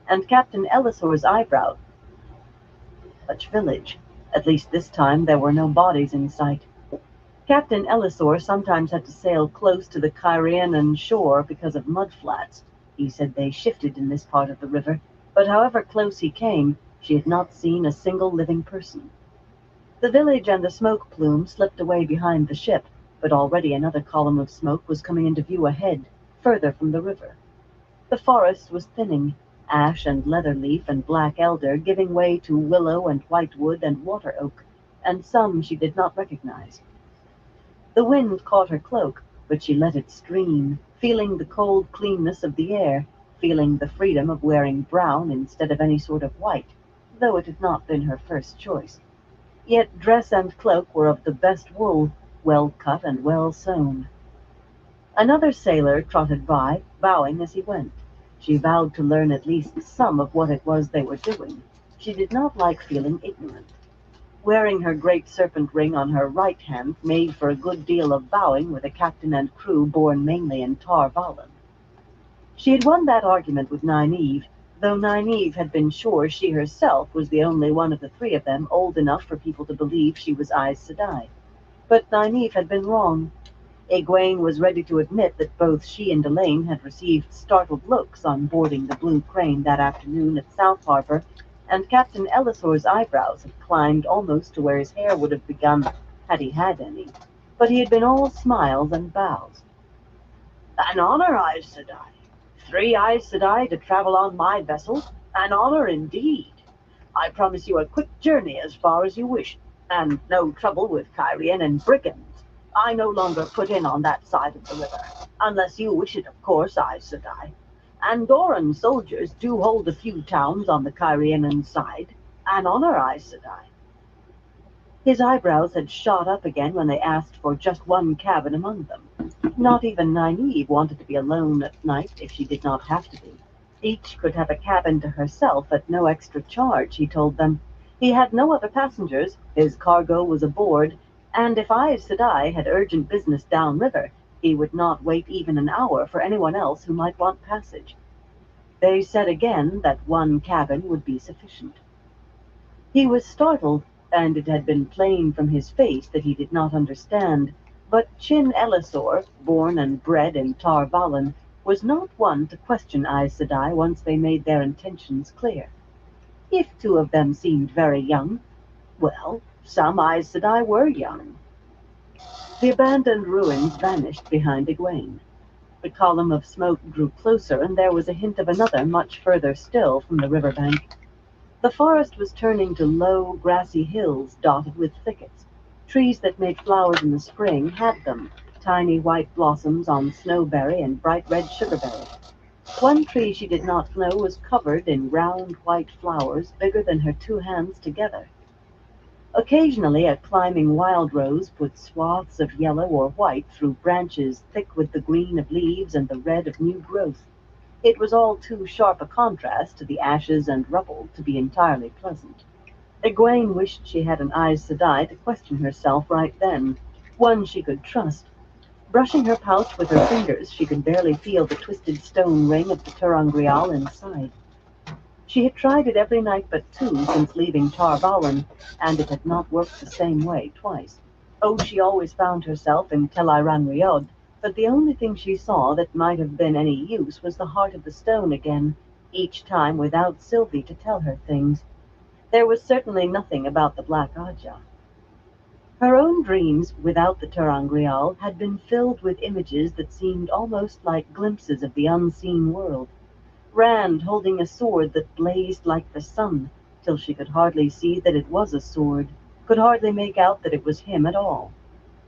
and Captain Ellisor's eyebrow. Such village. At least this time there were no bodies in sight. Captain Ellisor sometimes had to sail close to the Kyrianan shore because of mud flats. He said they shifted in this part of the river, but however close he came, she had not seen a single living person. The village and the smoke plume slipped away behind the ship, but already another column of smoke was coming into view ahead, further from the river. The forest was thinning, ash and leatherleaf and black elder giving way to willow and whitewood and water oak, and some she did not recognize. The wind caught her cloak, but she let it stream, feeling the cold cleanness of the air, feeling the freedom of wearing brown instead of any sort of white, though it had not been her first choice. Yet dress and cloak were of the best wool, well cut and well sewn. Another sailor trotted by, bowing as he went. She vowed to learn at least some of what it was they were doing. She did not like feeling ignorant. Wearing her great serpent ring on her right hand made for a good deal of bowing with a captain and crew born mainly in Tar Valon. She had won that argument with Nynaeve, though Nynaeve had been sure she herself was the only one of the three of them old enough for people to believe she was Aes Sedai. But Nynaeve had been wrong. Egwene was ready to admit that both she and Elaine had received startled looks on boarding the Blue Crane that afternoon at South Harbor, and Captain Ellisor's eyebrows had climbed almost to where his hair would have begun had he had any. But he had been all smiles and bows. "An honor, Aes Sedai. Three Aes Sedai to travel on my vessel? An honor indeed. I promise you a quick journey as far as you wish, and no trouble with Kyrian and brigands. I no longer put in on that side of the river, unless you wish it, of course, Aes Sedai. Andoran soldiers do hold a few towns on the Kyrianan side. An honor, Aes Sedai." His eyebrows had shot up again when they asked for just one cabin among them. Not even Nynaeve wanted to be alone at night if she did not have to be. Each could have a cabin to herself at no extra charge, he told them. He had no other passengers, his cargo was aboard, and if Aes Sedai had urgent business downriver, he would not wait even an hour for anyone else who might want passage. They said again that one cabin would be sufficient. He was startled, and it had been plain from his face that he did not understand, but Chin Ellisor, born and bred in Tar Valon, was not one to question Aes Sedai once they made their intentions clear. If two of them seemed very young, well, some Aes Sedai were young. The abandoned ruins vanished behind Egwene. The column of smoke drew closer, and there was a hint of another much further still from the river bank. The forest was turning to low, grassy hills dotted with thickets. Trees that made flowers in the spring had them, tiny white blossoms on snowberry and bright red sugarberry. One tree she did not know was covered in round white flowers bigger than her two hands together. Occasionally a climbing wild rose put swaths of yellow or white through branches thick with the green of leaves and the red of new growth. It was all too sharp a contrast to the ashes and rubble to be entirely pleasant. Egwene wished she had an Aes Sedai to question herself right then, one she could trust. Brushing her pouch with her fingers, she could barely feel the twisted stone ring of the ter'angreal inside. She had tried it every night but two since leaving Tar Valon, and it had not worked the same way twice. Oh, she always found herself in Tel Riod, but the only thing she saw that might have been any use was the heart of the stone again, each time without Sylvie to tell her things. There was certainly nothing about the Black Aja. Her own dreams, without the ter'angreal, had been filled with images that seemed almost like glimpses of the unseen world. Rand holding a sword that blazed like the sun, till she could hardly see that it was a sword, could hardly make out that it was him at all.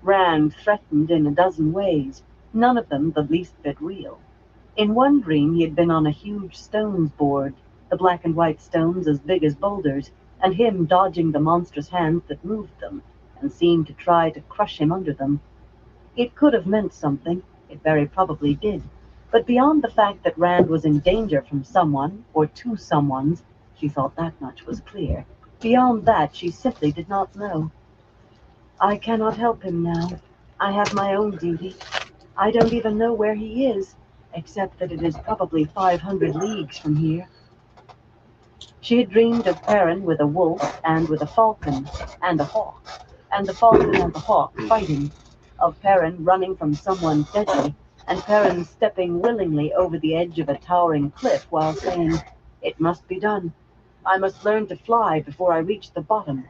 Rand threatened in a dozen ways, none of them the least bit real. In one dream he had been on a huge stones board, the black and white stones as big as boulders, and him dodging the monstrous hands that moved them, and seemed to try to crush him under them. It could have meant something, it very probably did, but beyond the fact that Rand was in danger from someone, or two someones, she thought that much was clear. Beyond that she simply did not know. "I cannot help him now. I have my own duty. I don't even know where he is, except that it is probably 500 leagues from here." She had dreamed of Perrin with a wolf and with a falcon and a hawk, and the falcon and the hawk fighting, of Perrin running from someone deadly, and Perrin stepping willingly over the edge of a towering cliff while saying, "It must be done. I must learn to fly before I reach the bottom."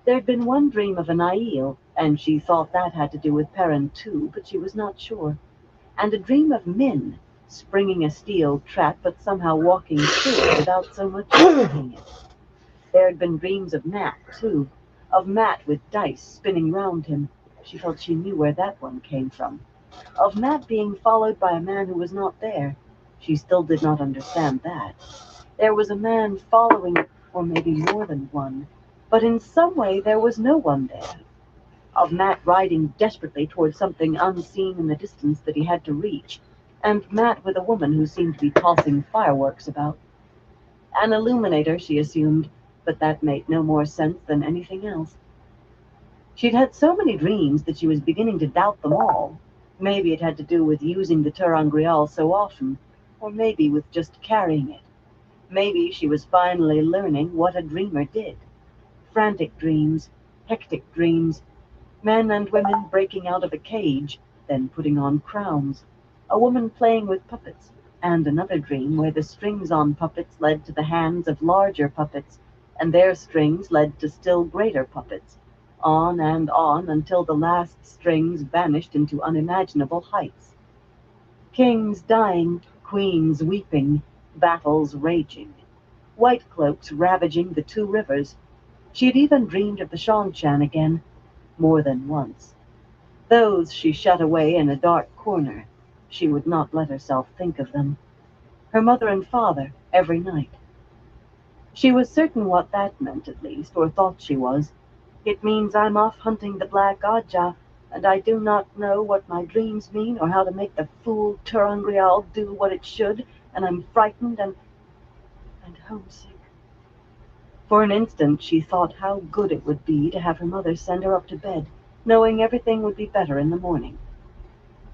There had been one dream of an Aiel, and she thought that had to do with Perrin too, but she was not sure. And a dream of Min, springing a steel trap but somehow walking through it without so much as seeing it. There had been dreams of Matt, too, of Matt with dice spinning round him. She felt she knew where that one came from. Of Matt being followed by a man who was not there. She still did not understand that. There was a man following, or maybe more than one, but in some way there was no one there. Of Matt riding desperately towards something unseen in the distance that he had to reach, and Matt with a woman who seemed to be tossing fireworks about. An illuminator, she assumed, but that made no more sense than anything else. She'd had so many dreams that she was beginning to doubt them all. Maybe it had to do with using the ter'angreal so often, or maybe with just carrying it. Maybe she was finally learning what a dreamer did. Frantic dreams, hectic dreams, men and women breaking out of a cage, then putting on crowns, a woman playing with puppets, and another dream where the strings on puppets led to the hands of larger puppets, and their strings led to still greater puppets, on and on until the last strings vanished into unimaginable heights. Kings dying, queens weeping, battles raging, white cloaks ravaging the two rivers. She had even dreamed of the Shanshan again, more than once. Those she shut away in a dark corner. She would not let herself think of them. Her mother and father, every night. She was certain what that meant, at least, or thought she was. It means I'm off hunting the Black Ajah, and I do not know what my dreams mean or how to make the fool ter'angreal do what it should, and I'm frightened and homesick. For an instant she thought how good it would be to have her mother send her up to bed, knowing everything would be better in the morning.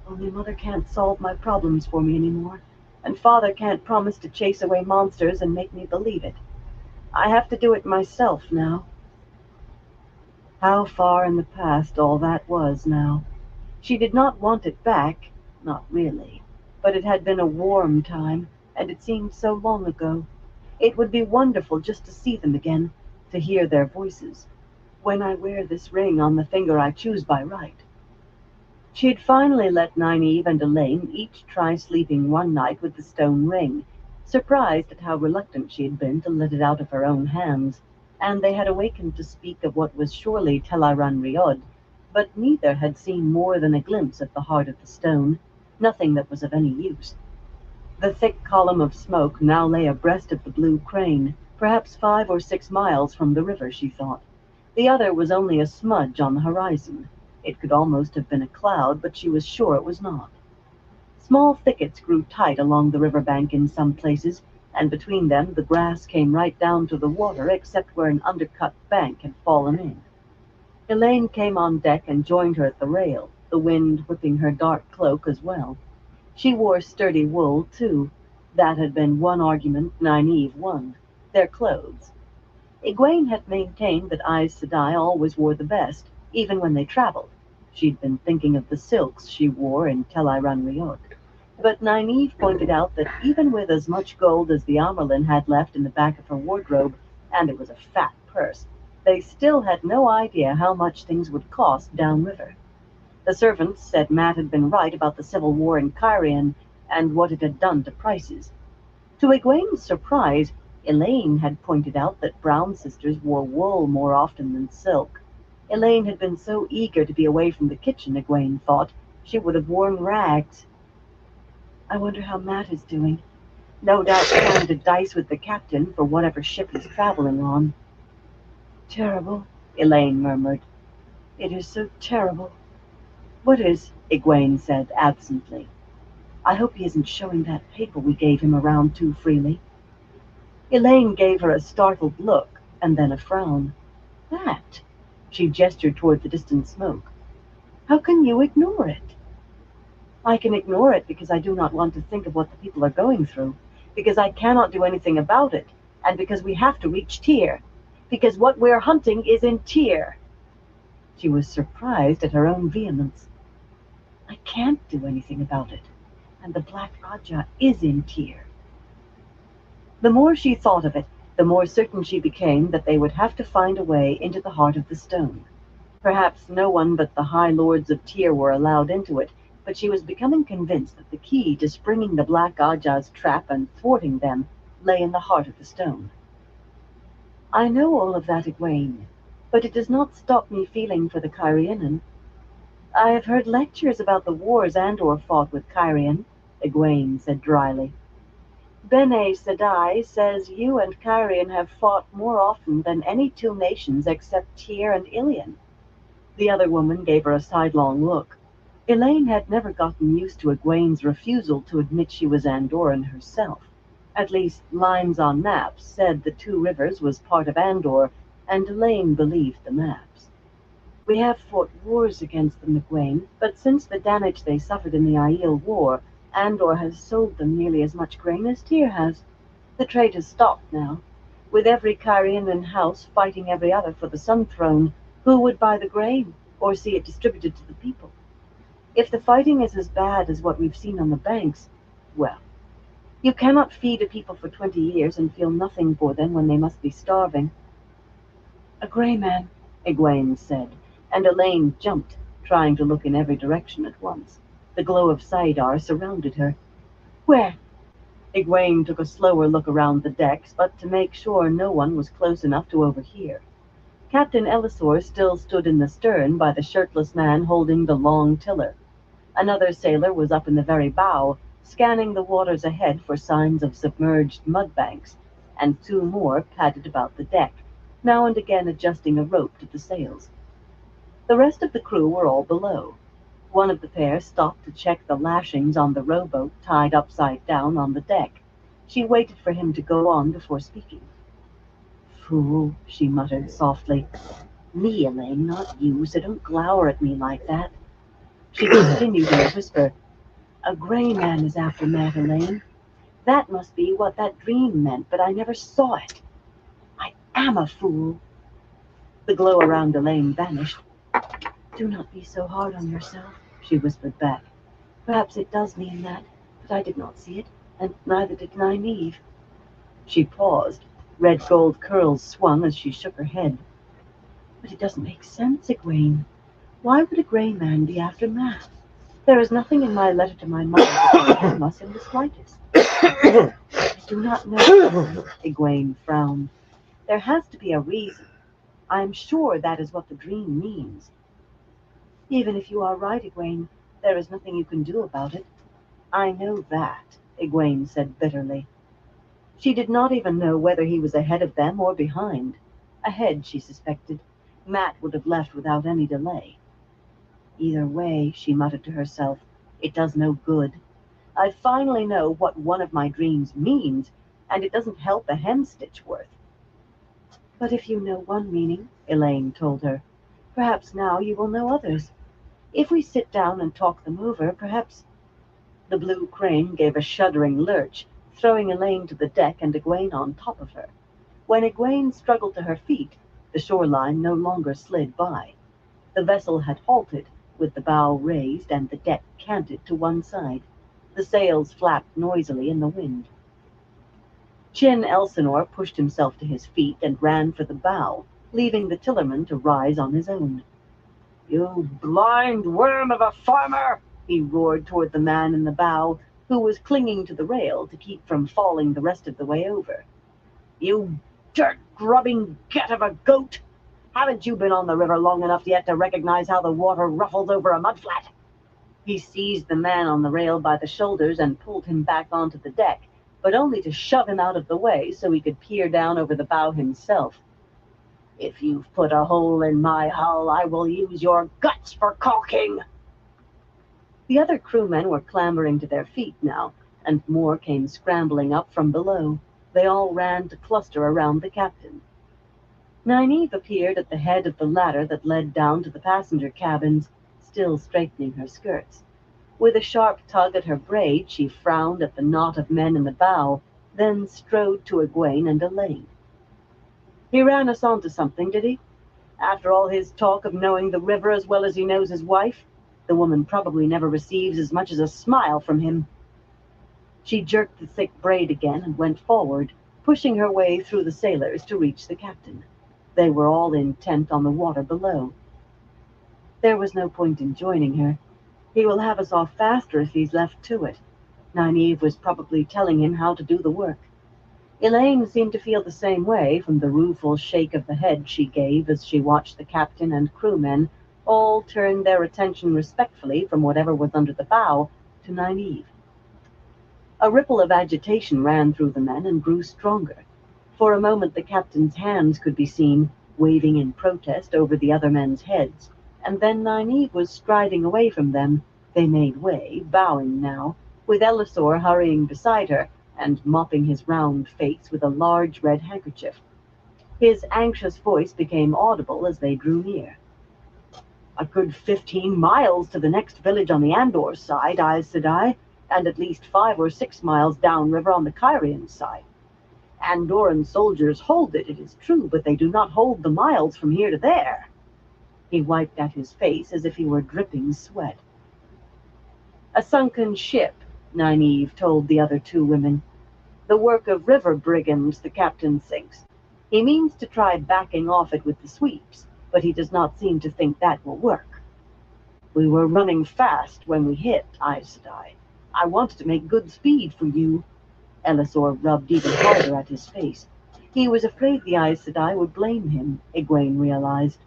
Only Mother can't solve my problems for me anymore, and Father can't promise to chase away monsters and make me believe it. I have to do it myself now. How far in the past all that was now. She did not want it back, not really, but it had been a warm time, and it seemed so long ago. It would be wonderful just to see them again, to hear their voices. When I wear this ring on the finger I choose by right. She had finally let Nynaeve and Elaine each try sleeping one night with the stone ring, surprised at how reluctant she had been to let it out of her own hands, and they had awakened to speak of what was surely Tel'aran Riod, but neither had seen more than a glimpse at the heart of the stone, nothing that was of any use. The thick column of smoke now lay abreast of the blue crane, perhaps 5 or 6 miles from the river, she thought. The other was only a smudge on the horizon. It could almost have been a cloud, but she was sure it was not. Small thickets grew tight along the river bank in some places, and between them the grass came right down to the water except where an undercut bank had fallen in. Elaine came on deck and joined her at the rail, the wind whipping her dark cloak as well. She wore sturdy wool, too. That had been one argument Nynaeve won. Their clothes. Egwene had maintained that Aes Sedai always wore the best, even when they traveled. She'd been thinking of the silks she wore in Tel'aran Riod. But Nynaeve pointed out that even with as much gold as the Amyrlin had left in the back of her wardrobe, and it was a fat purse, they still had no idea how much things would cost downriver. The servants said Matt had been right about the civil war in Cairhien and what it had done to prices. To Egwene's surprise, Elaine had pointed out that Brown sisters wore wool more often than silk. Elaine had been so eager to be away from the kitchen, Egwene thought, she would have worn rags. I wonder how Matt is doing. No doubt trying to dice with the captain for whatever ship he's traveling on. Terrible, Elaine murmured. It is so terrible. What is? Egwene said absently. I hope he isn't showing that paper we gave him around too freely. Elaine gave her a startled look, and then a frown. That? She gestured toward the distant smoke. How can you ignore it? I can ignore it because I do not want to think of what the people are going through, because I cannot do anything about it, and because we have to reach Tyr, because what we're hunting is in Tyr." She was surprised at her own vehemence. "I can't do anything about it, and the Black Ajah is in Tyr." The more she thought of it, the more certain she became that they would have to find a way into the heart of the stone. Perhaps no one but the High Lords of Tyr were allowed into it, but she was becoming convinced that the key to springing the Black Ajah's trap and thwarting them lay in the heart of the stone. "I know all of that, Egwene, but it does not stop me feeling for the Cairhienin. I have heard lectures about the wars Andor fought with Cairhien," Egwene said dryly. "Bene Sedai says you and Cairhien have fought more often than any two nations except Tyr and Ilion." The other woman gave her a sidelong look. Elaine had never gotten used to Egwene's refusal to admit she was Andoran herself. At least, lines on maps said the Two Rivers was part of Andor, and Elaine believed the maps. "We have fought wars against them, Egwene, but since the damage they suffered in the Aiel War, Andor has sold them nearly as much grain as Tyr has. The trade has stopped now. With every Cairhienin house fighting every other for the Sun Throne, who would buy the grain or see it distributed to the people? If the fighting is as bad as what we've seen on the banks, well, you cannot feed a people for 20 years and feel nothing for them when they must be starving." "A grey man," Egwene said, and Elaine jumped, trying to look in every direction at once. The glow of Saidar surrounded her. "Where?" Egwene took a slower look around the decks, but to make sure no one was close enough to overhear. Captain Elisor still stood in the stern by the shirtless man holding the long tiller. Another sailor was up in the very bow, scanning the waters ahead for signs of submerged mudbanks, and two more padded about the deck, now and again adjusting a rope to the sails. The rest of the crew were all below. One of the pair stopped to check the lashings on the rowboat tied upside down on the deck. She waited for him to go on before speaking. "Fool," she muttered softly. "Me, Elaine, not you, so don't glower at me like that." She continued in a whisper. "A grey man is after Matt, Elaine. That must be what that dream meant, but I never saw it. I am a fool." The glow around Elaine vanished. "Do not be so hard on yourself," she whispered back. "Perhaps it does mean that, but I did not see it, and neither did Nynaeve." She paused. Red gold curls swung as she shook her head. "But it doesn't make sense, Egwene. Why would a grey man be after Matt? There is nothing in my letter to my mother that harm us in the slightest." "I do not know," Egwene frowned. "There has to be a reason. I am sure that is what the dream means." "Even if you are right, Egwene, there is nothing you can do about it." "I know that," Egwene said bitterly. She did not even know whether he was ahead of them or behind. Ahead, she suspected. Matt would have left without any delay. "Either way," she muttered to herself, "it does no good. I finally know what one of my dreams means, and it doesn't help a hemstitch worth." "But if you know one meaning," Elaine told her, "perhaps now you will know others. If we sit down and talk them over, perhaps—" The blue crane gave a shuddering lurch, throwing Elaine to the deck and Egwene on top of her. When Egwene struggled to her feet, the shoreline no longer slid by. The vessel had halted, with the bow raised and the deck canted to one side. The sails flapped noisily in the wind. Chin Elsinore pushed himself to his feet and ran for the bow, leaving the tillerman to rise on his own. "You blind worm of a farmer!" he roared toward the man in the bow, who was clinging to the rail to keep from falling the rest of the way over. "You dirt-grubbing get of a goat! Haven't you been on the river long enough yet to recognize how the water ruffles over a mudflat?" He seized the man on the rail by the shoulders and pulled him back onto the deck, but only to shove him out of the way so he could peer down over the bow himself. "If you've put a hole in my hull, I will use your guts for caulking." The other crewmen were clambering to their feet now, and more came scrambling up from below. They all ran to cluster around the captain. Nynaeve appeared at the head of the ladder that led down to the passenger cabins, still straightening her skirts. With a sharp tug at her braid, she frowned at the knot of men in the bow, then strode to Egwene and Elaine. "He ran us onto something, did he? After all his talk of knowing the river as well as he knows his wife, the woman probably never receives as much as a smile from him." She jerked the thick braid again and went forward, pushing her way through the sailors to reach the captain. They were all intent on the water below. There was no point in joining her. He will have us off faster if he's left to it. Nynaeve was probably telling him how to do the work. Elaine seemed to feel the same way from the rueful shake of the head she gave as she watched the captain and crewmen all turn their attention respectfully from whatever was under the bow to Nynaeve. A ripple of agitation ran through the men and grew stronger. For a moment the captain's hands could be seen, waving in protest over the other men's heads, and then Nynaeve was striding away from them. They made way, bowing now, with Elisor hurrying beside her and mopping his round face with a large red handkerchief. His anxious voice became audible as they drew near. "A good 15 miles to the next village on the Andor side, Aes Sedai, and at least 5 or 6 miles downriver on the Kyrian side. Andoran soldiers hold it, it is true, but they do not hold the miles from here to there." He wiped at his face as if he were dripping sweat. "A sunken ship," Nynaeve told the other two women. "The work of river brigands, the captain thinks. He means to try backing off it with the sweeps, but he does not seem to think that will work. We were running fast when we hit, Aes Sedai. I wanted to make good speed for you." Elisor rubbed even harder at his face. He was afraid the Aes Sedai would blame him, Egwene realized.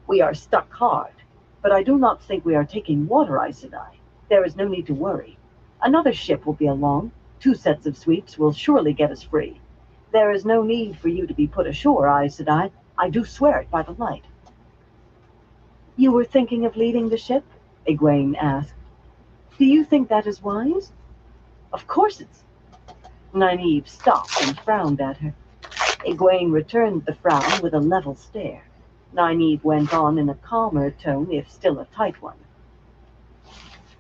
"We are stuck hard, but I do not think we are taking water, Aes Sedai. There is no need to worry. Another ship will be along. 2 sets of sweeps will surely get us free. There is no need for you to be put ashore, Aes Sedai. I do swear it by the light." "You were thinking of leaving the ship?" Egwene asked. "Do you think that is wise?" "Of course it's—" Nynaeve stopped and frowned at her. Egwene returned the frown with a level stare. Nynaeve went on in a calmer tone, if still a tight one.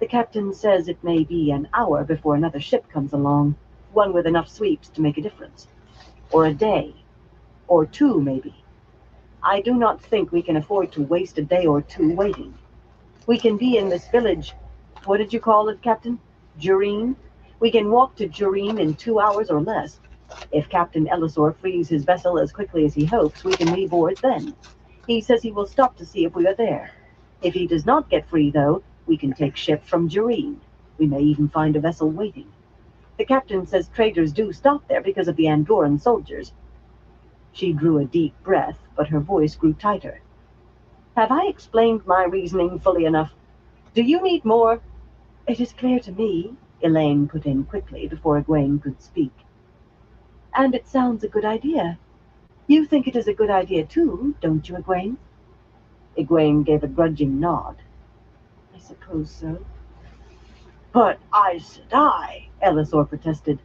"The captain says it may be an hour before another ship comes along, one with enough sweeps to make a difference. Or a day. Or 2, maybe. I do not think we can afford to waste a day or 2 waiting. We can be in this village— what did you call it, Captain? Jureen? We can walk to Jureen in 2 hours or less. If Captain Elisor frees his vessel as quickly as he hopes, we can reboard then. He says he will stop to see if we are there. If he does not get free, though, we can take ship from Jureen. We may even find a vessel waiting. The captain says traders do stop there because of the Andoran soldiers." She drew a deep breath, but her voice grew tighter. "Have I explained my reasoning fully enough? Do you need more?" "It is clear to me," Elaine put in quickly before Egwene could speak. "And it sounds a good idea. You think it is a good idea too, don't you, Egwene?" Egwene gave a grudging nod. "I suppose so." "But Aes Sedai," Elisor protested.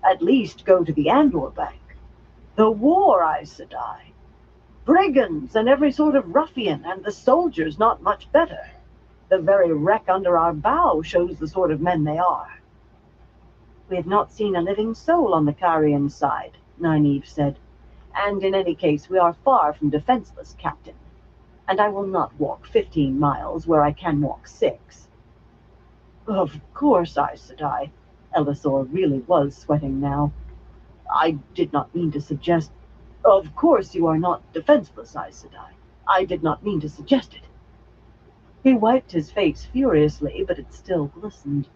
"At least go to the Andor Bank. The war, Aes Sedai. Brigands and every sort of ruffian, and the soldiers not much better. The very wreck under our bow shows the sort of men they are." "We have not seen a living soul on the Kyrian side," Nynaeve said. "And in any case, we are far from defenseless, Captain. And I will not walk 15 miles where I can walk 6. "Of course, Aes Sedai." Elisor really was sweating now. "I did not mean to suggest— Of course you are not defenseless, Aes Sedai. I did not mean to suggest it." He wiped his face furiously, but it still glistened.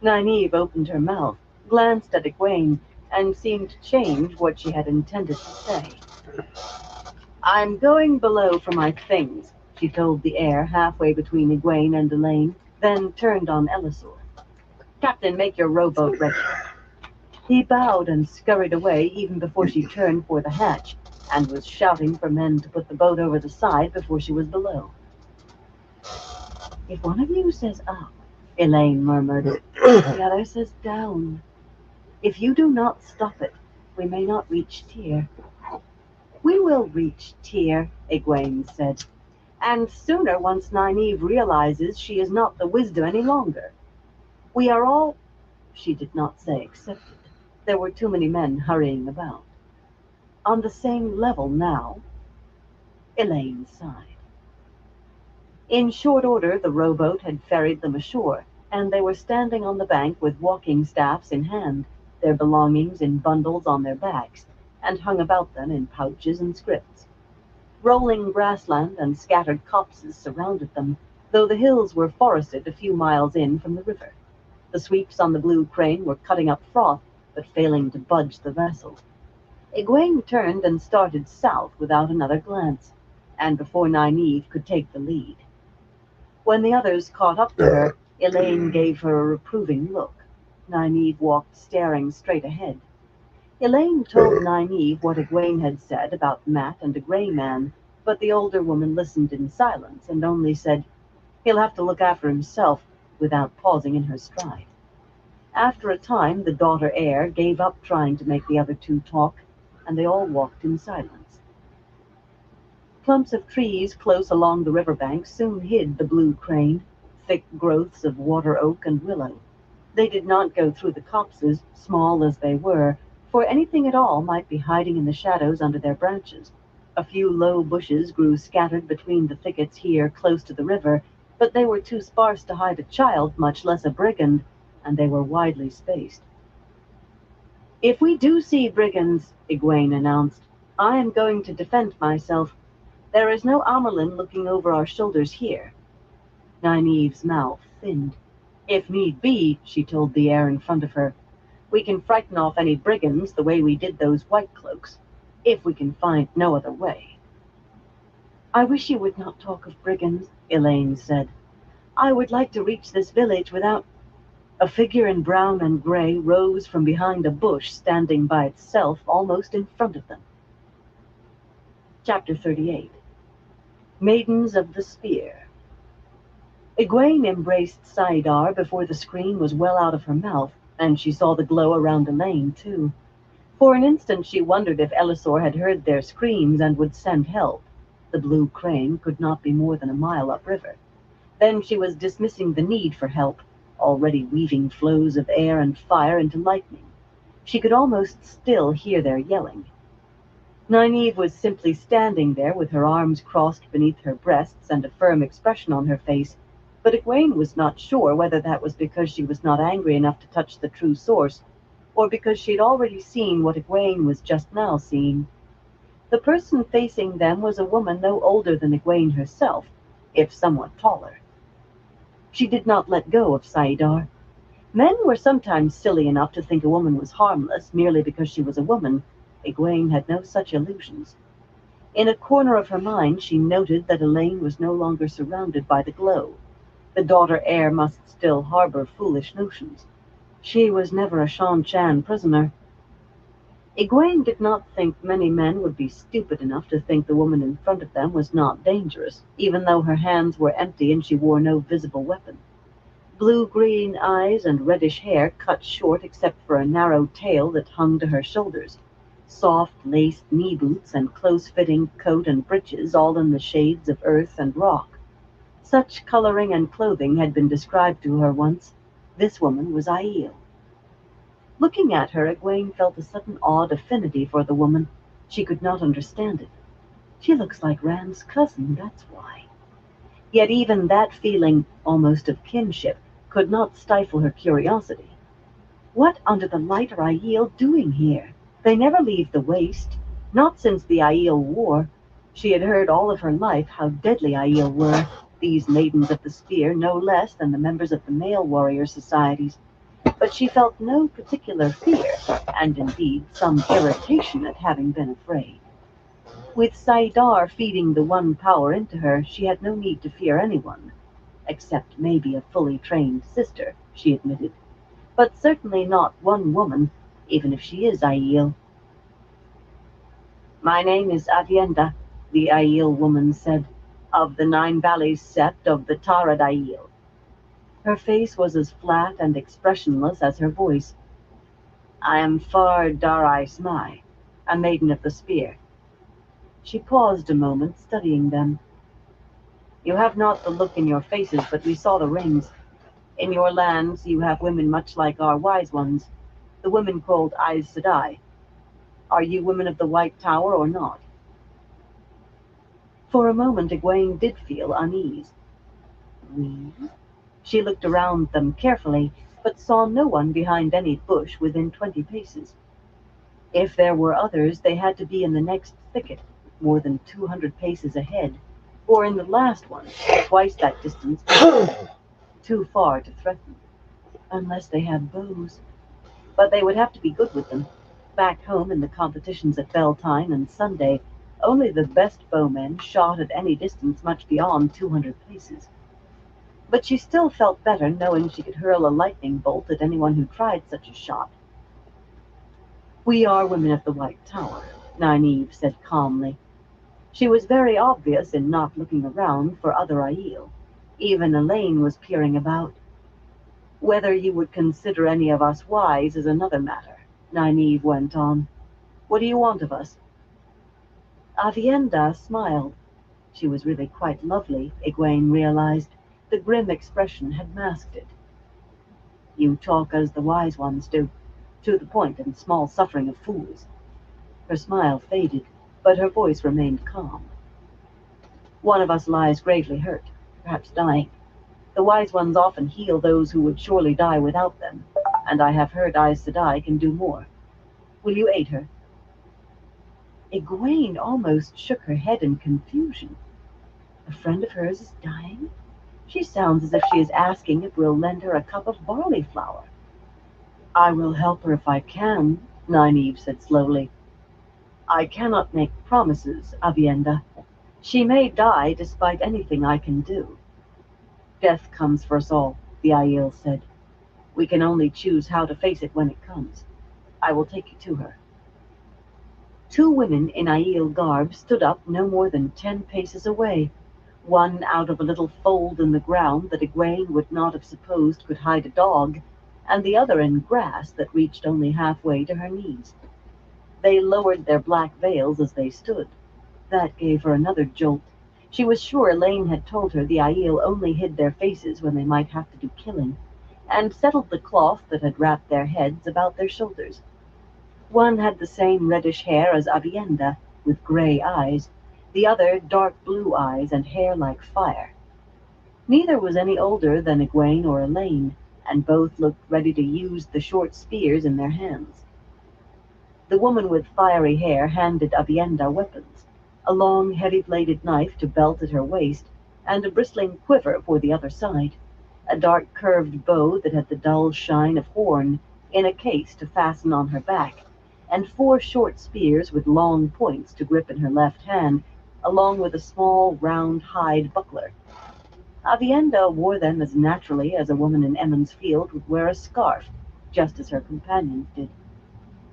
Nynaeve opened her mouth, glanced at Egwene, and seemed to change what she had intended to say. "I'm going below for my things," she told the air halfway between Egwene and Elaine, then turned on Elisor. "Captain, make your rowboat ready." He bowed and scurried away even before she turned for the hatch, and was shouting for men to put the boat over the side before she was below. "If one of you says up," Elaine murmured, "the other says down. If you do not stop it, we may not reach Tyr." "We will reach Tyr," Egwene said. "And sooner, once Nynaeve realizes she is not the wisdom any longer. We are all—" she did not say accepted. There were too many men hurrying about. On the same level now, Elaine sighed. In short order, the rowboat had ferried them ashore, and they were standing on the bank with walking staffs in hand, their belongings in bundles on their backs, and hung about them in pouches and scrips. Rolling grassland and scattered copses surrounded them, though the hills were forested a few miles in from the river. The sweeps on the blue crane were cutting up froth, but failing to budge the vessel. Egwene turned and started south without another glance, and before Nynaeve could take the lead. When the others caught up to her, Elaine gave her a reproving look. Nynaeve walked staring straight ahead. Elaine told Nynaeve what Egwene had said about Matt and a gray man, but the older woman listened in silence and only said, "He'll have to look after himself," without pausing in her stride. After a time, the daughter heir gave up trying to make the other two talk, and they all walked in silence. Clumps of trees close along the riverbank soon hid the blue crane, thick growths of water oak and willow. They did not go through the copses, small as they were, for anything at all might be hiding in the shadows under their branches. A few low bushes grew scattered between the thickets here close to the river, but they were too sparse to hide a child, much less a brigand, and they were widely spaced. "If we do see brigands," Egwene announced, "I am going to defend myself. There is no Amerlin looking over our shoulders here." Nynaeve's mouth thinned. "If need be," she told the air in front of her, "we can frighten off any brigands the way we did those white cloaks, if we can find no other way." "I wish you would not talk of brigands," Elaine said. "I would like to reach this village without—" A figure in brown and gray rose from behind a bush standing by itself almost in front of them. Chapter 38. Maidens of the Spear. Egwene embraced Saidar before the scream was well out of her mouth, and she saw the glow around Elaine, too. For an instant she wondered if Elisor had heard their screams and would send help. The blue crane could not be more than a mile upriver. Then she was dismissing the need for help, already weaving flows of air and fire into lightning. She could almost still hear their yelling. Nynaeve was simply standing there with her arms crossed beneath her breasts and a firm expression on her face, but Egwene was not sure whether that was because she was not angry enough to touch the true source, or because she had already seen what Egwene was just now seeing. The person facing them was a woman no older than Egwene herself, if somewhat taller. She did not let go of Saidar. Men were sometimes silly enough to think a woman was harmless merely because she was a woman. Egwene had no such illusions. In a corner of her mind she noted that Elaine was no longer surrounded by the glow. The daughter heir must still harbor foolish notions. She was never a Shan-Chan prisoner. Egwene did not think many men would be stupid enough to think the woman in front of them was not dangerous, even though her hands were empty and she wore no visible weapon. Blue-green eyes and reddish hair cut short except for a narrow tail that hung to her shoulders. Soft laced knee boots and close-fitting coat and breeches, all in the shades of earth and rock. Such coloring and clothing had been described to her once. This woman was Aiel. Looking at her, Egwene felt a sudden odd affinity for the woman. She could not understand it. She looks like Rand's cousin, that's why. Yet even that feeling, almost of kinship, could not stifle her curiosity. What under the light are Aiel doing here? They never leave the waste, not since the Aiel War. She had heard all of her life how deadly Aiel were, these maidens of the spear, no less than the members of the male warrior societies. But she felt no particular fear, and indeed some irritation at having been afraid. With Saidar feeding the one power into her, she had no need to fear anyone, except maybe a fully trained sister, she admitted. But certainly not one woman, even if she is Aiel. "My name is Avienda," the Aiel woman said, "of the Nine Valleys sept of the Tarad Aiel." Her face was as flat and expressionless as her voice. "I am Far Darai Smai, a maiden of the spear." She paused a moment, studying them. "You have not the look in your faces, but we saw the rings. In your lands you have women much like our wise ones. The women called Aes Sedai. Are you women of the White Tower or not? For a moment, Egwene did feel unease. We? She looked around them carefully, but saw no one behind any bush within 20 paces. If there were others, they had to be in the next thicket, more than 200 paces ahead, or in the last one, twice that distance, too far to threaten. Unless they had bows. But they would have to be good with them. Back home in the competitions at Beltane and Sunday, only the best bowmen shot at any distance much beyond 200 paces. But she still felt better knowing she could hurl a lightning bolt at anyone who tried such a shot. We are women of the White Tower, Nynaeve said calmly. She was very obvious in not looking around for other Aiel. Even Elaine was peering about. Whether you would consider any of us wise is another matter, Nynaeve went on. What do you want of us? Aviendha smiled. She was really quite lovely, Egwene realized. The grim expression had masked it. You talk as the wise ones do, to the point and small suffering of fools. Her smile faded, but her voice remained calm. One of us lies gravely hurt, perhaps dying. The wise ones often heal those who would surely die without them, and I have heard Aes Sedai can do more. Will you aid her? Egwene almost shook her head in confusion. A friend of hers is dying? She sounds as if she is asking if we'll lend her a cup of barley flour. I will help her if I can, Nynaeve said slowly. I cannot make promises, Aviendha. She may die despite anything I can do. Death comes for us all, the Aiel said. We can only choose how to face it when it comes. I will take you to her. Two women in Aiel garb stood up no more than 10 paces away, one out of a little fold in the ground that Egwene would not have supposed could hide a dog, and the other in grass that reached only halfway to her knees. They lowered their black veils as they stood. That gave her another jolt. She was sure Elaine had told her the Aiel only hid their faces when they might have to do killing, and settled the cloth that had wrapped their heads about their shoulders. One had the same reddish hair as Aviendha, with gray eyes, the other dark blue eyes and hair like fire. Neither was any older than Egwene or Elaine, and both looked ready to use the short spears in their hands. The woman with fiery hair handed Aviendha weapons, a long, heavy-bladed knife to belt at her waist, and a bristling quiver for the other side, a dark curved bow that had the dull shine of horn in a case to fasten on her back, and 4 short spears with long points to grip in her left hand, along with a small, round hide buckler. Aviendha wore them as naturally as a woman in Emond's Field would wear a scarf, just as her companions did.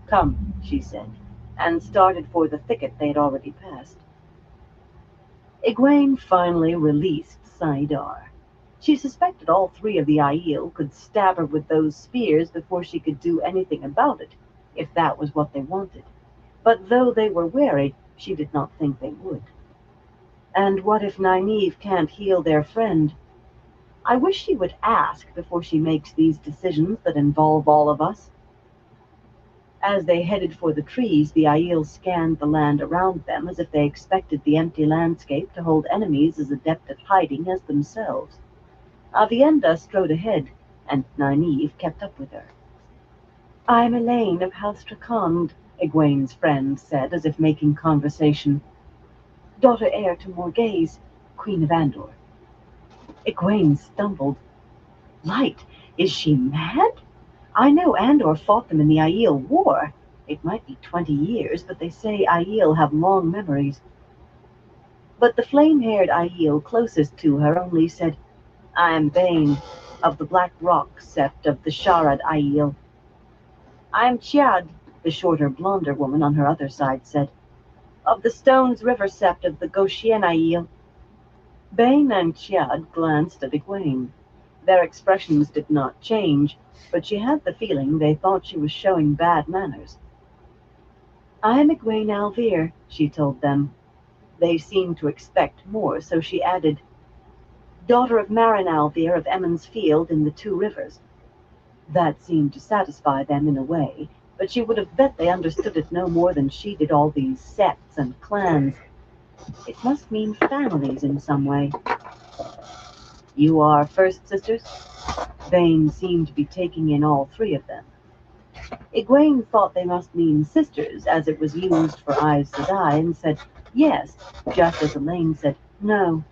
Come, she said, and started for the thicket they had already passed. Egwene finally released Saidar. She suspected all 3 of the Aiel could stab her with those spears before she could do anything about it, if that was what they wanted. But though they were wary, she did not think they would. And what if Nynaeve can't heal their friend? I wish she would ask before she makes these decisions that involve all of us. As they headed for the trees, the Aiel scanned the land around them as if they expected the empty landscape to hold enemies as adept at hiding as themselves. Aviendha strode ahead, and Nynaeve kept up with her. I'm Elaine of House Trakand, Egwene's friend said, as if making conversation. Daughter heir to Morghese, Queen of Andor. Egwene stumbled. Light, is she mad? I know Andor fought them in the Aiel War. It might be 20 years, but they say Aiel have long memories. But the flame-haired Aiel closest to her only said, I am Bane, of the Black Rock sept of the Sharad Aiel. I am Chiad, the shorter, blonder woman on her other side said, of the Stones River sept of the Goshen Aiel. Bane and Chiad glanced at Egwene. Their expressions did not change, but she had the feeling they thought she was showing bad manners. I am Egwene Alvir, she told them. They seemed to expect more, so she added, daughter of Marin Alvir of Emond's Field in the 2 Rivers. That seemed to satisfy them in a way, but she would have bet they understood it no more than she did all these sects and clans. It must mean families in some way. You are first sisters? Vane seemed to be taking in all three of them. Egwene thought they must mean sisters, as it was used for Aes Sedai, and said yes, just as Elaine said no.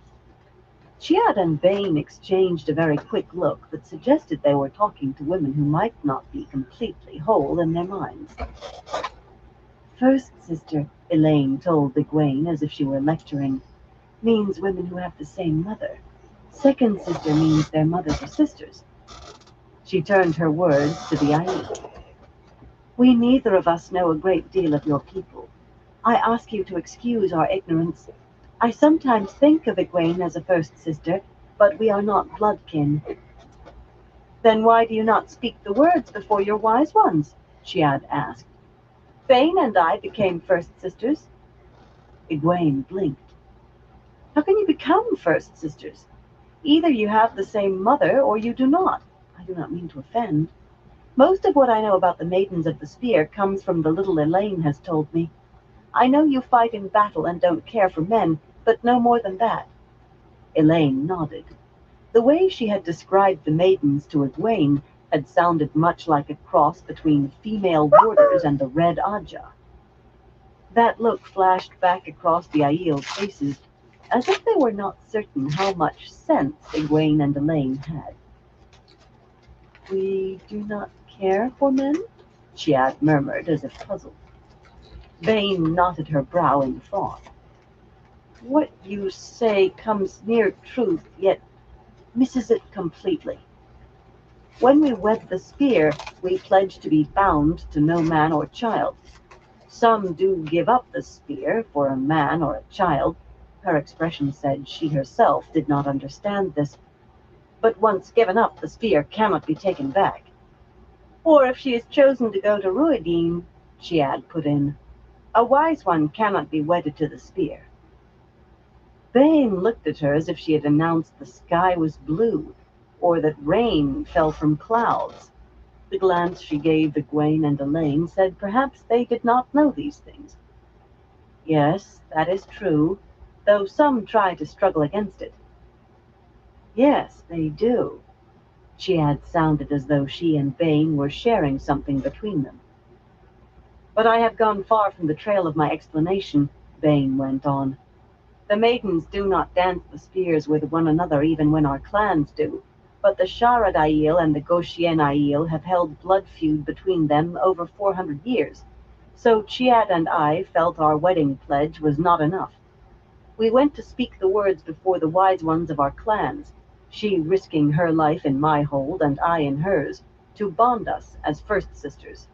Chiad and Vane exchanged a very quick look that suggested they were talking to women who might not be completely whole in their minds. First sister, Elaine told Egwene as if she were lecturing, means women who have the same mother. Second sister means their mothers are sisters. She turned her words to the Aiel. We neither of us know a great deal of your people. I ask you to excuse our ignorance. I sometimes think of Egwene as a first sister, but we are not blood kin. Then why do you not speak the words before your wise ones? Chiad asked. Vane and I became first sisters. Egwene blinked. How can you become first sisters? Either you have the same mother or you do not. I do not mean to offend. Most of what I know about the Maidens of the Spear comes from the little Elaine has told me. I know you fight in battle and don't care for men, but no more than that. Elaine nodded. The way she had described the maidens to Egwene had sounded much like a cross between female warders and the Red Aja. That look flashed back across the Aiel's faces, as if they were not certain how much sense Egwene and Elaine had. We do not care for men? Chiad murmured, as if puzzled. Vane knotted her brow in thought. What you say comes near truth, yet misses it completely. When we wed the spear, we pledge to be bound to no man or child. Some do give up the spear for a man or a child. Her expression said she herself did not understand this. But once given up, the spear cannot be taken back. Or if she has chosen to go to Ruidin, Chiad put in, a wise one cannot be wedded to the spear. Vane looked at her as if she had announced the sky was blue, or that rain fell from clouds. The glance she gave Egwene and Elaine said perhaps they did not know these things. Yes, that is true, though some try to struggle against it. Yes, they do. Chiad sounded as though she and Vane were sharing something between them. But I have gone far from the trail of my explanation, Vane went on. The maidens do not dance the spears with one another even when our clans do, but the Sharad Aiel and the Goshen Aiel have held blood feud between them over 400 years, so Chiad and I felt our wedding pledge was not enough. We went to speak the words before the wise ones of our clans, she risking her life in my hold and I in hers, to bond us as first sisters.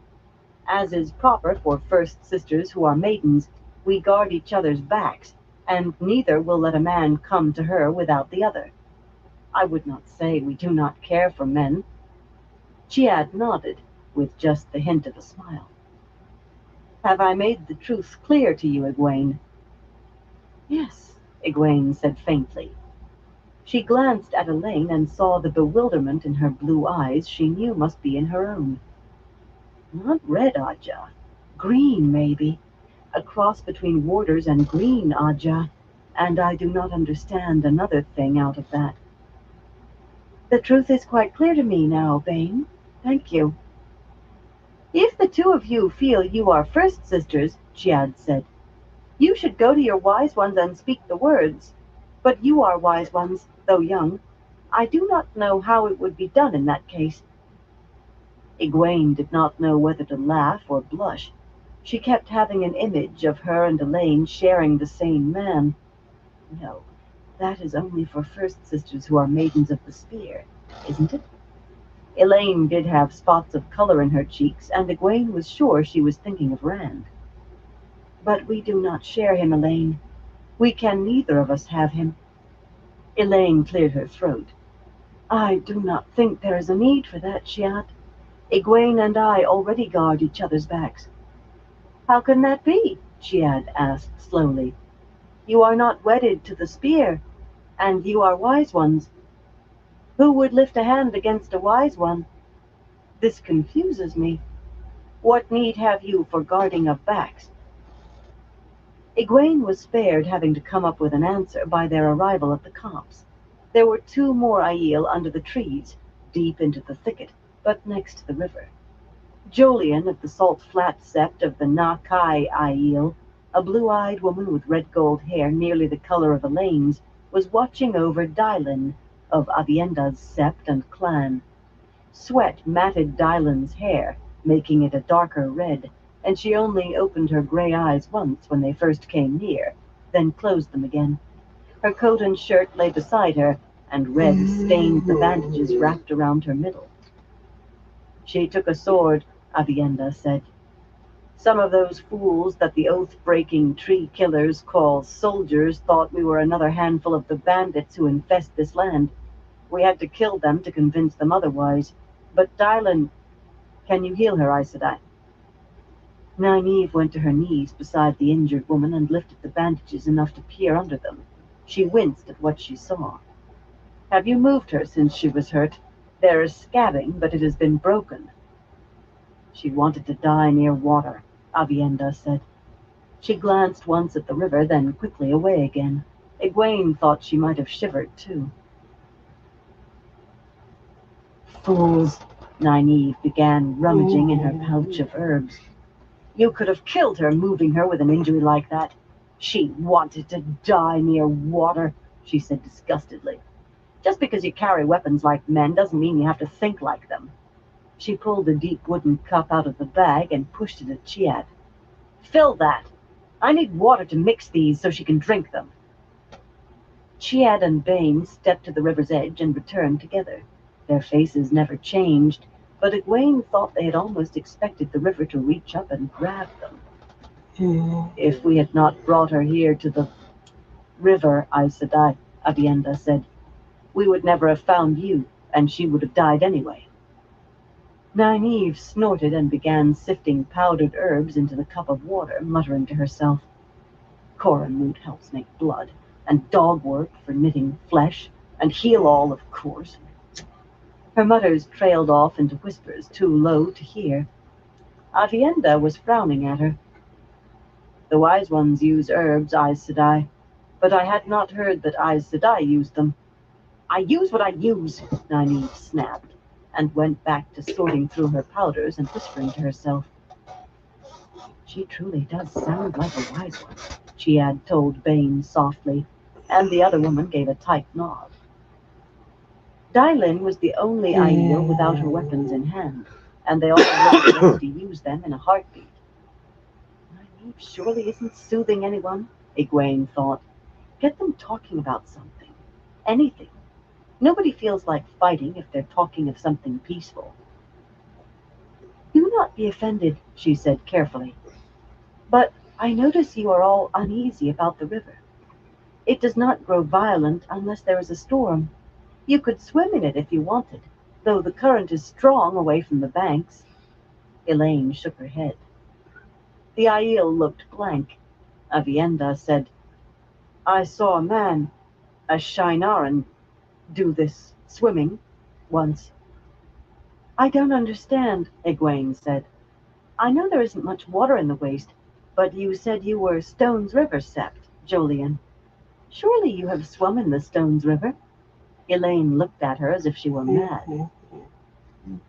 As is proper for first sisters who are maidens, we guard each other's backs, and neither will let a man come to her without the other. I would not say we do not care for men. Chiad nodded, with just the hint of a smile. Have I made the truth clear to you, Egwene? Yes, Egwene said faintly. She glanced at Elaine and saw the bewilderment in her blue eyes she knew must be in her own. Not red Aja. Green, maybe. A cross between warders and green Aja. And I do not understand another thing out of that. The truth is quite clear to me now, Vane. Thank you. If the two of you feel you are first sisters, Chiad said, you should go to your wise ones and speak the words. But you are wise ones, though young. I do not know how it would be done in that case. Egwene did not know whether to laugh or blush. She kept having an image of her and Elaine sharing the same man. No, that is only for first sisters who are maidens of the spear, isn't it? Elaine did have spots of color in her cheeks, and Egwene was sure she was thinking of Rand. But we do not share him, Elaine. We can neither of us have him. Elaine cleared her throat. I do not think there is a need for that, Chiad. Egwene and I already guard each other's backs. How can that be? Chiad asked slowly. You are not wedded to the spear, and you are wise ones. Who would lift a hand against a wise one? This confuses me. What need have you for guarding of backs? Egwene was spared having to come up with an answer by their arrival at the copse. There were 2 more Aiel under the trees, deep into the thicket, but next to the river. Jolien of the Salt Flat Sept of the Na-Kai Aiel, a blue-eyed woman with red-gold hair nearly the color of Elaine's, was watching over Dylan of Avienda's Sept and clan. Sweat matted Dylan's hair, making it a darker red, and she only opened her gray eyes once when they first came near, then closed them again. Her coat and shirt lay beside her, and red stained the bandages wrapped around her middle. She took a sword, Avienda said. Some of those fools that the oath-breaking tree killers call soldiers thought we were another handful of the bandits who infest this land. We had to kill them to convince them otherwise. But Dylan, can you heal her, Aes Sedai? Nynaeve went to her knees beside the injured woman and lifted the bandages enough to peer under them. She winced at what she saw. Have you moved her since she was hurt? There is scabbing, but it has been broken. She wanted to die near water, Avienda said. She glanced once at the river, then quickly away again. Egwene thought she might have shivered, too. Fools, Nynaeve began, rummaging in her pouch of herbs. You could have killed her, moving her with an injury like that. She wanted to die near water, she said disgustedly. Just because you carry weapons like men doesn't mean you have to think like them. She pulled a deep wooden cup out of the bag and pushed it at Chiad. Fill that. I need water to mix these so she can drink them. Chiad and Bane stepped to the river's edge and returned together. Their faces never changed, but Egwene thought they had almost expected the river to reach up and grab them. If we had not brought her here to the river, Aes Sedai, Avienda said, we would never have found you, and she would have died anyway. Nynaeve snorted and began sifting powdered herbs into the cup of water, muttering to herself. Corunmoot helps make blood, and dog work for knitting flesh, and heal all, of course. Her mutters trailed off into whispers too low to hear. Avienda was frowning at her. The wise ones use herbs, Aes Sedai, but I had not heard that Aes Sedai used them. I use what I use, Nynaeve snapped, and went back to sorting through her powders and whispering to herself. She truly does sound like a wise one, Chiad told Bane softly, and the other woman gave a tight nod. Dylan was the only Aiel without her weapons in hand, and they all looked ready to use them in a heartbeat. Nynaeve surely isn't soothing anyone, Egwene thought. Get them talking about something. Anything. Nobody feels like fighting if they're talking of something peaceful. Do not be offended, she said carefully. But I notice you are all uneasy about the river. It does not grow violent unless there is a storm. You could swim in it if you wanted, though the current is strong away from the banks. Elaine shook her head. The Aiel looked blank. Avienda said, I saw a man, a Shinaran, do this swimming once. I don't understand, Egwene said. I know there isn't much water in the waste, but you said you were Stones River Sept, Jolien. Surely you have swum in the Stones River? Elaine looked at her as if she were mad.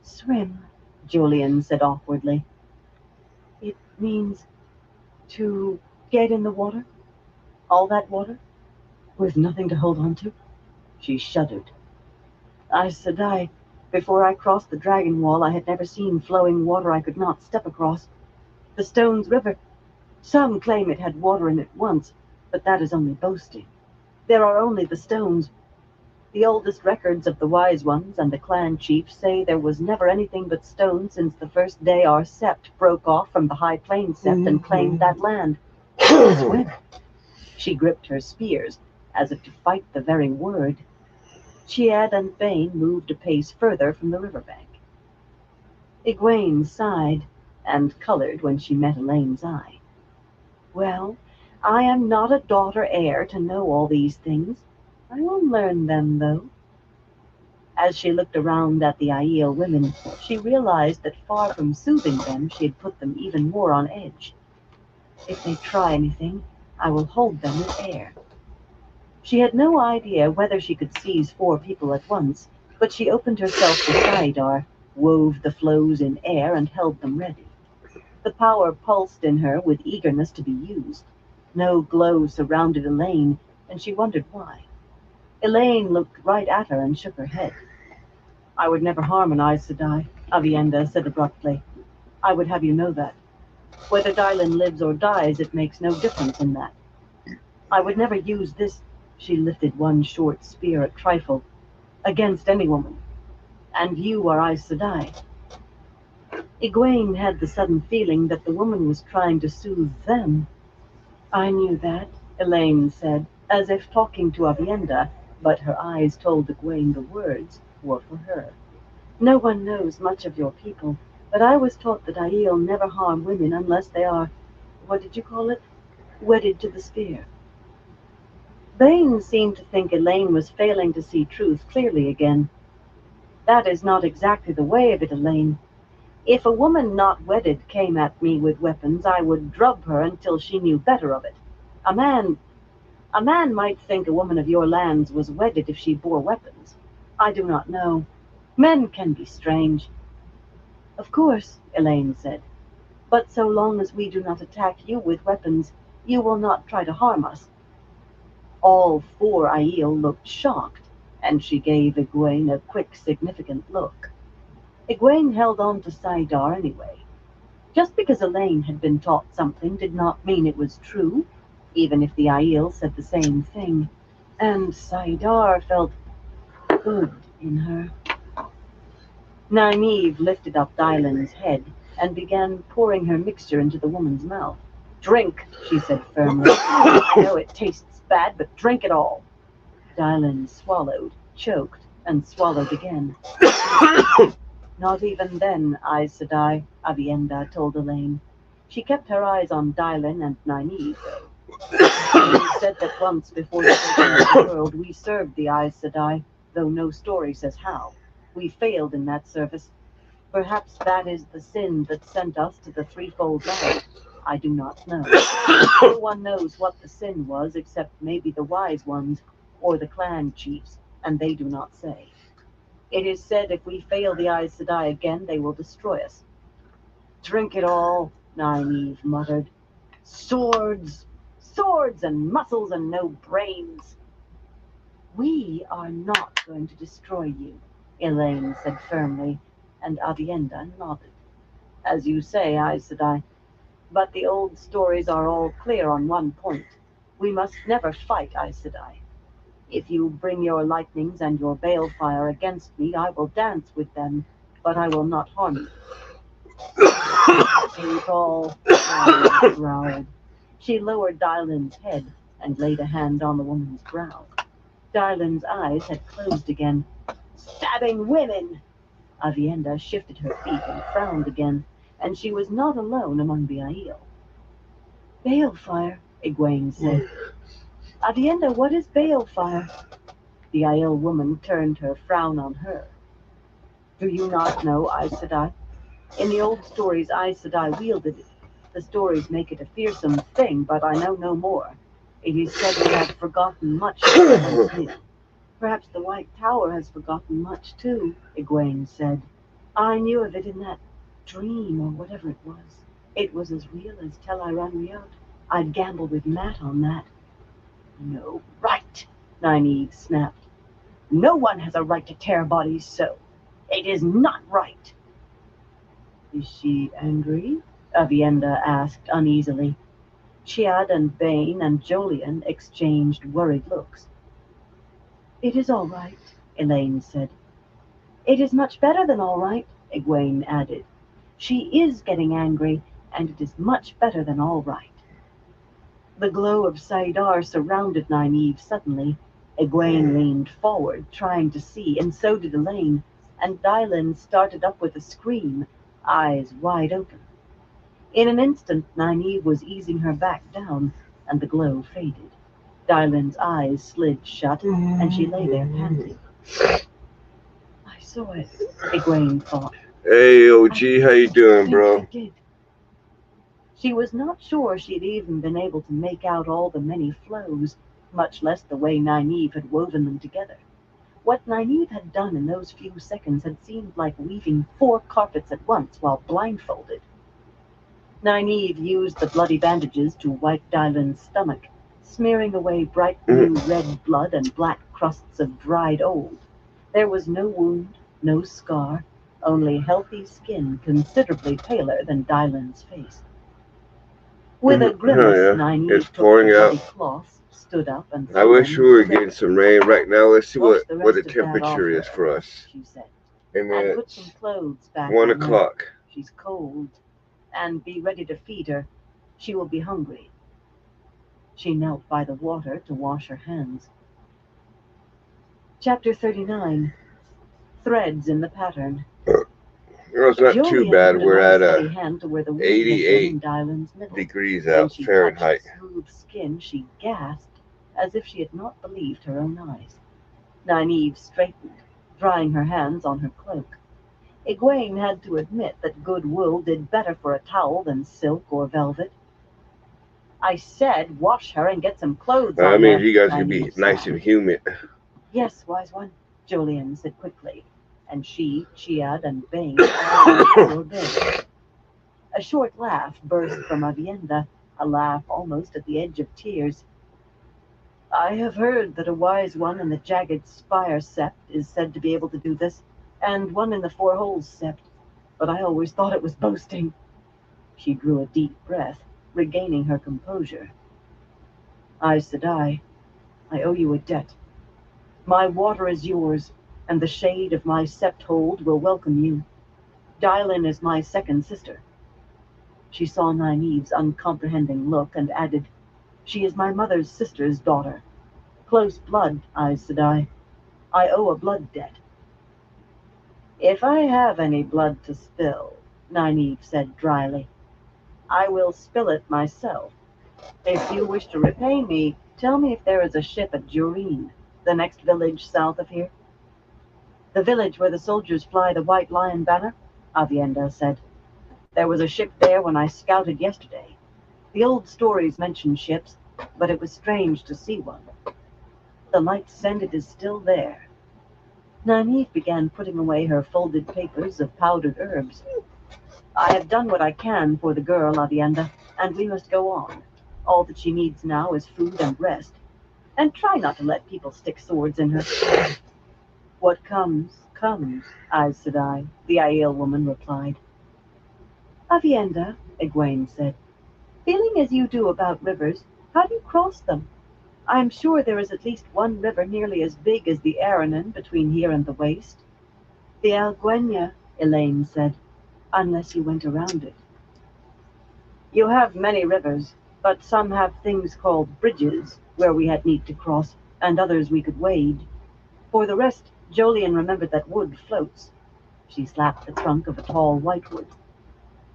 Swim, Jolien said awkwardly. It means to get in the water? All that water? With nothing to hold on to? She shuddered. Aes Sedai, before I crossed the dragon wall, I had never seen flowing water I could not step across. The Stones River. Some claim it had water in it once, but that is only boasting. There are only the stones. The oldest records of the Wise Ones and the clan chiefs say there was never anything but stone since the first day our Sept broke off from the High Plains Sept and claimed that land. Swim. She gripped her spears, as if to fight the very word. Chiad and Bane moved a pace further from the riverbank. Egwene sighed, and colored when she met Elaine's eye. Well, I am not a daughter heir to know all these things. I will learn them, though. As she looked around at the Aiel women, she realized that far from soothing them, she had put them even more on edge. If they try anything, I will hold them in air. She had no idea whether she could seize 4 people at once, but she opened herself to Saidar, wove the flows in air, and held them ready. The power pulsed in her with eagerness to be used. No glow surrounded Elaine, and she wondered why. Elaine looked right at her and shook her head. I would never harm an Aes Sedai, Aviendha said abruptly. I would have you know that. Whether Dylan lives or dies, it makes no difference in that. I would never use this, she lifted one short spear a trifle, against any woman. And you are Aes Sedai. Egwene had the sudden feeling that the woman was trying to soothe them. I knew that, Elaine said, as if talking to Aviendha, but her eyes told Egwene the words were for her. No one knows much of your people, but I was taught that Aiel never harm women unless they are, what did you call it? Wedded to the spear. Bane seemed to think Elaine was failing to see truth clearly again. That is not exactly the way of it, Elaine. If a woman not wedded came at me with weapons, I would drub her until she knew better of it. A man might think a woman of your lands was wedded if she bore weapons. I do not know. Men can be strange. Of course, Elaine said. But so long as we do not attack you with weapons, you will not try to harm us. All 4 Aiel looked shocked, and she gave Egwene a quick, significant look. Egwene held on to Saidar anyway. Just because Elaine had been taught something did not mean it was true, even if the Aiel said the same thing, and Saidar felt good in her. Nynaeve lifted up Dylan's head and began pouring her mixture into the woman's mouth. Drink, she said firmly. I know it tastes bad, but drink it all. Dylan swallowed, choked, and swallowed again. Not even then, Aes Sedai, Aviendha told Elaine. She kept her eyes on Dylan and Nynaeve, though. She said that once before the end of the world, we served the Aes Sedai, though no story says how. We failed in that service. Perhaps that is the sin that sent us to the threefold land. I do not know. No one knows what the sin was except maybe the wise ones or the clan chiefs, and they do not say. It is said if we fail the Aes Sedai again, they will destroy us. Drink it all, Nynaeve muttered. Swords and muscles and no brains. We are not going to destroy you, Elaine said firmly, and Aviendha nodded. As you say, Aes Sedai, but the old stories are all clear on one point. We must never fight, Aes Sedai. If you bring your lightnings and your balefire against me, I will dance with them, but I will not harm you. People, Dylan growled. She lowered Dylan's head and laid a hand on the woman's brow. Dylan's eyes had closed again. Stabbing women! Aviendha shifted her feet and frowned again, and she was not alone among the Aiel. Balefire, Egwene said. Aviendha, what is balefire? The Aiel woman turned her frown on her. Do you not know, Aes Sedai? In the old stories, Aes Sedai wielded it. The stories make it a fearsome thing, but I know no more. It is said we have forgotten much that we once knew. Perhaps the White Tower has forgotten much too, Egwene said. I knew of it in that dream or whatever it was. It was as real as Tel'aran'rhiod. Riot. I'd gamble with Matt on that. No right, Nynaeve snapped. No one has a right to tear bodies so. It is not right. Is she angry? Aviendha asked uneasily. Chiad and Bane and Jolyon exchanged worried looks. It is all right, Elaine said. It is much better than all right, Egwene added. She is getting angry, and it is much better than all right. The glow of Saidar surrounded Nynaeve suddenly. Egwene leaned forward, trying to see, and so did Elaine, and Dylan started up with a scream, eyes wide open. In an instant, Nynaeve was easing her back down, and the glow faded. Dylan's eyes slid shut, and she lay there panting. saw it, Egwene thought. Hey, OG, how you doing, Think bro? I did. She was not sure she'd even been able to make out all the many flows, much less the way Nynaeve had woven them together. What Nynaeve had done in those few seconds had seemed like weaving 4 carpets at once while blindfolded. Nynaeve used the bloody bandages to wipe Dylan's stomach, smearing away bright new red blood and black crusts of dried old. There was no wound, no scar, only healthy skin considerably paler than Dylan's face. With a grimace, Oh, yeah. It's Nynaeve took the pouring out. bloody cloths, stood up, and I threw wish them we were into the getting river. some rain right now. Let's see Wash what, the what the rest of that off temperature is her, for us. she said, And and put some it's clothes back 1 on her. o'clock. She's cold, and be ready to feed her. She will be hungry. She knelt by the water to wash her hands. Chapter 39. Threads in the Pattern. It's not too Julian bad. put an We're at unsteady hand to where the wound had been 88 in Dylan's middle. degrees When out she Fahrenheit. touched smooth skin, she gasped, as if she had not believed her own eyes. Nynaeve straightened, drying her hands on her cloak. Egwene had to admit that good wool did better for a towel than silk or velvet. I said wash her and get some clothes I on mean, her, you guys can be Nynaeve nice snapped. and humid. Yes, wise one, Julian said quickly, and she, Chiad, and Bane all obeyed. A short laugh burst from Avienda, a laugh almost at the edge of tears. I have heard that a wise one in the Jagged Spire Sept is said to be able to do this, and one in the Four Holes Sept, but I always thought it was boasting. She drew a deep breath, regaining her composure. Aes Sedai, I owe you a debt. My water is yours, and the shade of my sept hold will welcome you. Dylan is my second sister. She saw Nynaeve's uncomprehending look and added, She is my mother's sister's daughter. Close blood, Aes Sedai. I owe a blood debt. If I have any blood to spill, Nynaeve said dryly, I will spill it myself. If you wish to repay me, tell me if there is a ship at Jureen, the next village south of here. The village where the soldiers fly the White Lion banner, Avienda said. There was a ship there when I scouted yesterday. The old stories mention ships, but it was strange to see one. The light said it is still there. Nynaeve began putting away her folded papers of powdered herbs. I have done what I can for the girl, Avienda, and we must go on. All that she needs now is food and rest. And try not to let people stick swords in her. What comes, comes, Aes Sedai, the Aiel woman replied. Avienda, Egwene said, feeling as you do about rivers, how do you cross them? I'm sure there is at least one river nearly as big as the Aranon between here and the waste. The Alguenya, Elaine said, unless you went around it. You have many rivers, but some have things called bridges, where we had need to cross, and others we could wade. For the rest, Jolien remembered that wood floats. She slapped the trunk of a tall whitewood.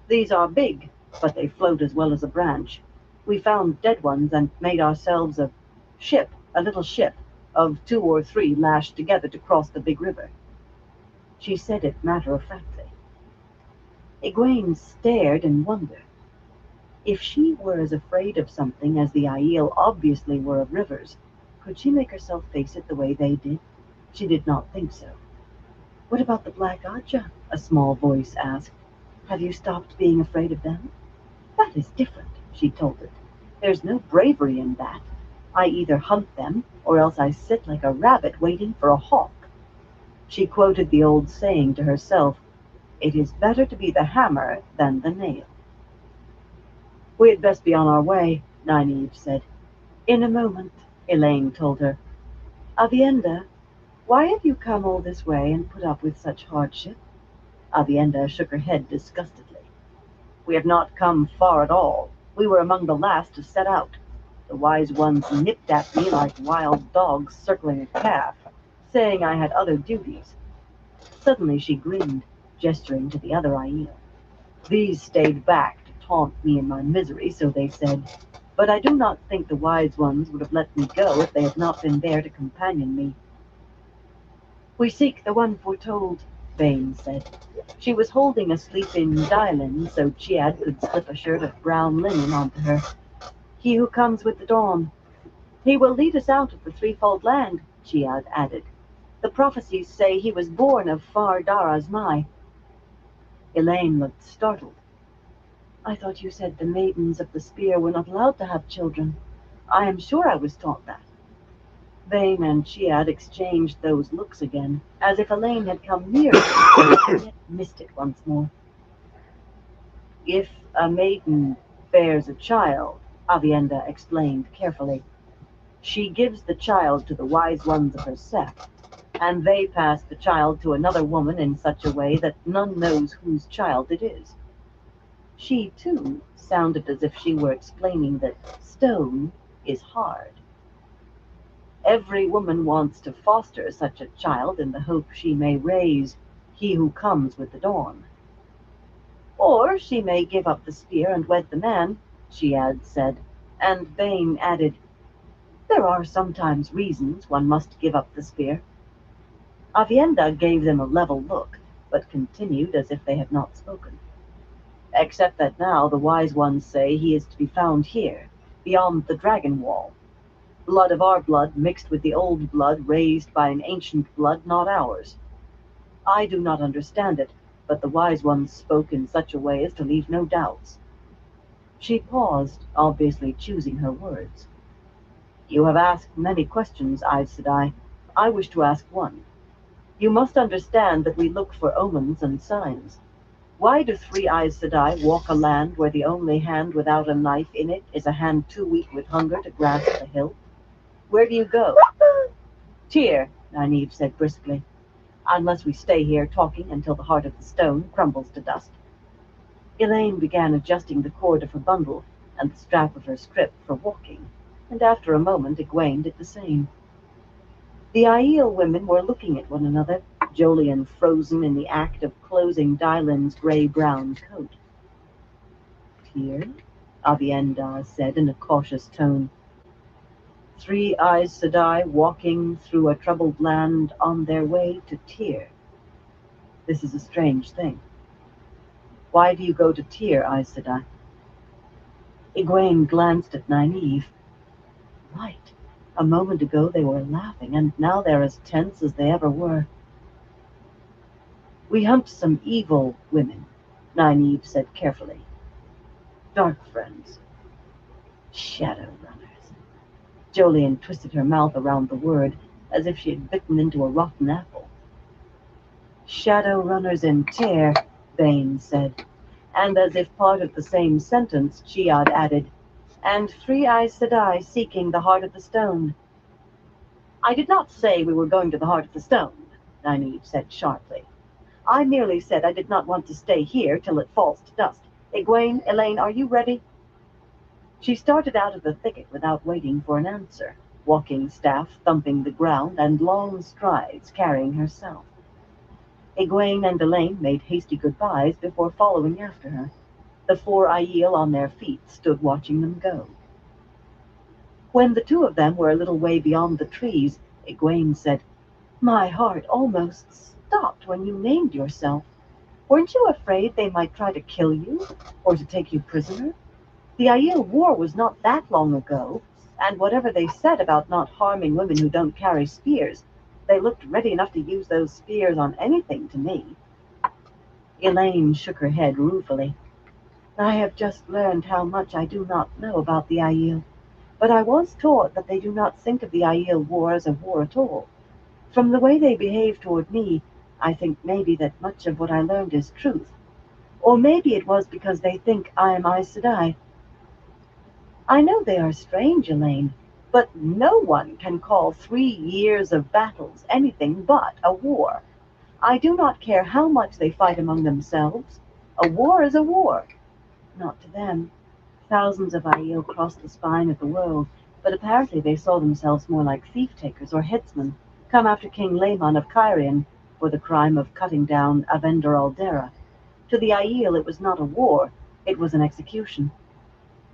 These are big, but they float as well as a branch. We found dead ones and made ourselves a little ship, of 2 or 3 lashed together to cross the big river. She said it matter-of-factly. Egwene stared in wonder. If she were as afraid of something as the Aiel obviously were of rivers, could she make herself face it the way they did? She did not think so. What about the Black Aja? A small voice asked. Have you stopped being afraid of them? That is different, she told it. There's no bravery in that. I either hunt them, or else I sit like a rabbit waiting for a hawk. She quoted the old saying to herself, It is better to be the hammer than the nail. We had best be on our way, Nynaeve said. In a moment, Elaine told her. Avienda, why have you come all this way and put up with such hardship? Avienda shook her head disgustedly. We have not come far at all. We were among the last to set out. The wise ones nipped at me like wild dogs circling a calf, saying I had other duties. Suddenly she grinned, gesturing to the other Aiel. These stayed back to taunt me in my misery, so they said, but I do not think the wise ones would have let me go if they had not been there to companion me. We seek the one foretold, Vane said. She was holding a sleeping Dylan so Chiad could slip a shirt of brown linen onto her. He who comes with the dawn. He will lead us out of the threefold land, Chiad added. The prophecies say he was born of Far Dara's Mai. Elaine looked startled. I thought you said the maidens of the spear were not allowed to have children. I am sure I was taught that. Vane and Chiad exchanged those looks again, as if Elaine had come near and yet missed it once more. If a maiden bears a child, Avienda explained carefully, she gives the child to the wise ones of her sect, and they pass the child to another woman in such a way that none knows whose child it is. She, too, sounded as if she were explaining that stone is hard. Every woman wants to foster such a child in the hope she may raise he who comes with the dawn. Or she may give up the spear and wed the man, Chiad said, and Vane added, there are sometimes reasons one must give up the spear. Avienda gave them a level look, but continued as if they had not spoken. Except that now the wise ones say he is to be found here, beyond the dragon wall. Blood of our blood mixed with the old blood raised by an ancient blood not ours. I do not understand it, but the wise ones spoke in such a way as to leave no doubts. She paused, obviously choosing her words. You have asked many questions, Aes Sedai. I wish to ask one. You must understand that we look for omens and signs. Why do three Aes Sedai walk a land where the only hand without a knife in it is a hand too weak with hunger to grasp the hilt? Where do you go? Tyr, Nynaeve said briskly. Unless we stay here talking until the heart of the stone crumbles to dust. Elaine began adjusting the cord of her bundle and the strap of her scrip for walking, and after a moment Egwene did the same. The Aiel women were looking at one another, Jolyon frozen in the act of closing Dylan's gray-brown coat. Tyr? Avienda said in a cautious tone. Three Aes Sedai walking through a troubled land on their way to Tyr. This is a strange thing. Why do you go to Tyr, Aes Sedai? Egwene glanced at Nynaeve. Right. A moment ago they were laughing, and now they're as tense as they ever were. We hunt some evil women, Nynaeve said carefully. Dark friends. Shadow runners. Jolyon twisted her mouth around the word, as if she had bitten into a rotten apple. Shadow runners in Tyr, Vane said, and as if part of the same sentence, Chiad added, and three Aes Sedai seeking the heart of the stone. I did not say we were going to the heart of the stone, Nynaeve said sharply. I merely said I did not want to stay here till it falls to dust. Egwene, Elaine, are you ready? She started out of the thicket without waiting for an answer, walking staff thumping the ground and long strides carrying herself. Egwene and Elaine made hasty goodbyes before following after her. The four Aiel on their feet stood watching them go. When the two of them were a little way beyond the trees, Egwene said, My heart almost stopped when you named yourself. Weren't you afraid they might try to kill you, or to take you prisoner? The Aiel War was not that long ago, and whatever they said about not harming women who don't carry spears, they looked ready enough to use those spears on anything to me. Elaine shook her head ruefully. I have just learned how much I do not know about the Aiel, but I was taught that they do not think of the Aiel War as a war at all. From the way they behave toward me, I think maybe that much of what I learned is truth. Or maybe it was because they think I am Aes Sedai. I know they are strange, Elaine, but no one can call 3 years of battles anything but a war. I do not care how much they fight among themselves. A war is a war. Not to them. Thousands of Aiel crossed the spine of the world, but apparently they saw themselves more like thief-takers or headsmen, come after King Laemon of Cairhien for the crime of cutting down Avendar Aldera. To the Aiel it was not a war, it was an execution.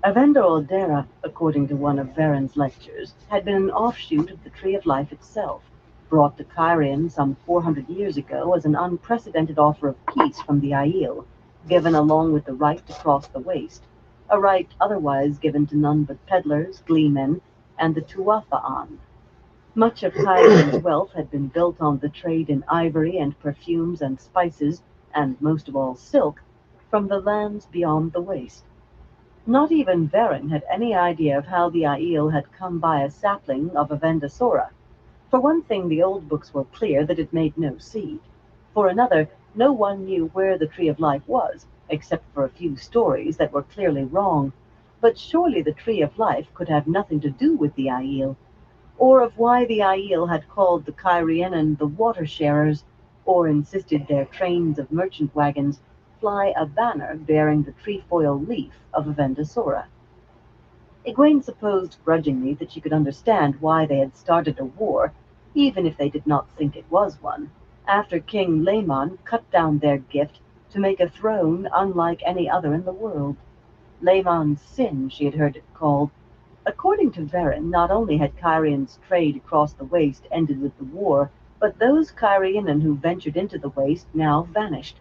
Avendar Aldera, according to one of Varen's lectures, had been an offshoot of the Tree of Life itself, brought to Cairn some 400 years ago as an unprecedented offer of peace from the Aiel, given along with the right to cross the waste, a right otherwise given to none but peddlers, gleemen, and the Tuatha'an. Much of Cairn's wealth had been built on the trade in ivory and perfumes and spices, and most of all silk, from the lands beyond the waste. Not even Varen had any idea of how the Aiel had come by a sapling of Avendasora. For one thing, the old books were clear that it made no seed. For another, no one knew where the Tree of Life was, except for a few stories that were clearly wrong. But surely the Tree of Life could have nothing to do with the Aiel, or of why the Aiel had called the Cairn the water sharers, or insisted their trains of merchant wagons fly a banner bearing the trefoil leaf of Avendasora. Egwene supposed grudgingly that she could understand why they had started a war, even if they did not think it was one, after King Laemon cut down their gift to make a throne unlike any other in the world. Laemon's sin, she had heard it called. According to Varen, not only had Cairn's trade across the waste ended with the war, but those Cairn who ventured into the waste now vanished.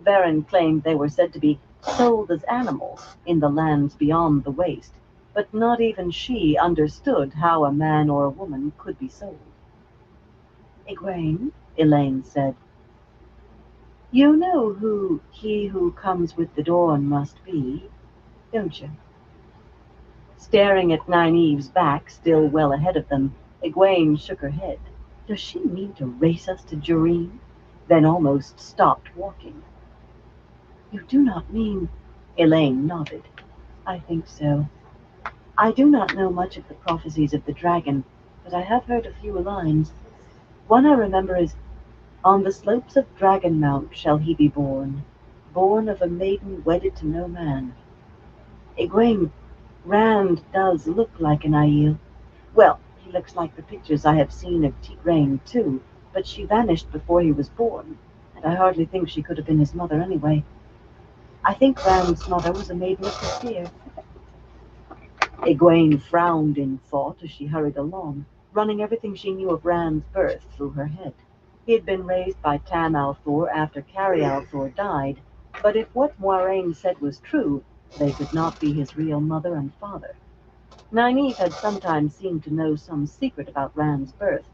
Varen claimed they were said to be sold as animals in the lands beyond the waste, but not even she understood how a man or a woman could be sold. Egwene, Elaine said, you know who he who comes with the dawn must be, don't you? Staring at Nynaeve's back, still well ahead of them, Egwene shook her head. Does she mean to race us to Jureen? Then almost stopped walking. You do not mean... Elaine nodded. I think so. I do not know much of the prophecies of the dragon, but I have heard a few lines. One I remember is, on the slopes of Dragon Mount shall he be born, born of a maiden wedded to no man. Egwene, Rand does look like an Aiel. Well, he looks like the pictures I have seen of Tigraine, too, but she vanished before he was born, and I hardly think she could have been his mother anyway. I think Rand's mother was a maiden of the spear. Egwene frowned in thought as she hurried along, running everything she knew of Rand's birth through her head. He had been raised by Tam Althor after Carrie Althor died, but if what Moiraine said was true, they could not be his real mother and father. Nynaeve had sometimes seemed to know some secret about Rand's birth,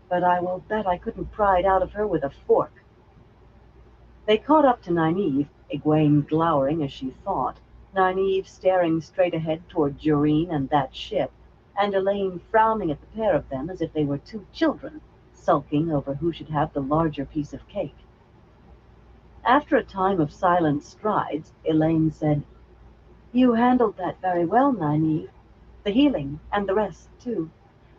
but I will bet I couldn't pry it out of her with a fork. They caught up to Nynaeve, Egwene glowering as she thought, Nynaeve staring straight ahead toward Jureen and that ship, and Elaine frowning at the pair of them as if they were two children, sulking over who should have the larger piece of cake. After a time of silent strides, Elaine said, You handled that very well, Nynaeve. The healing, and the rest, too.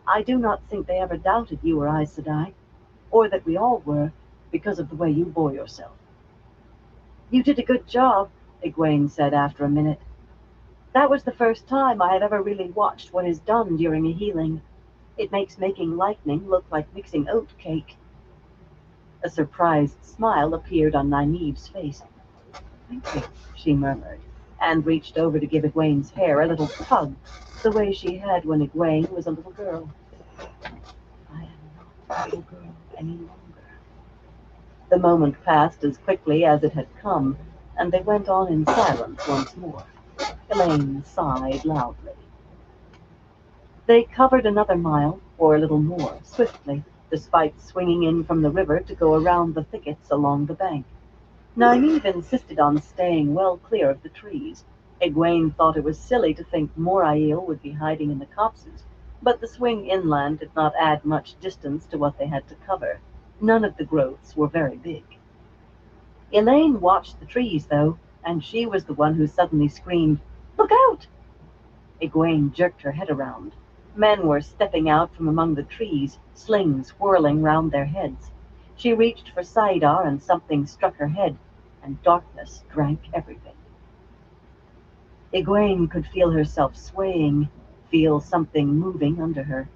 I do not think they ever doubted you or Aes Sedai, or that we all were, because of the way you bore yourself. You did a good job, Egwene said after a minute. That was the first time I have ever really watched what is done during a healing. It makes making lightning look like mixing oat cake. A surprised smile appeared on Nynaeve's face. Thank you, she murmured, and reached over to give Egwene's hair a little tug, the way she had when Egwene was a little girl. I am not a little girl any longer. The moment passed as quickly as it had come, and they went on in silence once more. Elaine sighed loudly. They covered another mile, or a little more, swiftly, despite swinging in from the river to go around the thickets along the bank. Nynaeve insisted on staying well clear of the trees. Egwene thought it was silly to think more Aiel would be hiding in the copses, but the swing inland did not add much distance to what they had to cover. None of the growths were very big. Elaine watched the trees, though, and she was the one who suddenly screamed, Look out! Egwene jerked her head around. Men were stepping out from among the trees, slings whirling round their heads. She reached for Saidar, and something struck her head, and darkness drank everything. Egwene could feel herself swaying, feel something moving under her.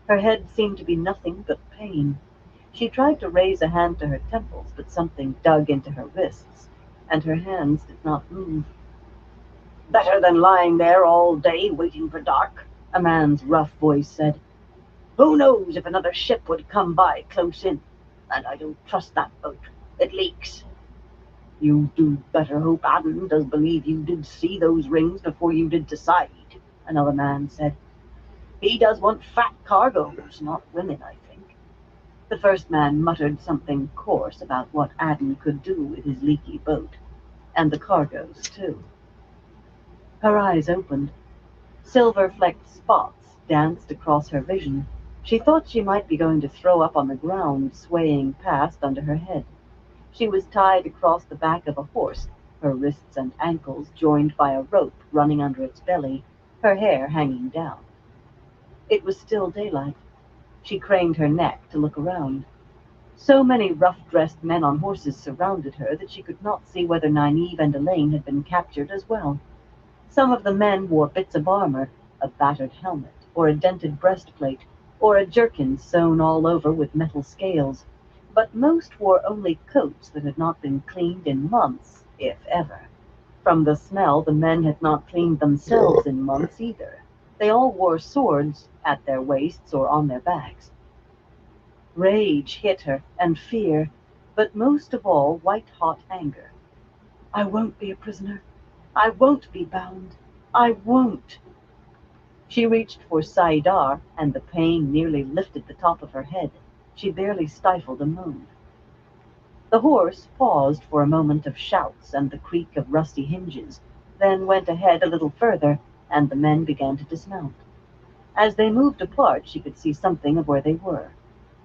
Her head seemed to be nothing but pain. She tried to raise a hand to her temples, but something dug into her wrists, and her hands did not move. Better than lying there all day waiting for dark, a man's rough voice said. Who knows if another ship would come by close in? And I don't trust that boat. It leaks. You do better hope Adam does believe you did see those rings before you did decide, another man said. He does want fat cargoes, not women, I think. The first man muttered something coarse about what Adam could do with his leaky boat, and the cargoes, too. Her eyes opened. Silver-flecked spots danced across her vision. She thought she might be going to throw up on the ground, swaying past under her head. She was tied across the back of a horse, her wrists and ankles joined by a rope running under its belly, her hair hanging down. It was still daylight. She craned her neck to look around. So many rough-dressed men on horses surrounded her that she could not see whether Nynaeve and Elaine had been captured as well. Some of the men wore bits of armor, a battered helmet, or a dented breastplate, or a jerkin sewn all over with metal scales, but most wore only coats that had not been cleaned in months, if ever. From the smell, the men had not cleaned themselves in months either. They all wore swords at their waists or on their backs. Rage hit her, and fear, but most of all white-hot anger. I won't be a prisoner. I won't be bound. I won't. She reached for Saidar, and the pain nearly lifted the top of her head. She barely stifled a moan. The horse paused for a moment of shouts and the creak of rusty hinges, then went ahead a little further, and the men began to dismount. As they moved apart, she could see something of where they were.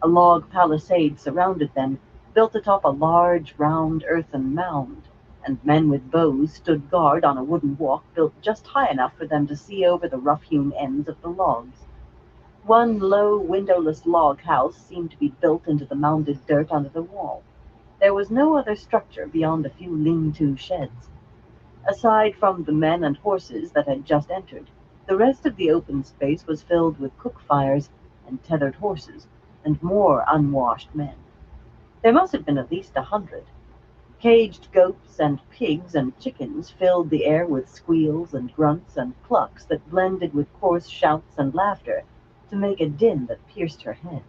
A log palisade surrounded them, built atop a large, round earthen mound, and men with bows stood guard on a wooden walk built just high enough for them to see over the rough-hewn ends of the logs. One low, windowless log house seemed to be built into the mounded dirt under the wall. There was no other structure beyond a few lean-to sheds. Aside from the men and horses that had just entered, the rest of the open space was filled with cook fires and tethered horses, and more unwashed men. There must have been at least 100. Caged goats and pigs and chickens filled the air with squeals and grunts and clucks that blended with coarse shouts and laughter to make a din that pierced her head.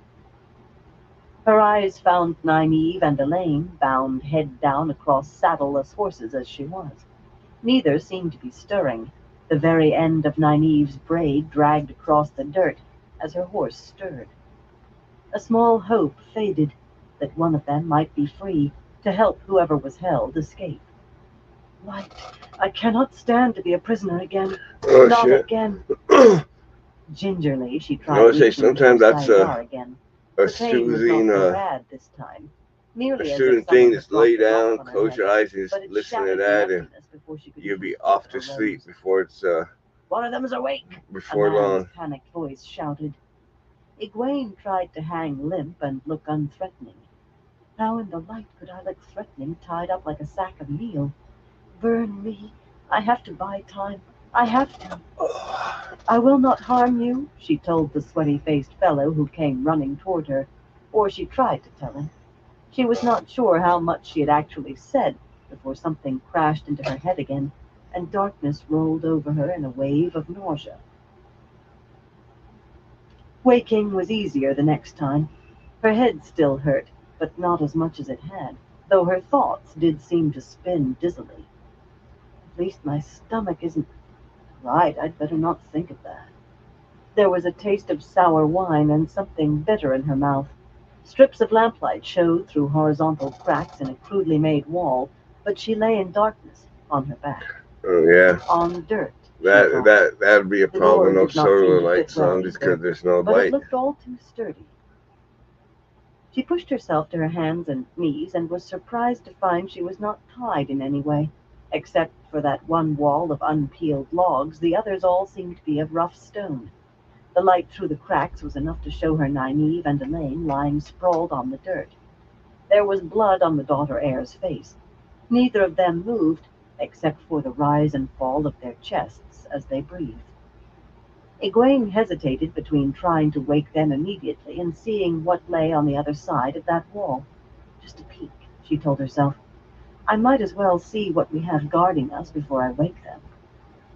Her eyes found Nynaeve and Elaine, bound head down across saddleless horses as she was. Neither seemed to be stirring. The very end of Nynaeve's braid dragged across the dirt as her horse stirred. A small hope faded that one of them might be free to help whoever was held escape. Why, I cannot stand to be a prisoner again. Oh Not shit. again. Gingerly, she I tried would say reaching sometimes for that's Saidar again. a The pain was not so bad this time, a merely as soothing if someone thing. had Just lay dropped a rock down, on her close head, your eyes, and just but it listen to shattered the that, and emptiness before she could you'll even be feel off it to sleep arose. before it's One of them is awake, a before man's long. panicked voice shouted. Egwene tried to hang limp and look unthreatening. How in the light could I look threatening, tied up like a sack of meal? Burn me. I have to buy time. I have to. I will not harm you, she told the sweaty-faced fellow who came running toward her, or she tried to tell him. She was not sure how much she had actually said before something crashed into her head again, and darkness rolled over her in a wave of nausea. Waking was easier the next time. Her head still hurt, but not as much as it had, though her thoughts did seem to spin dizzily. At least my stomach isn't right. I'd better not think of that. There was a taste of sour wine and something bitter in her mouth. Strips of lamplight showed through horizontal cracks in a crudely made wall, but she lay in darkness, on her back. Oh yeah. On dirt, she That thought. that that'd be a The door problem. No did not seem solar to fit lights well on just because either, there's no but it light. looked all too sturdy. She pushed herself to her hands and knees and was surprised to find she was not tied in any way. Except for that one wall of unpeeled logs, the others all seemed to be of rough stone. The light through the cracks was enough to show her Nynaeve and Elaine lying sprawled on the dirt. There was blood on the daughter heir's face. Neither of them moved, except for the rise and fall of their chests as they breathed. Egwene hesitated between trying to wake them immediately and seeing what lay on the other side of that wall. Just a peek, she told herself. I might as well see what we have guarding us before I wake them.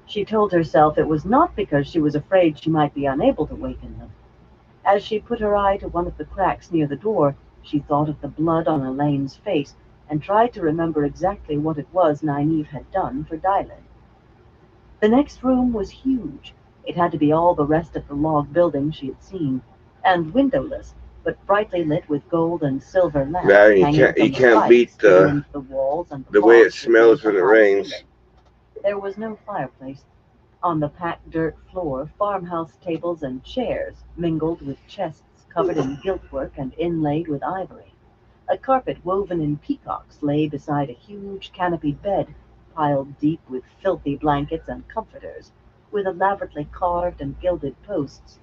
She told herself it was not because she was afraid she might be unable to waken them. As she put her eye to one of the cracks near the door, she thought of the blood on Elaine's face and tried to remember exactly what it was Nynaeve had done for Dylan. The next room was huge. It had to be all the rest of the log building she had seen, and windowless, but brightly lit with gold and silver lamps Now hanging from you the can't beat spikes fitting into the walls and the way it logs that smells made when the it high rains. ceiling. There was no fireplace. On the packed dirt floor, farmhouse tables and chairs mingled with chests covered in giltwork and inlaid with ivory. A carpet woven in peacocks lay beside a huge canopied bed, piled deep with filthy blankets and comforters, with elaborately carved and gilded posts.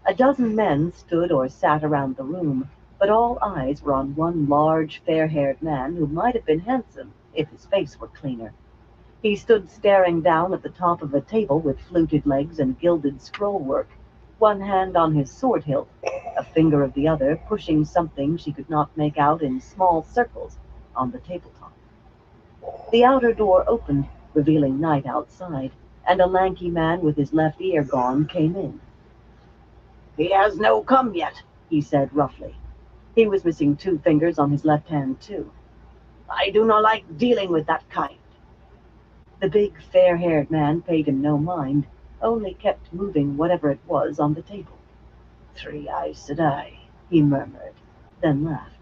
A dozen men stood or sat around the room, but all eyes were on one large, fair-haired man who might have been handsome if his face were cleaner. He stood staring down at the top of a table with fluted legs and gilded scrollwork, one hand on his sword hilt, a finger of the other pushing something she could not make out in small circles on the tabletop. The outer door opened, revealing night outside, and a lanky man with his left ear gone came in. "He has no come yet," he said roughly. He was missing 2 fingers on his left hand, too. "I do not like dealing with that kind." The big, fair-haired man paid him no mind, only kept moving whatever it was on the table. "3 Aes Sedai," he murmured, then laughed.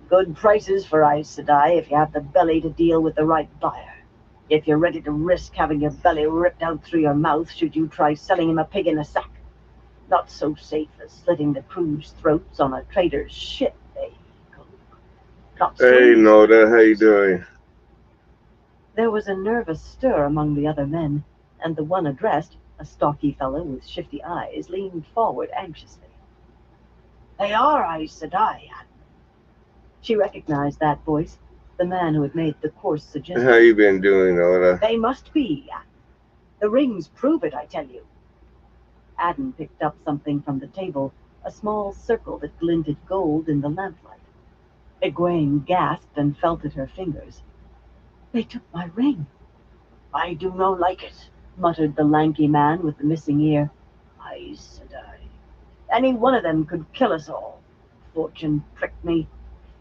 "Good prices for Aes Sedai if you have the belly to deal with the right buyer. If you're ready to risk having your belly ripped out through your mouth should you try selling him a pig in a sack. Not so safe as slitting the crew's throats on a trader's ship, eh? Hey, Noda, how you doing? There was a nervous stir among the other men, and the one addressed, a stocky fellow with shifty eyes, leaned forward anxiously. "They are Aes Sedai." She recognized that voice, the man who had made the coarse suggestion. How you been doing, Noda? "They must be. The rings prove it, I tell you." Adden picked up something from the table, a small circle that glinted gold in the lamplight. Egwene gasped and felt at her fingers. "They took my ring." "I do not like it," muttered the lanky man with the missing ear. "Aes Sedai. Any one of them could kill us all. Fortune pricked me.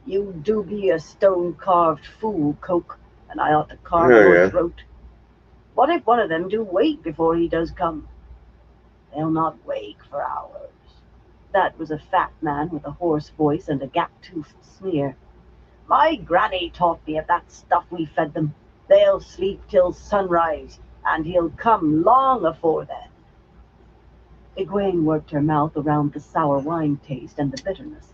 You do be a stone-carved fool, Coke, and I ought to carve your throat. What if one of them do wake before he does come?" "They'll not wake for hours." That was a fat man with a hoarse voice and a gap-toothed sneer. "My granny taught me of that stuff we fed them. They'll sleep till sunrise, and he'll come long afore then." Egwene worked her mouth around the sour wine taste and the bitterness.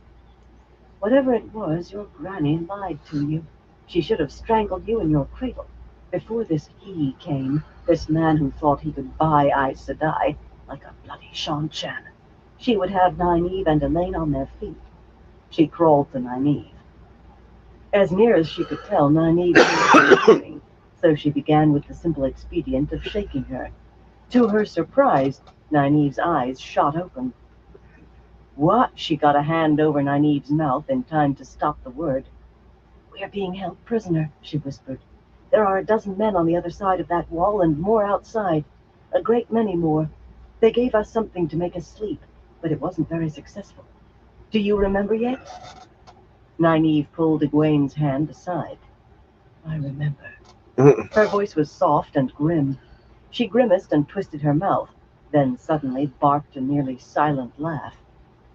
"Whatever it was, your granny lied to you. She should have strangled you in your cradle. Before this he came, this man who thought he could buy Aes Sedai, like a bloody Shan-Chan, she would have Nynaeve and Elaine on their feet." She crawled to Nynaeve. As near as she could tell, Nynaeve was hearing, so she began with the simple expedient of shaking her. To her surprise, Nynaeve's eyes shot open. "What?" She got a hand over Nynaeve's mouth in time to stop the word. "We are being held prisoner," she whispered. "There are a dozen men on the other side of that wall and more outside. A great many more. They gave us something to make us sleep, but it wasn't very successful. Do you remember yet?" Nynaeve pulled Egwene's hand aside. "I remember." Her voice was soft and grim. She grimaced and twisted her mouth, then suddenly barked a nearly silent laugh.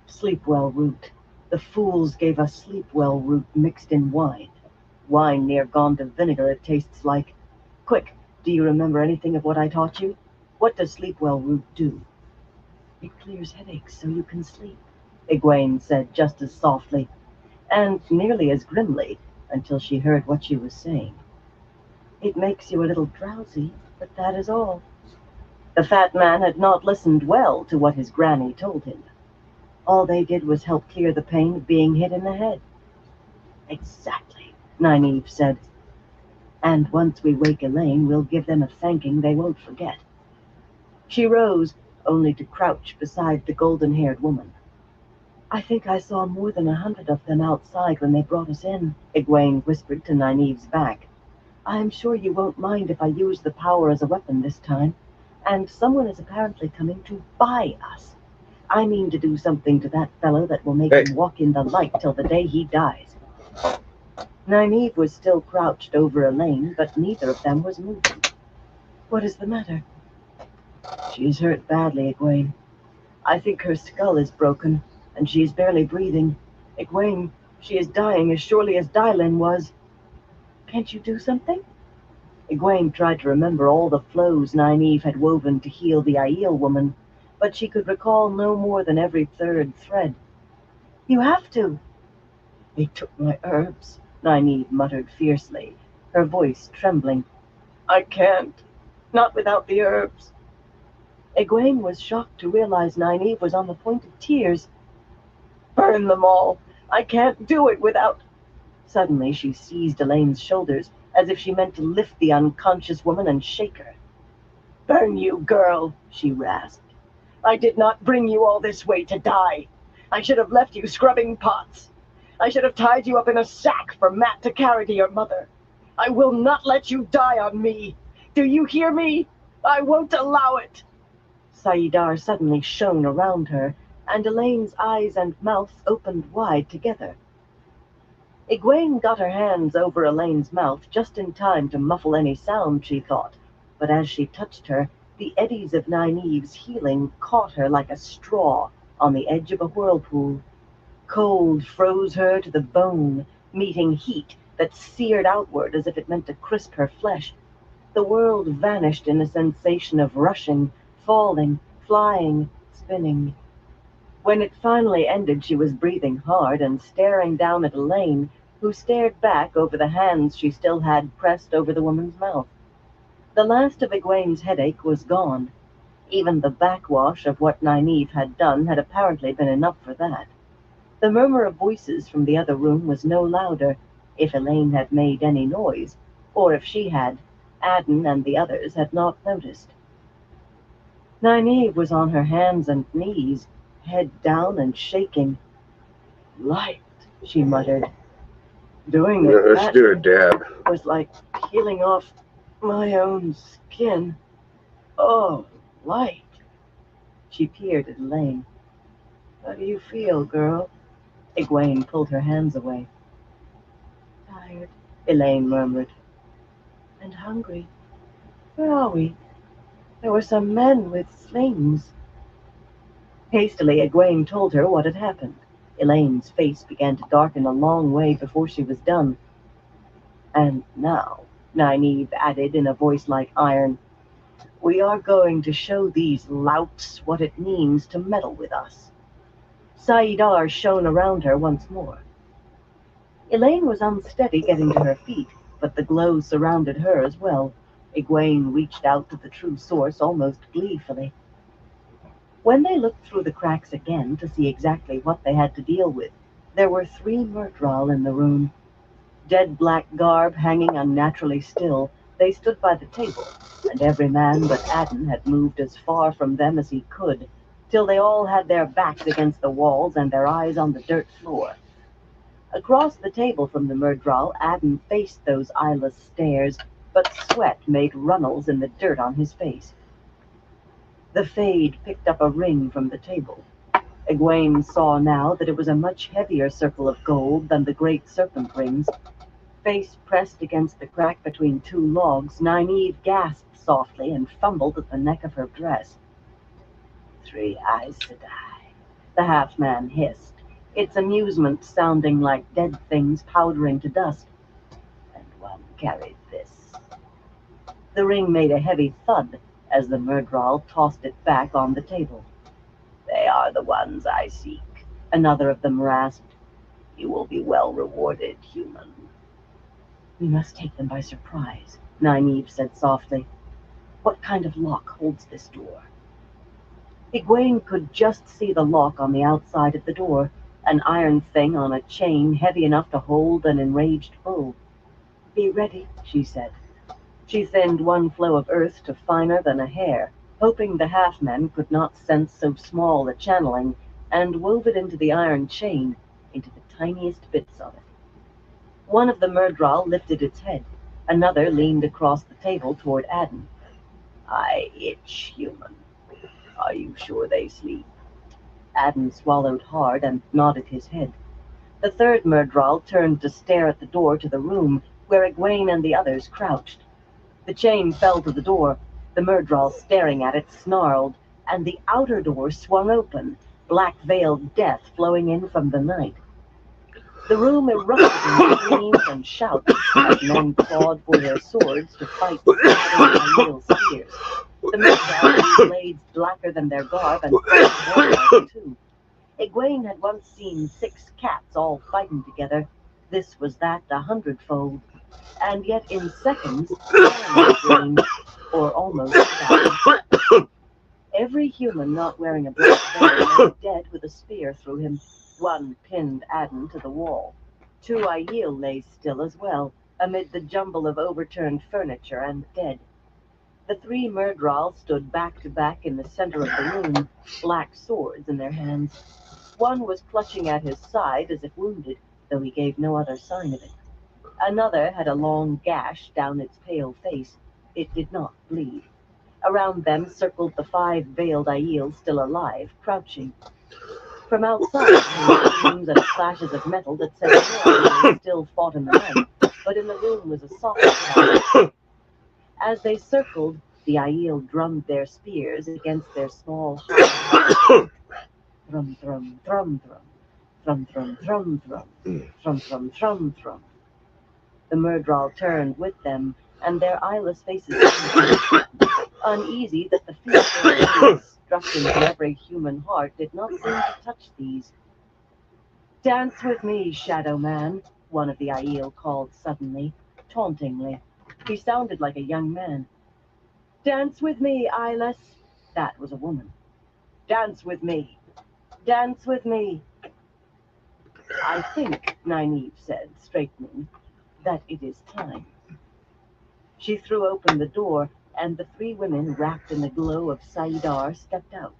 "Sleepwell root. The fools gave us sleepwell root mixed in wine. Wine near gone to vinegar it tastes like. Quick, do you remember anything of what I taught you? What does sleepwell root do?" "It clears headaches so you can sleep," Egwene said just as softly, and nearly as grimly, until she heard what she was saying. "It makes you a little drowsy, but that is all." The fat man had not listened well to what his granny told him. All they did was help clear the pain of being hit in the head. "Exactly," Nynaeve said. "And once we wake Elaine, we'll give them a thanking they won't forget." She rose, only to crouch beside the golden-haired woman. "I think I saw more than 100 of them outside when they brought us in," Egwene whispered to Nynaeve's back. "I am sure you won't mind if I use the power as a weapon this time. And someone is apparently coming to buy us. I mean to do something to that fellow that will make him walk in the light till the day he dies. Nynaeve was still crouched over Elaine, but neither of them was moving. What is the matter? She's hurt badly, Egwene. I think her skull is broken, and she is barely breathing. Egwene, she is dying as surely as Dylan was. Can't you do something? Egwene tried to remember all the flows Nynaeve had woven to heal the Aiel woman, but she could recall no more than every third thread. You have to. They took my herbs, Nynaeve muttered fiercely, her voice trembling. I can't. Not without the herbs. Egwene was shocked to realize Nynaeve was on the point of tears. Burn them all. I can't do it without... Suddenly she seized Elaine's shoulders, as if she meant to lift the unconscious woman and shake her. Burn you, girl, she rasped. I did not bring you all this way to die. I should have left you scrubbing pots. I should have tied you up in a sack for Matt to carry to your mother. I will not let you die on me. Do you hear me? I won't allow it. Saidar suddenly shone around her, and Elaine's eyes and mouth opened wide together. Egwene got her hands over Elaine's mouth just in time to muffle any sound, she thought, but as she touched her, the eddies of Nynaeve's healing caught her like a straw on the edge of a whirlpool. Cold froze her to the bone, meeting heat that seared outward as if it meant to crisp her flesh. The world vanished in a sensation of rushing, falling, flying, spinning. When it finally ended, she was breathing hard and staring down at Elaine, who stared back over the hands she still had pressed over the woman's mouth. The last of Egwene's headache was gone. Even the backwash of what Nynaeve had done had apparently been enough for that. The murmur of voices from the other room was no louder, if Elaine had made any noise, or if she had, Adden and the others had not noticed. Nynaeve was on her hands and knees, head down and shaking. Light, she muttered. Doing it let's do it, Dad. Was like peeling off my own skin. Oh, light. She peered at Elaine. How do you feel, girl? Egwene pulled her hands away. Tired, Elaine murmured. And hungry. Where are we? There were some men with slings. Hastily, Egwene told her what had happened. Elaine's face began to darken a long way before she was done. And now, Nynaeve added in a voice like iron, we are going to show these louts what it means to meddle with us. Saidar shone around her once more. Elaine was unsteady getting to her feet, but the glow surrounded her as well. Egwene reached out to the true source almost gleefully. When they looked through the cracks again to see exactly what they had to deal with, there were 3 Murtral in the room. Dead black garb hanging unnaturally still, they stood by the table, and every man but Adden had moved as far from them as he could, till they all had their backs against the walls and their eyes on the dirt floor. Across the table from the Murdral, Adden faced those eyeless stares, but sweat made runnels in the dirt on his face. The Fade picked up a ring from the table. Egwene saw now that it was a much heavier circle of gold than the great serpent rings. Face pressed against the crack between 2 logs, Nynaeve gasped softly and fumbled at the neck of her dress. 3 Aes Sedai, the half-man hissed, its amusement sounding like dead things powdering to dust. And 1 carried this. The ring made a heavy thud as the Murdral tossed it back on the table. They are the ones I seek, another of them rasped. You will be well rewarded, human. We must take them by surprise, Nynaeve said softly. What kind of lock holds this door? Egwene could just see the lock on the outside of the door, an iron thing on a chain heavy enough to hold an enraged bull. Be ready, she said. She thinned 1 flow of earth to finer than a hair, hoping the half-men could not sense so small a channeling, and wove it into the iron chain, into the tiniest bits of it. 1 of the Murdral lifted its head. Another leaned across the table toward Adden. I itch, human. Are you sure they sleep? Adam swallowed hard and nodded his head. The third Murdral turned to stare at the door to the room where Egwene and the others crouched. The chain fell to the door. The Murdral, staring at it, snarled, and the outer door swung open, black-veiled death flowing in from the night. The room erupted in screams and shouts as men clawed for their swords to fight the Aiel's spears. The Murdral used blades blacker than their garb and more too. Egwene had once seen 6 cats all fighting together. This was that 100-fold. And yet in seconds, Egwene, or almost that. Every human not wearing a black veil lay dead with a spear through him. One pinned Adam to the wall. 2 Aiel lay still as well, amid the jumble of overturned furniture and dead. The 3 Murdral stood back to back in the center of the room, black swords in their hands. One was clutching at his side as if wounded, though he gave no other sign of it. Another had a long gash down its pale face. It did not bleed. Around them circled the 5 veiled Aiel still alive, crouching. From outside came screams and flashes of metal that said more still fought in the night, but in the room was a soft sound. As they circled, the Aiel drummed their spears against their small hearts. Thrum, thrum, thrum, thrum. Thrum, thrum, thrum, thrum. Thrum, thrum, thrum, thrum. The Murdral turned with them, and their eyeless faces uneasy that the fear struck into every human heart did not seem to touch these. "Dance with me, Shadow Man," one of the Aiel called suddenly, tauntingly. He sounded like a young man. "Dance with me, Eyeless." That was a woman. "Dance with me. Dance with me." "I think," Nynaeve said, straightening, "that it is time." She threw open the door, and the 3 women, wrapped in the glow of Saidar, stepped out.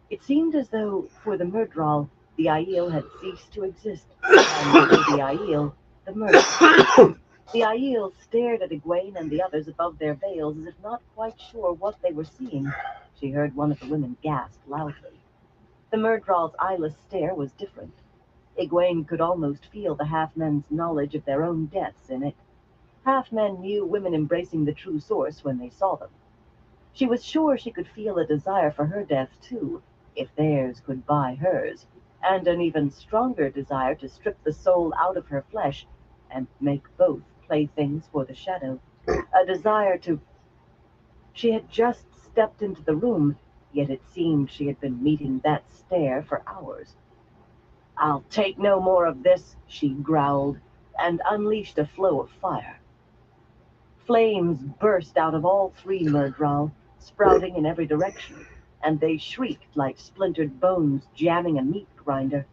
It seemed as though, for the Murdral, the Aiel had ceased to exist, and for the Aiel, the Murdral. The Aiel stared at Egwene and the others above their veils as if not quite sure what they were seeing. She heard one of the women gasp loudly. The Murdral's eyeless stare was different. Egwene could almost feel the half-men's knowledge of their own deaths in it. Half-men knew women embracing the true source when they saw them. She was sure she could feel a desire for her death, too, if theirs could buy hers, and an even stronger desire to strip the soul out of her flesh and make both playthings for the shadow. A desire to... She had just stepped into the room, yet it seemed she had been meeting that stare for hours. "I'll take no more of this," she growled, and unleashed a flow of fire. Flames burst out of all 3 Murdral, sprouting in every direction, and they shrieked like splintered bones jamming a meat grinder.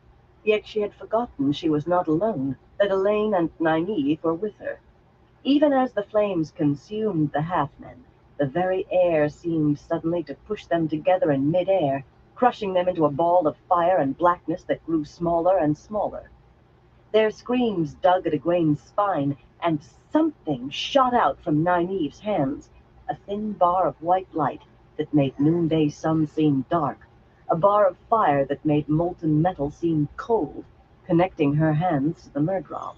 Yet she had forgotten she was not alone, that Elaine and Nynaeve were with her. Even as the flames consumed the half-men, the very air seemed suddenly to push them together in mid-air, crushing them into a ball of fire and blackness that grew smaller and smaller. Their screams dug at Egwene's spine, and something shot out from Nynaeve's hands, a thin bar of white light that made noonday sun seem dark, a bar of fire that made molten metal seem cold, connecting her hands to the Murdral.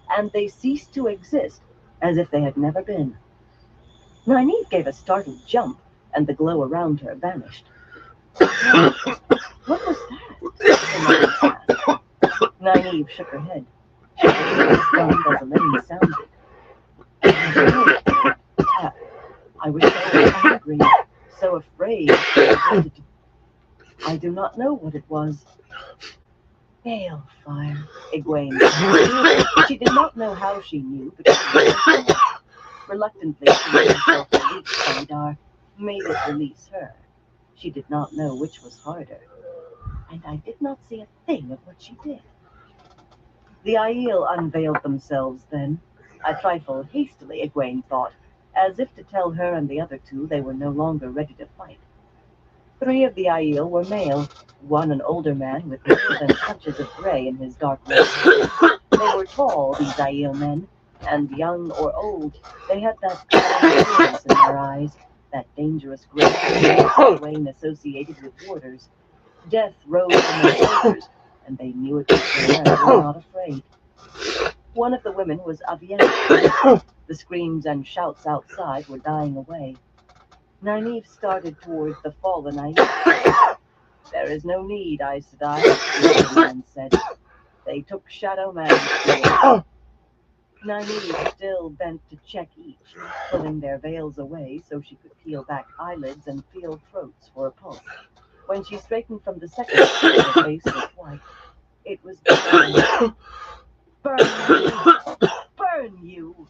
And they ceased to exist as if they had never been. Nynaeve gave a startled jump, and the glow around her vanished. "What was that?" Nynaeve shook her head. She was as stunned as Elaine sounded. I was so angry, so afraid. I do not know what it was. "Balefire," Egwene said. She did not know how she knew, but she knew. Reluctantly, she made herself release Saidar, made it release her. She did not know which was harder. And I did not see a thing of what she did. The Aiel unveiled themselves then, a trifle hastily, Egwene thought, as if to tell her and the other 2 they were no longer ready to fight. 3 of the Aiel were male, one an older man with more than touches of gray in his dark hair. They were tall, these Aiel men, and young or old, they had that curious in their eyes, that dangerous gray Egwene associated with warders. Death rose from their shoulders, and they knew it was there and were not afraid. One of the women was Avienda. The screams and shouts outside were dying away. Nynaeve started toward the fallen Aiel. "There is no need, Aes Sedai," the man said. "They took Shadow Man's steel." Nynaeve still bent to check each, pulling their veils away so she could peel back eyelids and feel throats for a pulse. When she straightened from the second, her face was white. It was burning. "Burn you! Burn you!"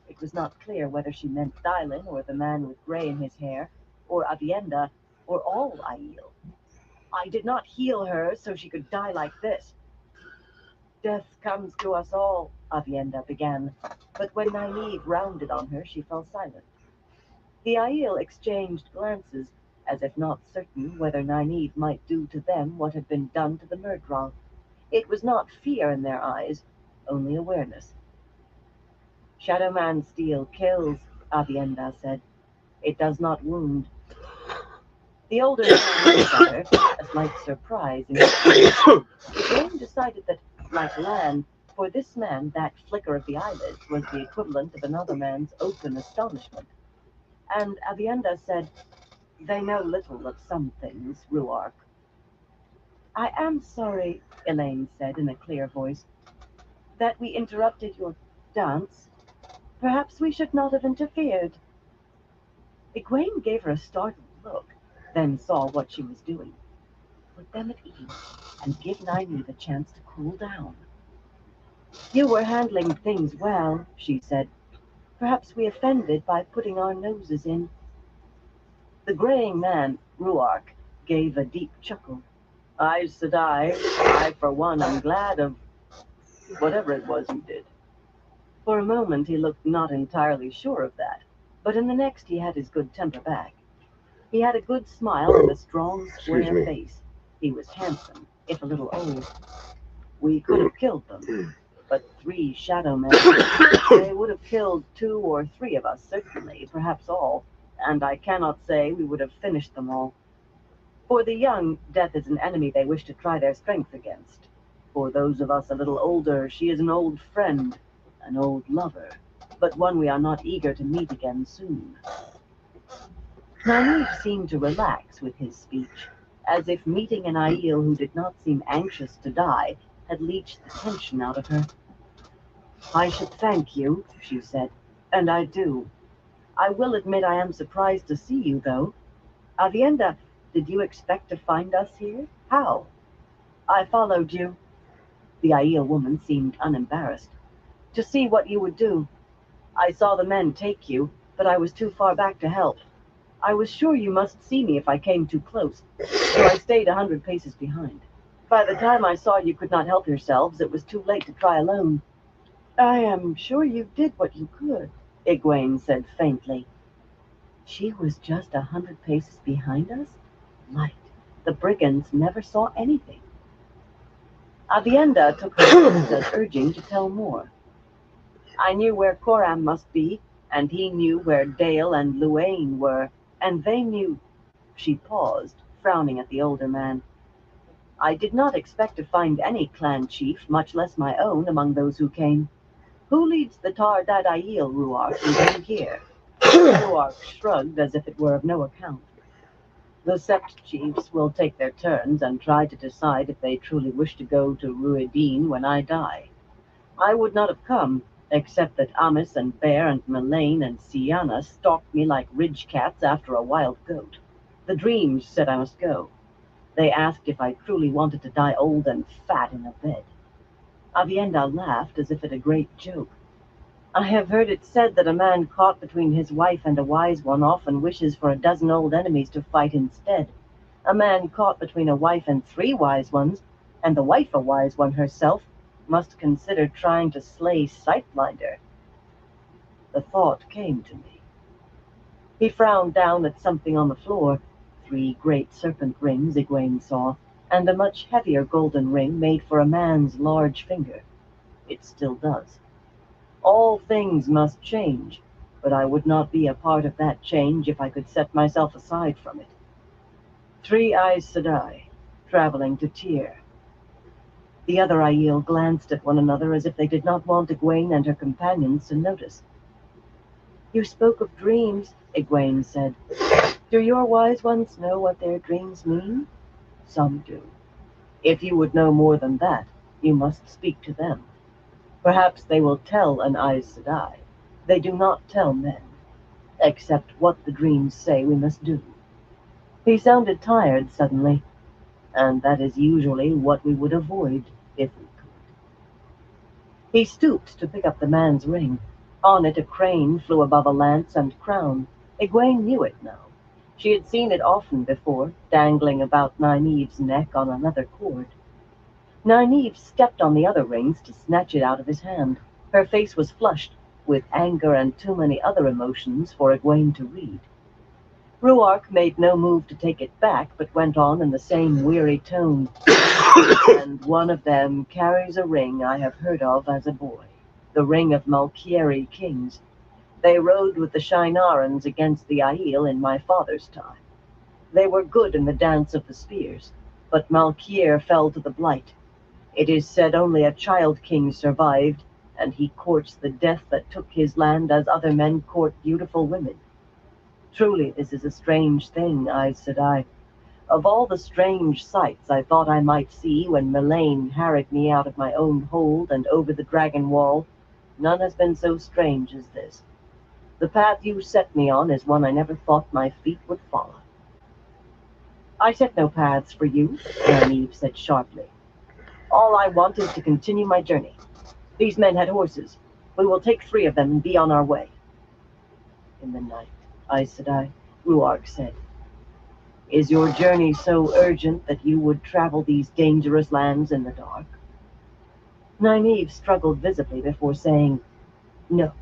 It was not clear whether she meant Dylan or the man with gray in his hair, or Avienda, or all Aiel. "I did not heal her so she could die like this." "Death comes to us all," Avienda began, but when Nynaeve rounded on her, she fell silent. The Aiel exchanged glances, as if not certain whether Nynaeve might do to them what had been done to the Murdral. It was not fear in their eyes, only awareness. "Shadow Man's steel kills," Avienda said. "It does not wound." The older man looked at her, a slight surprise in his face. Egwene decided that, like Lan, for this man that flicker of the eyelids was the equivalent of another man's open astonishment. And Avienda said, "They know little of some things, Ruark." "I am sorry," Elaine said in a clear voice, "that we interrupted your dance. Perhaps we should not have interfered." Egwene gave her a startled look, then saw what she was doing. Put them at ease, and give Nynaeve a chance to cool down. "You were handling things well," she said. "Perhaps we offended by putting our noses in." The graying man, Ruark, gave a deep chuckle. "Aes Sedai, I for one am glad of whatever it was you did." For a moment he looked not entirely sure of that, but in the next he had his good temper back. He had a good smile and a strong, square face. He was handsome, if a little old. "We could have killed them, but 3 shadow men. They would have killed 2 or 3 of us, certainly, perhaps all, and I cannot say we would have finished them all. For the young, death is an enemy they wish to try their strength against. For those of us a little older, she is an old friend, an old lover, but one we are not eager to meet again soon." Nynaeve seemed to relax with his speech, as if meeting an Aiel who did not seem anxious to die had leached the tension out of her. "I should thank you," she said, "and I do. I will admit I am surprised to see you, though. Avienda, did you expect to find us here? How?" "I followed you." The Aiel woman seemed unembarrassed. "To see what you would do. I saw the men take you, but I was too far back to help. I was sure you must see me if I came too close, so I stayed 100 paces behind. By the time I saw you could not help yourselves, it was too late to try alone." "I am sure you did what you could," Egwene said faintly. She was just 100 paces behind us? Light. The brigands never saw anything. Avienda took her sister's urging to tell more. "I knew where Coram must be, and he knew where Dale and Luain were, and they knew—" She paused, frowning at the older man. "I did not expect to find any clan chief, much less my own, among those who came. Who leads the Tar Dad Aiel, Ruark, and who here?" Ruark shrugged as if it were of no account. "The Sept chiefs will take their turns and try to decide if they truly wish to go to Ruidin when I die. I would not have come, except that Amis and Bear and Melaine and Sienna stalked me like ridge cats after a wild goat. The dreams said I must go. They asked if I truly wanted to die old and fat in a bed." Avienda laughed as if at a great joke. "I have heard it said that a man caught between his wife and a wise one often wishes for a dozen old enemies to fight instead. A man caught between a wife and 3 wise ones, and the wife a wise one herself, must consider trying to slay Sightblinder." The thought came to me. He frowned down at something on the floor. 3 great serpent rings, Egwene saw, and a much heavier golden ring made for a man's large finger. It still does. All things must change, but I would not be a part of that change if I could set myself aside from it. 3 Aes Sedai. traveling to Tyr. The other Aiel glanced at one another as if they did not want Egwene and her companions to notice. You spoke of dreams, Egwene said. Do your wise ones know what their dreams mean? Some do. If you would know more than that, you must speak to them. Perhaps they will tell an Aes Sedai. They do not tell men, except what the dreams say we must do. He sounded tired suddenly, and that is usually what we would avoid if we could. He stooped to pick up the man's ring. On it a crane flew above a lance and crown. Egwene knew it now. She had seen it often before, dangling about Nynaeve's neck on another cord. Nynaeve stepped on the other rings to snatch it out of his hand. Her face was flushed, with anger and too many other emotions for Egwene to read. Ruark made no move to take it back, but went on in the same weary tone. And one of them carries a ring I have heard of as a boy, the ring of Malkieri kings. They rode with the Shienarans against the Aiel in my father's time. They were good in the dance of the spears, but Malkier fell to the blight. It is said only a child king survived, and he courts the death that took his land as other men court beautiful women. Truly, this is a strange thing, Aes Sedai. Of all the strange sights I thought I might see when Melaine harried me out of my own hold and over the dragon wall, none has been so strange as this. The path you set me on is one I never thought my feet would follow. I set no paths for you, Nynaeve said sharply. All I want is to continue my journey. These men had horses. We will take 3 of them and be on our way. In the night, Aes Sedai, Ruark said. Is your journey so urgent that you would travel these dangerous lands in the dark? Nynaeve struggled visibly before saying, No.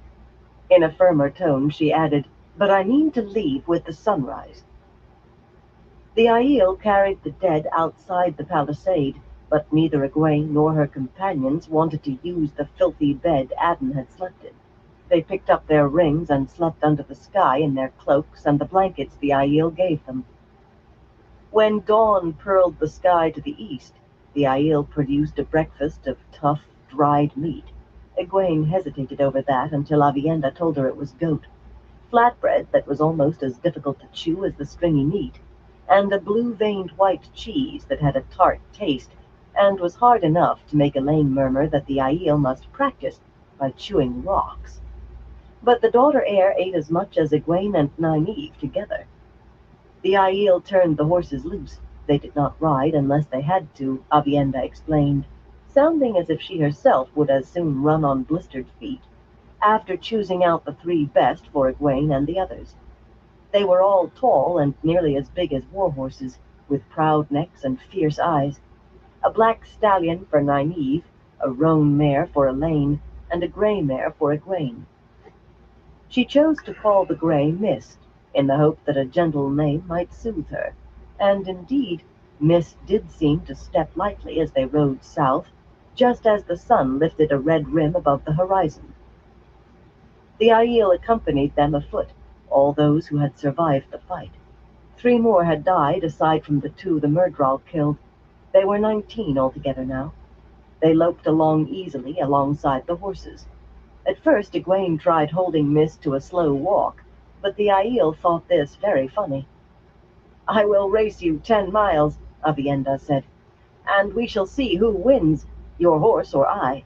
In a firmer tone, she added, But I mean to leave with the sunrise. The Aiel carried the dead outside the palisade, but neither Egwene nor her companions wanted to use the filthy bed Adden had slept in. They picked up their rings and slept under the sky in their cloaks and the blankets the Aiel gave them. When dawn pearled the sky to the east, the Aiel produced a breakfast of tough, dried meat. Egwene hesitated over that until Aviendha told her it was goat. Flatbread that was almost as difficult to chew as the stringy meat, and a blue-veined white cheese that had a tart taste, and was hard enough to make Elaine murmur that the Aiel must practice by chewing rocks. But the daughter heir ate as much as Egwene and Nynaeve together. The Aiel turned the horses loose. They did not ride unless they had to, Aviendha explained, sounding as if she herself would as soon run on blistered feet, after choosing out the 3 best for Egwene and the others. They were all tall and nearly as big as war horses, with proud necks and fierce eyes. A black stallion for Nynaeve, a roan mare for Elaine, and a gray mare for Egwene. She chose to call the gray Mist, in the hope that a gentle name might soothe her, and indeed, Mist did seem to step lightly as they rode south, just as the sun lifted a red rim above the horizon. The Aiel accompanied them afoot, all those who had survived the fight. 3 more had died, aside from the 2 the Myrddraal killed. They were 19 altogether now. They loped along easily alongside the horses. At first, Egwene tried holding Mist to a slow walk, but the Aiel thought this very funny. I will race you 10 miles, Aviendha said, and we shall see who wins, your horse or I.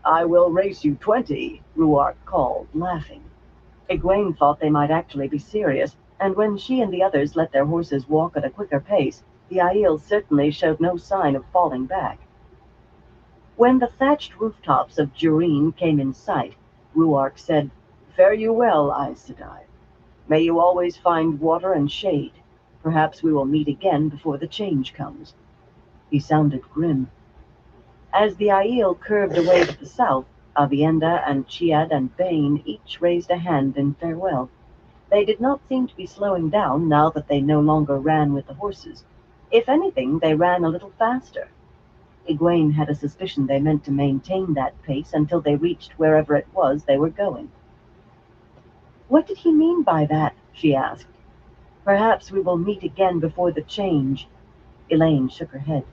I will race you 20, Ruark called, laughing. Egwene thought they might actually be serious, and when she and the others let their horses walk at a quicker pace, the Aiel certainly showed no sign of falling back. When the thatched rooftops of Jureen came in sight, Ruark said, Fare you well, Aes Sedai. May you always find water and shade. Perhaps we will meet again before the change comes. He sounded grim. As the Aiel curved away to the south, Aviendha and Chiad and Bane each raised a hand in farewell. They did not seem to be slowing down now that they no longer ran with the horses. If anything, they ran a little faster. Egwene had a suspicion they meant to maintain that pace until they reached wherever it was they were going. What did he mean by that? She asked. Perhaps we will meet again before the change. Elaine shook her head.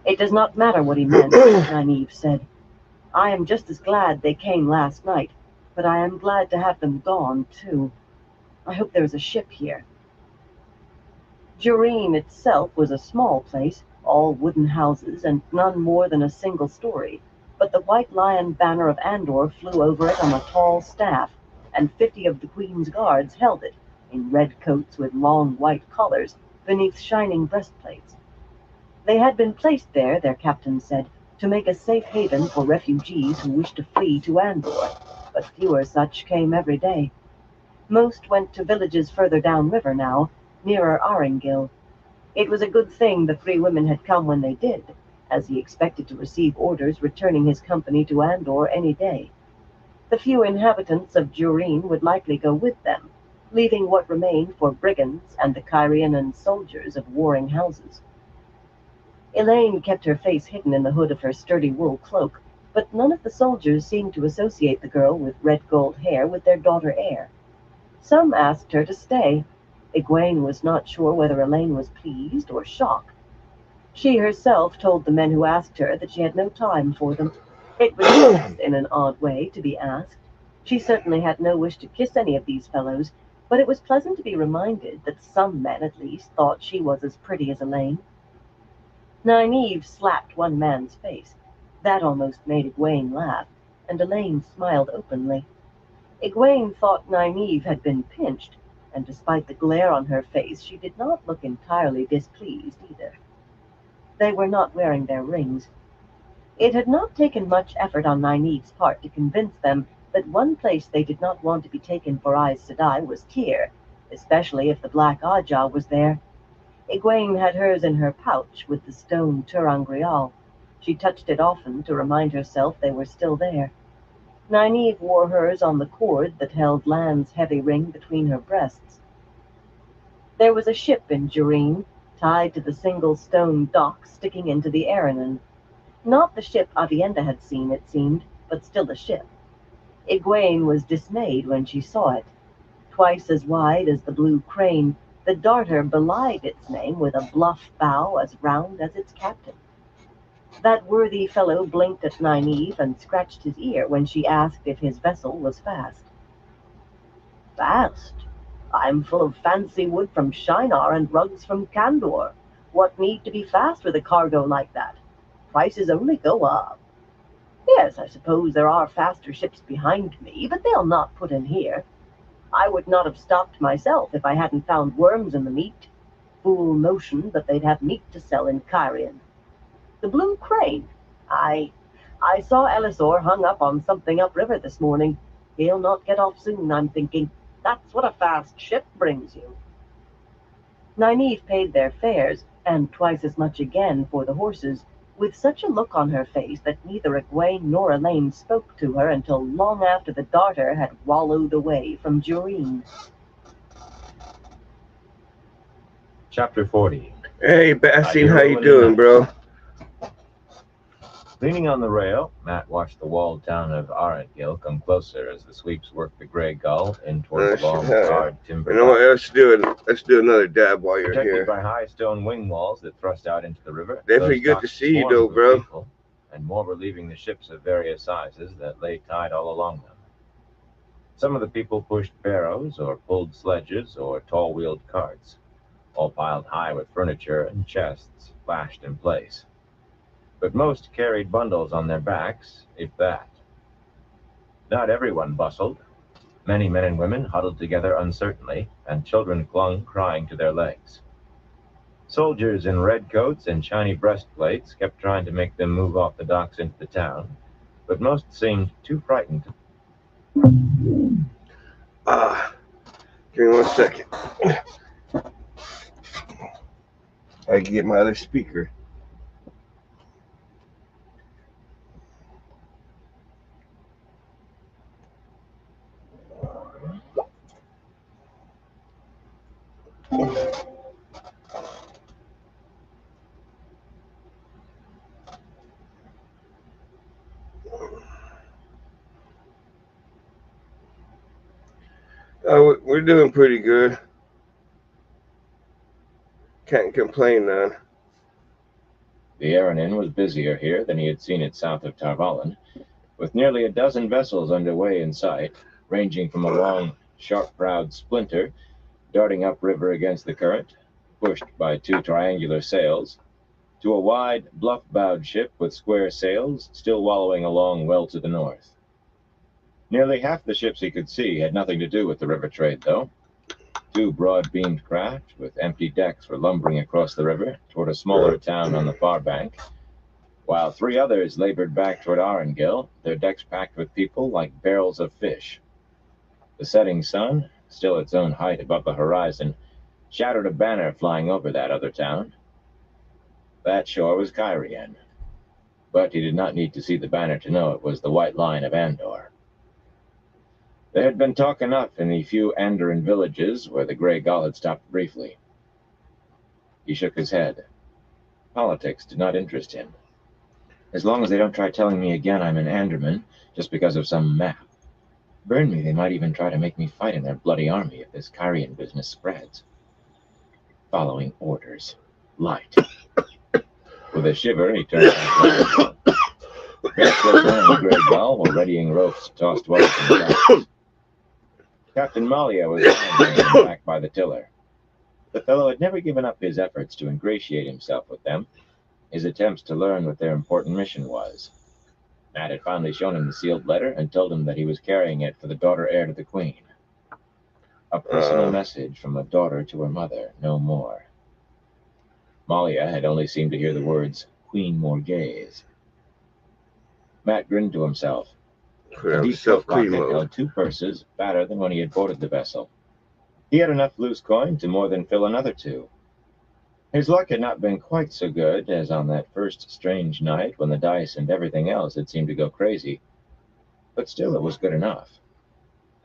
It does not matter what he meant, Nynaeve said. I am just as glad they came last night, but I am glad to have them gone, too. I hope there is a ship here. Jureen itself was a small place, all wooden houses, and none more than a single story, but the White Lion banner of Andor flew over it on a tall staff, and 50 of the Queen's guards held it, in red coats with long white collars, beneath shining breastplates. They had been placed there, their captain said, to make a safe haven for refugees who wished to flee to Andor, but fewer such came every day. Most went to villages further downriver now, nearer Aringil. It was a good thing the 3 women had come when they did, as he expected to receive orders returning his company to Andor any day. The few inhabitants of Jureen would likely go with them, leaving what remained for brigands and the Kyrianan soldiers of warring houses. Elaine kept her face hidden in the hood of her sturdy wool cloak, but none of the soldiers seemed to associate the girl with red gold hair with their daughter heir. Some asked her to stay. Egwene was not sure whether Elaine was pleased or shocked. She herself told the men who asked her that she had no time for them. It was nice, in an odd way, to be asked. She certainly had no wish to kiss any of these fellows, but it was pleasant to be reminded that some men, at least, thought she was as pretty as Elaine. Nynaeve slapped one man's face. That almost made Egwene laugh, and Elaine smiled openly. Egwene thought Nynaeve had been pinched, and despite the glare on her face, she did not look entirely displeased either. They were not wearing their rings. It had not taken much effort on Nynaeve's part to convince them that one place they did not want to be taken for Aes Sedai was Tyr, especially if the Black Ajah was there. Egwene had hers in her pouch with the stone ter'angreal. She touched it often to remind herself they were still there. Nynaeve wore hers on the cord that held Lan's heavy ring between her breasts. There was a ship in Jureen, tied to the single stone dock sticking into the Aranan. Not the ship Avienda had seen, it seemed, but still a ship. Egwene was dismayed when she saw it. Twice as wide as the blue crane, the darter belied its name with a bluff bow as round as its captain. That worthy fellow blinked at Nynaeve and scratched his ear when she asked if his vessel was fast. Fast? I'm full of fancy wood from Shinar and rugs from Kandor. What need to be fast with a cargo like that? Prices only go up. Yes, I suppose there are faster ships behind me, but they'll not put in here. I would not have stopped myself if I hadn't found worms in the meat. Fool notion that they'd have meat to sell in Kyrian. The Blue Crane? I saw Elisor hung up on something upriver this morning. He'll not get off soon, I'm thinking. That's what a fast ship brings you. Nynaeve paid their fares, and twice as much again for the horses, with such a look on her face that neither Egwene nor Elaine spoke to her until long after the darter had wallowed away from Jureen. Chapter 40. Hey, Bastien, how you doing, bro? Leaning on the rail, Matt watched the walled town of Aringil come closer as the sweeps worked the Grey Gull in towards the long, hard timber. You know what? Let's do another dab while you're Protected here. by high stone wing walls that thrust out into the river. Definitely good to see you, though, bro. People, and more were leaving the ships of various sizes that lay tied all along them. Some of the people pushed barrows or pulled sledges or tall-wheeled carts, all piled high with furniture and chests lashed in place. But most carried bundles on their backs, if that. Not everyone bustled. Many men and women huddled together uncertainly, and children clung crying to their legs. Soldiers in red coats and shiny breastplates kept trying to make them move off the docks into the town, but most seemed too frightened. Give me 1 second. I can get my other speaker. We're doing pretty good. Can't complain none. The Aranin was busier here than he had seen it south of Tarvalin, with nearly a dozen vessels underway in sight, ranging from a long, sharp-prowed splinter darting upriver against the current, pushed by two triangular sails, to a wide, bluff-bowed ship with square sails still wallowing along well to the north. Nearly half the ships he could see had nothing to do with the river trade, though. Two broad-beamed craft with empty decks were lumbering across the river toward a smaller town on the far bank, while three others labored back toward Arengil, their decks packed with people like barrels of fish. The setting sun, still its own height above the horizon, shadowed a banner flying over that other town. That shore was Cairien, but he did not need to see the banner to know it was the White Line of Andor. There had been talk enough in the few Andoran villages where the Grey Gull had stopped briefly. He shook his head. Politics did not interest him. As long as they don't try telling me again I'm an Anderman just because of some map. Burn me, they might even try to make me fight in their bloody army if this Cairien business spreads. Following orders. Light. With a shiver, he turned back. Barefoot and the Grey Gull were readying ropes tossed well from the docks. Captain Malia was lying back by the tiller. The fellow had never given up his efforts to ingratiate himself with them, his attempts to learn what their important mission was. Matt had finally shown him the sealed letter and told him that he was carrying it for the daughter heir to the Queen. A personal message from a daughter to her mother, no more. Malia had only seemed to hear the words, Queen Morgaze. Matt grinned to himself. The deep coat pocket held two purses, fatter than when he had boarded the vessel. He had enough loose coin to more than fill another two. His luck had not been quite so good as on that first strange night when the dice and everything else had seemed to go crazy, but still it was good enough.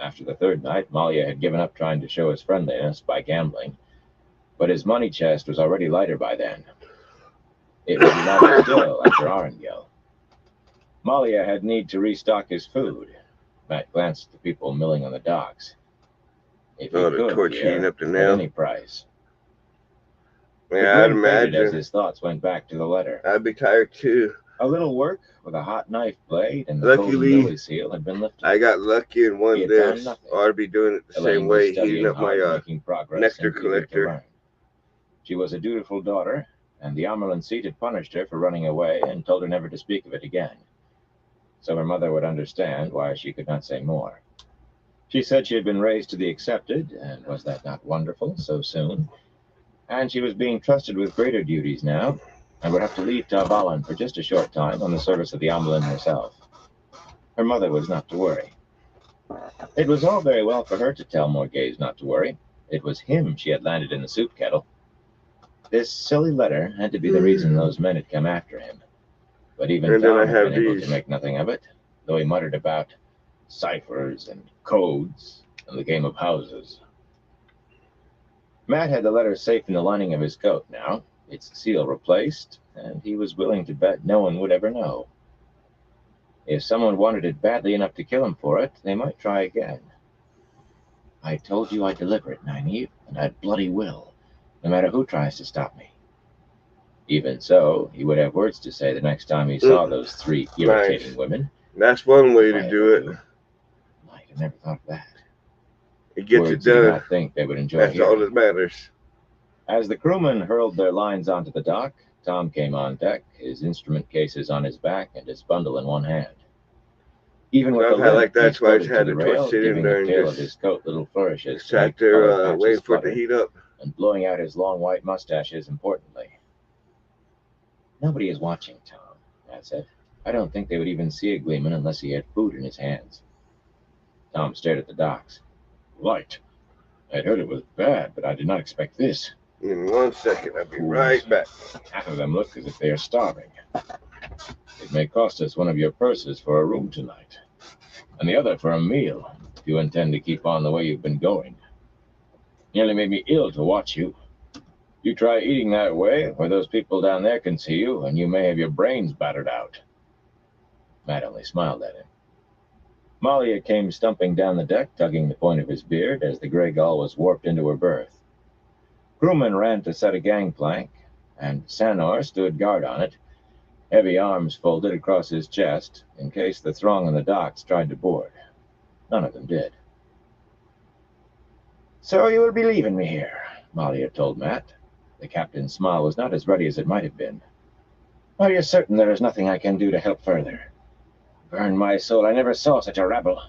After the third night, Malia had given up trying to show his friendliness by gambling, but his money chest was already lighter by then. It would be lighter still after Arengil. Malia had need to restock his food. Matt glanced at the people milling on the docks. If he could, at any price. Yeah, I'd imagine. As his thoughts went back to the letter. I'd be tired too. A little work with a hot knife blade and the golden lily seal had been lifted. I got lucky and won this. Or I'd be doing it the same way, heating up my nectar collector. She was a dutiful daughter, and the Amerlin seat had punished her for running away and told her never to speak of it again. So her mother would understand why she could not say more. She said she had been raised to the accepted, and was that not wonderful so soon? And she was being trusted with greater duties now, and would have to leave Tarvalin for just a short time on the service of the Amelin herself. Her mother was not to worry. It was all very well for her to tell Morgaze not to worry. It was him she had landed in the soup kettle. This silly letter had to be the reason those men had come after him. But even Tom had been able to make nothing of it, though he muttered about ciphers and codes and the game of houses. Matt had the letter safe in the lining of his coat now, its seal replaced, and he was willing to bet no one would ever know. If someone wanted it badly enough to kill him for it, they might try again. I told you I'd deliver it, Nynaeve, and I bloody will, no matter who tries to stop me. Even so, he would have words to say the next time he saw those three irritating women. That's one way to do it. I never thought of that. It gets it done. I think they would enjoy That's all that matters. As the crewmen hurled their lines onto the dock, Tom came on deck, his instrument cases on his back and his bundle in one hand. Even with the like that's why I had to twist it in there and just his coat little flourishes, sat there waiting for it to heat up and blowing out his long white mustaches. Importantly, nobody is watching, Tom, Matt said. I don't think they would even see a gleeman unless he had food in his hands. Tom stared at the docks. Light. I'd heard it was bad, but I did not expect this. In 1 second, I'll be right back. Half of them look as if they are starving. It may cost us one of your purses for a room tonight, and the other for a meal, if you intend to keep on the way you've been going. Nearly made me ill to watch you. You try eating that way, where those people down there can see you, and you may have your brains battered out. Matt only smiled at him. Malia came stumping down the deck, tugging the point of his beard as the Grey Gull was warped into her berth. Crewmen ran to set a gangplank, and Sanor stood guard on it, heavy arms folded across his chest in case the throng on the docks tried to board. None of them did. "So you will be leaving me here," Malia told Matt. The captain's smile was not as ready as it might have been. "Are you certain there is nothing I can do to help further? Burn my soul, I never saw such a rabble.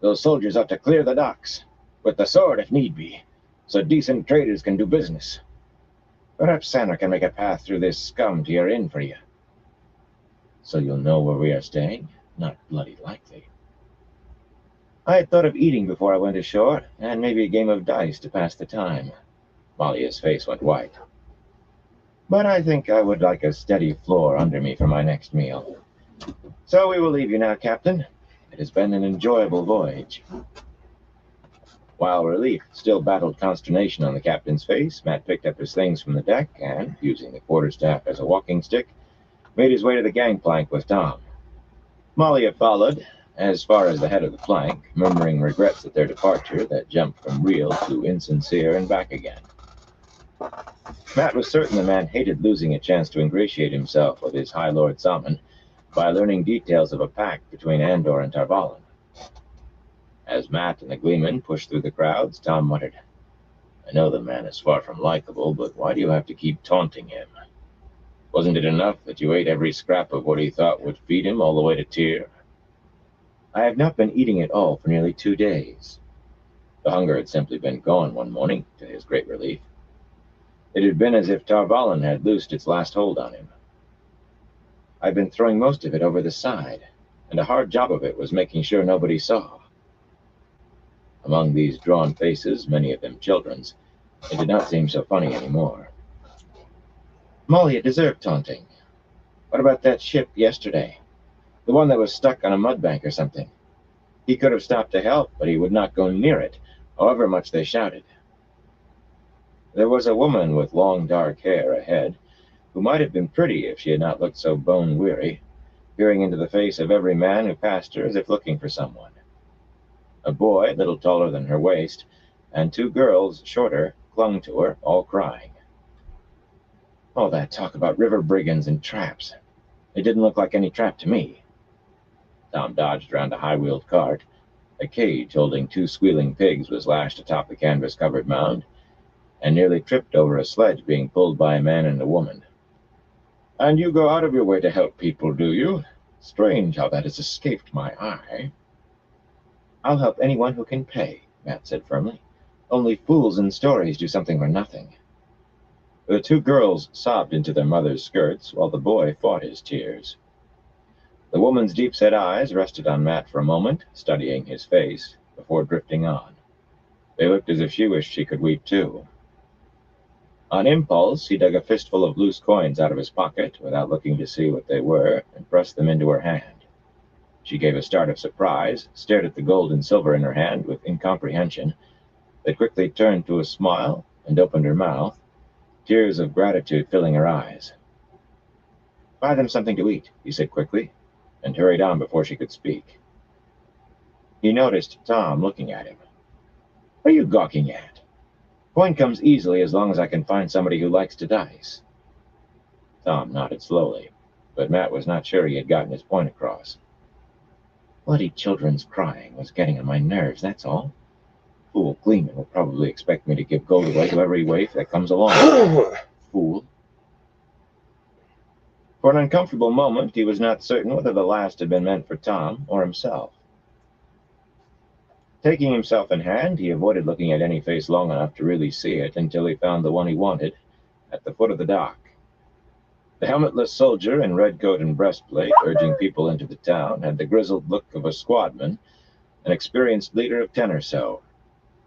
Those soldiers ought to clear the docks, with the sword if need be, so decent traders can do business. Perhaps Santa can make a path through this scum to your inn for you. So you'll know where we are staying? Not bloody likely. I had thought of eating before I went ashore, and maybe a game of dice to pass the time." Malia's face went white. "But I think I would like a steady floor under me for my next meal. So we will leave you now, Captain. It has been an enjoyable voyage." While relief still battled consternation on the captain's face, Matt picked up his things from the deck and, using the quarterstaff as a walking stick, made his way to the gangplank with Tom. Malia followed, as far as the head of the plank, murmuring regrets at their departure that jumped from real to insincere and back again. Matt was certain the man hated losing a chance to ingratiate himself with his High Lord Salmon by learning details of a pact between Andor and Tarvalin. As Matt and the Gleeman pushed through the crowds, Tom muttered, "I know the man is far from likable, but why do you have to keep taunting him? Wasn't it enough that you ate every scrap of what he thought would feed him all the way to Tyr?" "I have not been eating at all for nearly 2 days." The hunger had simply been gone one morning, to his great relief. It had been as if Tarvalin had loosed its last hold on him. "I've been throwing most of it over the side, and a hard job of it was making sure nobody saw." Among these drawn faces, many of them children's, it did not seem so funny anymore. "Malia deserved taunting. What about that ship yesterday? The one that was stuck on a mudbank or something. He could have stopped to help, but he would not go near it, however much they shouted." There was a woman with long dark hair ahead, who might have been pretty if she had not looked so bone-weary, peering into the face of every man who passed her as if looking for someone. A boy, little taller than her waist, and 2 girls, shorter, clung to her, all crying. All that talk about river brigands and traps. It didn't look like any trap to me. Tom dodged around a high-wheeled cart. A cage holding 2 squealing pigs was lashed atop the canvas-covered mound, and nearly tripped over a sledge being pulled by a man and a woman. "And you go out of your way to help people, do you? Strange how that has escaped my eye." "I'll help anyone who can pay," Matt said firmly. "Only fools in stories do something for nothing." The 2 girls sobbed into their mother's skirts while the boy fought his tears. The woman's deep-set eyes rested on Matt for a moment, studying his face, before drifting on. They looked as if she wished she could weep too. On impulse, he dug a fistful of loose coins out of his pocket, without looking to see what they were, and pressed them into her hand. She gave a start of surprise, stared at the gold and silver in her hand with incomprehension, then quickly turned to a smile and opened her mouth, tears of gratitude filling her eyes. "Buy them something to eat," he said quickly, and hurried on before she could speak. He noticed Tom looking at him. "What are you gawking at? Coin comes easily as long as I can find somebody who likes to dice." Tom nodded slowly, but Matt was not sure he had gotten his point across. "Bloody children's crying was getting on my nerves, that's all. Fool Gleeman will probably expect me to give gold away to every waif that comes along. Fool." For an uncomfortable moment, he was not certain whether the last had been meant for Tom or himself. Taking himself in hand, he avoided looking at any face long enough to really see it until he found the one he wanted, at the foot of the dock. The helmetless soldier in red coat and breastplate, urging people into the town, had the grizzled look of a squadman, an experienced leader of 10 or so.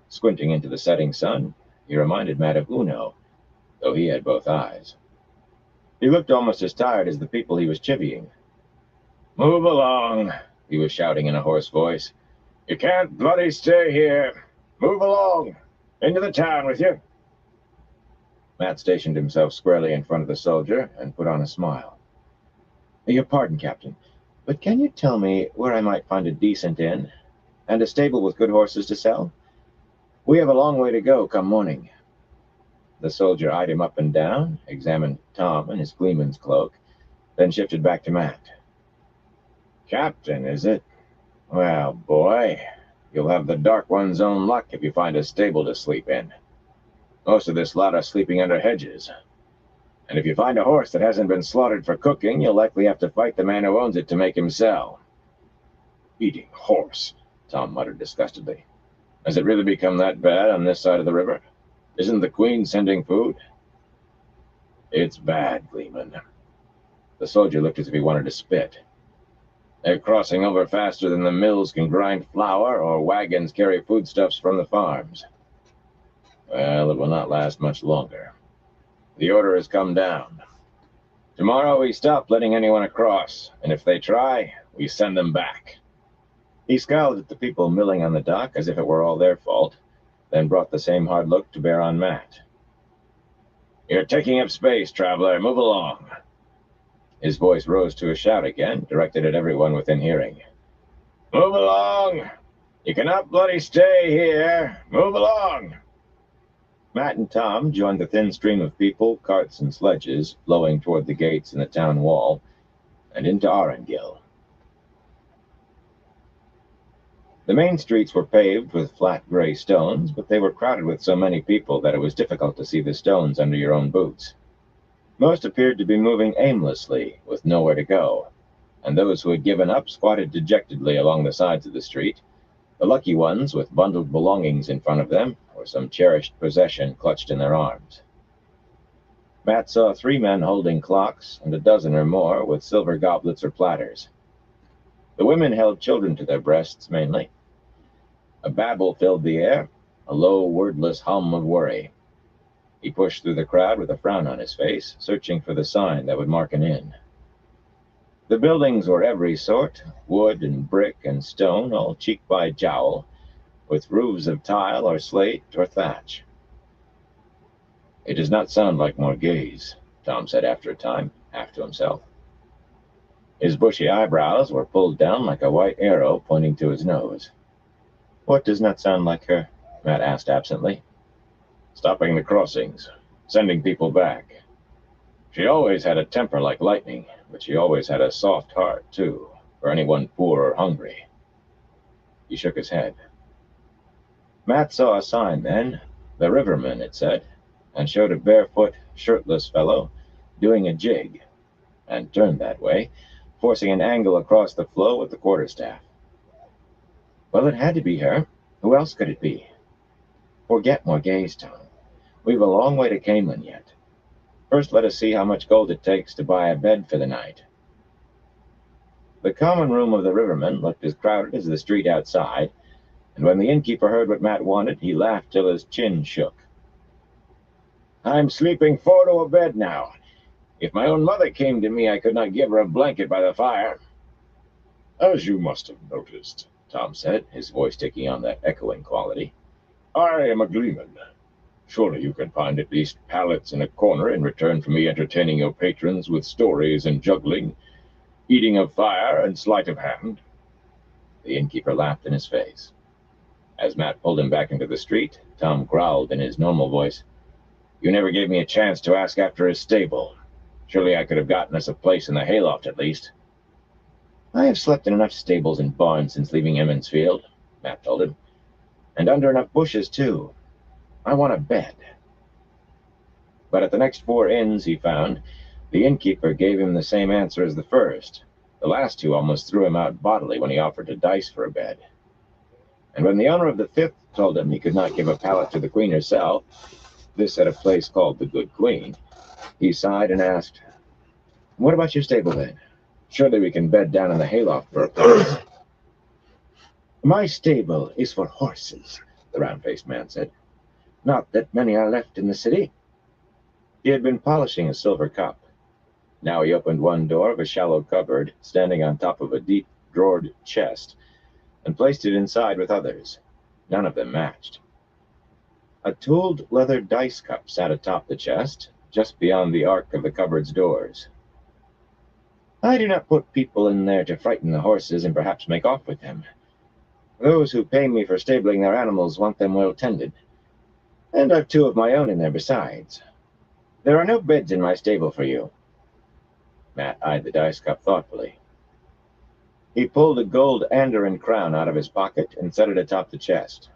Squinting into the setting sun, he reminded Matt of Uno, though he had both eyes. He looked almost as tired as the people he was chivying. "Move along," he was shouting in a hoarse voice. "You can't bloody stay here. Move along. Into the town with you." Matt stationed himself squarely in front of the soldier and put on a smile. "Your pardon, Captain, but can you tell me where I might find a decent inn, and a stable with good horses to sell? We have a long way to go come morning." The soldier eyed him up and down, examined Tom and his gleeman's cloak, then shifted back to Matt. Captain, is it? Well, boy, you'll have the Dark One's own luck if you find a stable to sleep in. Most of this lot are sleeping under hedges. And if you find a horse that hasn't been slaughtered for cooking, you'll likely have to fight the man who owns it to make him sell. Eating horse, Tom muttered disgustedly. Has it really become that bad on this side of the river? Isn't the Queen sending food? It's bad, Gleeman. The soldier looked as if he wanted to spit. They're crossing over faster than the mills can grind flour or wagons carry foodstuffs from the farms. Well, it will not last much longer. The order has come down. Tomorrow we stop letting anyone across, and if they try, we send them back. He scowled at the people milling on the dock as if it were all their fault, then brought the same hard look to bear on Matt. You're taking up space, traveler. Move along. His voice rose to a shout again, directed at everyone within hearing. Move along! You cannot bloody stay here! Move along! Matt and Tom joined the thin stream of people, carts, and sledges flowing toward the gates in the town wall and into Arendelle. The main streets were paved with flat gray stones, but they were crowded with so many people that it was difficult to see the stones under your own boots. Most appeared to be moving aimlessly, with nowhere to go, and those who had given up squatted dejectedly along the sides of the street, the lucky ones with bundled belongings in front of them, or some cherished possession clutched in their arms. Matt saw 3 men holding clocks, and a dozen or more with silver goblets or platters. The women held children to their breasts mainly. A babble filled the air, a low, wordless hum of worry. He pushed through the crowd with a frown on his face, searching for the sign that would mark an inn. The buildings were every sort, wood and brick and stone, all cheek by jowl, with roofs of tile or slate or thatch. It does not sound like Morghese, Tom said after a time, half to himself. His bushy eyebrows were pulled down like a white arrow pointing to his nose. What does not sound like her? Matt asked absently. Stopping the crossings, sending people back. She always had a temper like lightning, but she always had a soft heart, too, for anyone poor or hungry. He shook his head. Matt saw a sign then, the Riverman, it said, and showed a barefoot, shirtless fellow doing a jig, and turned that way, forcing an angle across the flow with the quarterstaff. Well, it had to be her. Who else could it be? Forget Morghese, Tom. We've a long way to Camelin yet. First, let us see how much gold it takes to buy a bed for the night. The common room of the Riverman looked as crowded as the street outside, and when the innkeeper heard what Matt wanted, he laughed till his chin shook. I'm sleeping 4 to a bed now. If my own mother came to me, I could not give her a blanket by the fire. As you must have noticed, Tom said, his voice taking on that echoing quality. I am a gleeman. Surely you can find at least pallets in a corner in return for me entertaining your patrons with stories and juggling, eating of fire and sleight of hand. The innkeeper laughed in his face. As Matt pulled him back into the street, Tom growled in his normal voice, You never gave me a chance to ask after his stable. Surely I could have gotten us a place in the hayloft at least. I have slept in enough stables and barns since leaving Emmonsfield, Matt told him, and under enough bushes, too. I want a bed. But at the next 4 inns he found, the innkeeper gave him the same answer as the first. The last 2 almost threw him out bodily when he offered to dice for a bed. And when the owner of the 5th told him he could not give a pallet to the Queen herself, this at a place called the Good Queen, he sighed and asked, What about your stable then? Surely we can bed down in the hayloft for a place. My stable is for horses, the round-faced man said. Not that many are left in the city. He had been polishing a silver cup. Now he opened one door of a shallow cupboard, standing on top of a deep, drawered chest, and placed it inside with others. None of them matched. A tooled leather dice cup sat atop the chest, just beyond the arc of the cupboard's doors. I do not put people in there to frighten the horses and perhaps make off with them. Those who pay me for stabling their animals want them well tended. And I've two of my own in there besides. There are no bids in my stable for you. Matt eyed the dice cup thoughtfully. He pulled a gold Andoran crown out of his pocket and set it atop the chest.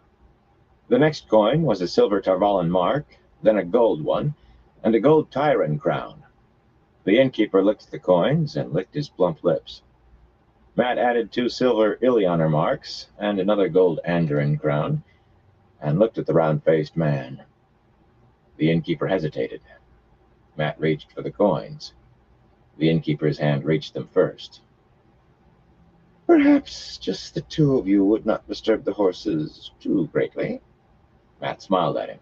The next coin was a silver Tarvalin mark, then a gold one, and a gold Tyran crown. The innkeeper looked at the coins and licked his plump lips. Matt added 2 silver Illianer marks and another gold Andoran crown, and looked at the round-faced man. The innkeeper hesitated. Matt reached for the coins. The innkeeper's hand reached them first. Perhaps just the 2 of you would not disturb the horses too greatly. Matt smiled at him.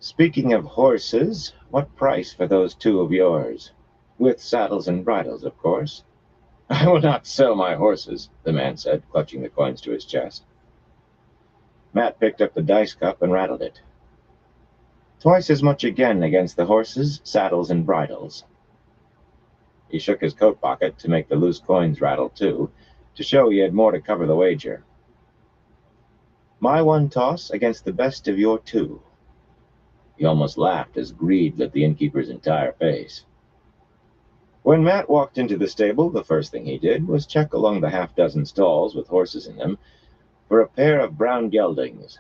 Speaking of horses, what price for those 2 of yours? With saddles and bridles, of course. I will not sell my horses, the man said, clutching the coins to his chest. Matt picked up the dice cup and rattled it. Twice as much again against the horses, saddles, and bridles. He shook his coat pocket to make the loose coins rattle too, to show he had more to cover the wager. My 1 toss against the best of your 2. He almost laughed as greed lit the innkeeper's entire face. When Matt walked into the stable, the first thing he did was check along the half-dozen stalls with horses in them for a pair of brown geldings.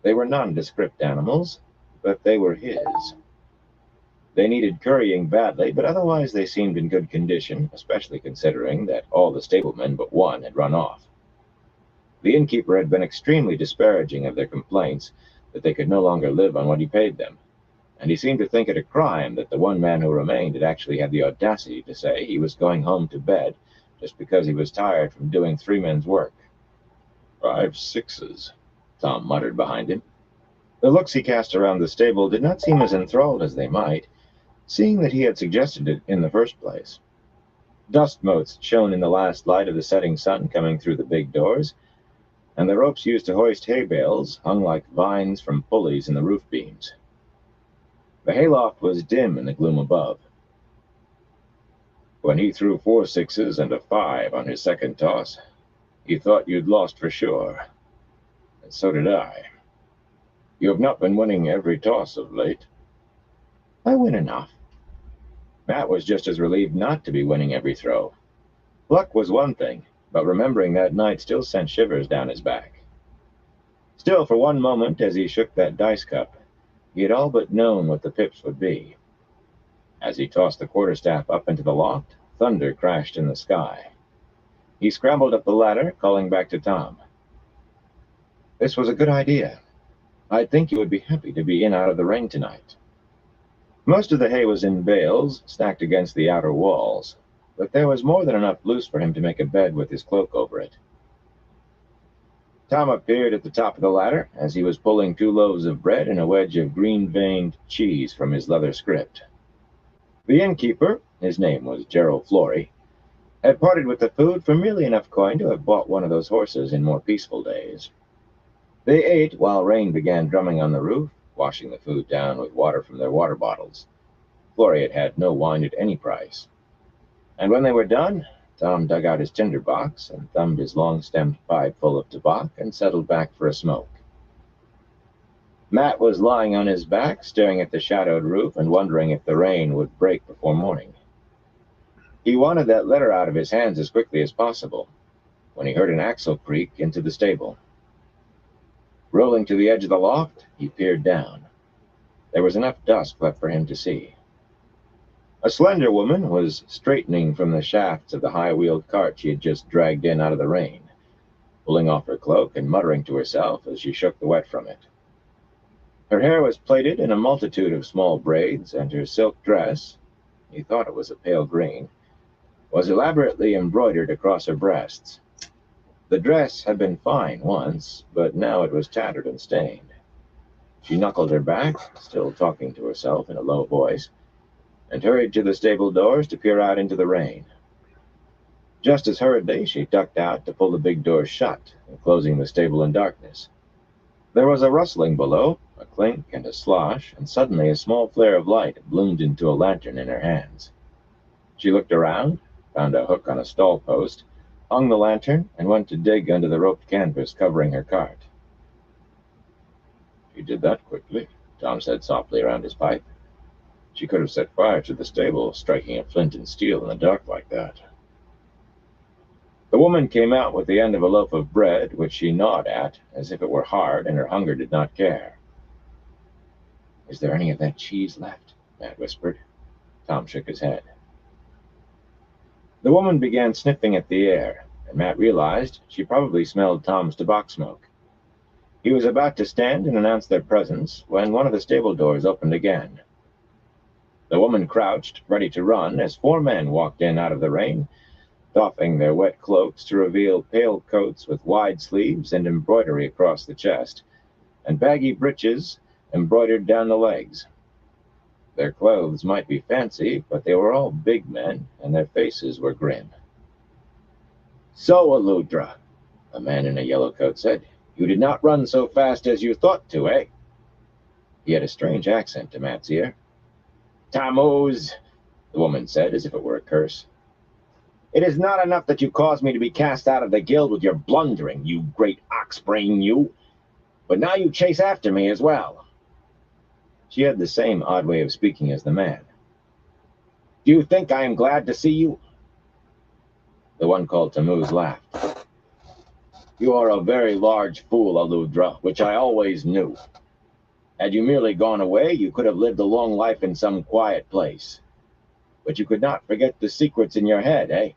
They were nondescript animals, but they were his. They needed currying badly, but otherwise they seemed in good condition, especially considering that all the stablemen but one had run off. The innkeeper had been extremely disparaging of their complaints that they could no longer live on what he paid them, and he seemed to think it a crime that the one man who remained had actually had the audacity to say he was going home to bed just because he was tired from doing 3 men's work. 5 6s, Tom muttered behind him. The looks he cast around the stable did not seem as enthralled as they might, seeing that he had suggested it in the first place. Dust motes shone in the last light of the setting sun coming through the big doors, and the ropes used to hoist hay bales hung like vines from pulleys in the roof beams. The hayloft was dim in the gloom above. When he threw 4 6s and a 5 on his second toss, he thought you'd lost for sure. And so did I. You have not been winning every toss of late. I win enough. Matt was just as relieved not to be winning every throw. Luck was one thing, but remembering that night still sent shivers down his back. Still, for one moment, as he shook that dice cup, he had all but known what the pips would be. As he tossed the quarterstaff up into the loft, thunder crashed in the sky. He scrambled up the ladder, calling back to Tom. This was a good idea. I think you would be happy to be in out of the rain tonight. Most of the hay was in bales, stacked against the outer walls, but there was more than enough loose for him to make a bed with his cloak over it. Tom appeared at the top of the ladder as he was pulling 2 loaves of bread and a wedge of green-veined cheese from his leather script. The innkeeper, his name was Gerald Flory, had parted with the food for merely enough coin to have bought one of those horses in more peaceful days. They ate while rain began drumming on the roof, washing the food down with water from their water bottles. Flory had had no wine at any price. And when they were done, Tom dug out his tinder box and thumbed his long-stemmed pipe full of tobacco and settled back for a smoke. Matt was lying on his back, staring at the shadowed roof and wondering if the rain would break before morning. He wanted that letter out of his hands as quickly as possible, when he heard an axle creak into the stable. Rolling to the edge of the loft, he peered down. There was enough dusk left for him to see. A slender woman was straightening from the shafts of the high-wheeled cart she had just dragged in out of the rain, pulling off her cloak and muttering to herself as she shook the wet from it. Her hair was plaited in a multitude of small braids, and her silk dress, he thought it was a pale green, was elaborately embroidered across her breasts. The dress had been fine once, but now it was tattered and stained. She knuckled her back, still talking to herself in a low voice, and hurried to the stable doors to peer out into the rain. Just as hurriedly, she ducked out to pull the big doors shut, enclosing the stable in darkness. There was a rustling below, a clink and a slosh, and suddenly a small flare of light bloomed into a lantern in her hands. She looked around, found a hook on a stall post, hung the lantern, and went to dig under the roped canvas covering her cart. You did that quickly, Tom said softly around his pipe. She could have set fire to the stable, striking a flint and steel in the dark like that. The woman came out with the end of a loaf of bread, which she gnawed at, as if it were hard and her hunger did not care. Is there any of that cheese left? Matt whispered. Tom shook his head. The woman began sniffing at the air, and Matt realized she probably smelled Tom's tobacco smoke. He was about to stand and announce their presence when one of the stable doors opened again. The woman crouched, ready to run, as 4 men walked in out of the rain, doffing their wet cloaks to reveal pale coats with wide sleeves and embroidery across the chest, and baggy breeches embroidered down the legs. Their clothes might be fancy, but they were all big men, and their faces were grim. "So, Aludra," a man in a yellow coat said, "you did not run so fast as you thought to, eh?" He had a strange accent to Matt's ear. "Tammuz," the woman said, as if it were a curse. "It is not enough that you caused me to be cast out of the guild with your blundering, you great ox-brain, you. But now you chase after me as well." She had the same odd way of speaking as the man. "Do you think I am glad to see you?" The one called Tammuz laughed. "You are a very large fool, Aludra, which I always knew. Had you merely gone away, you could have lived a long life in some quiet place. But you could not forget the secrets in your head, eh?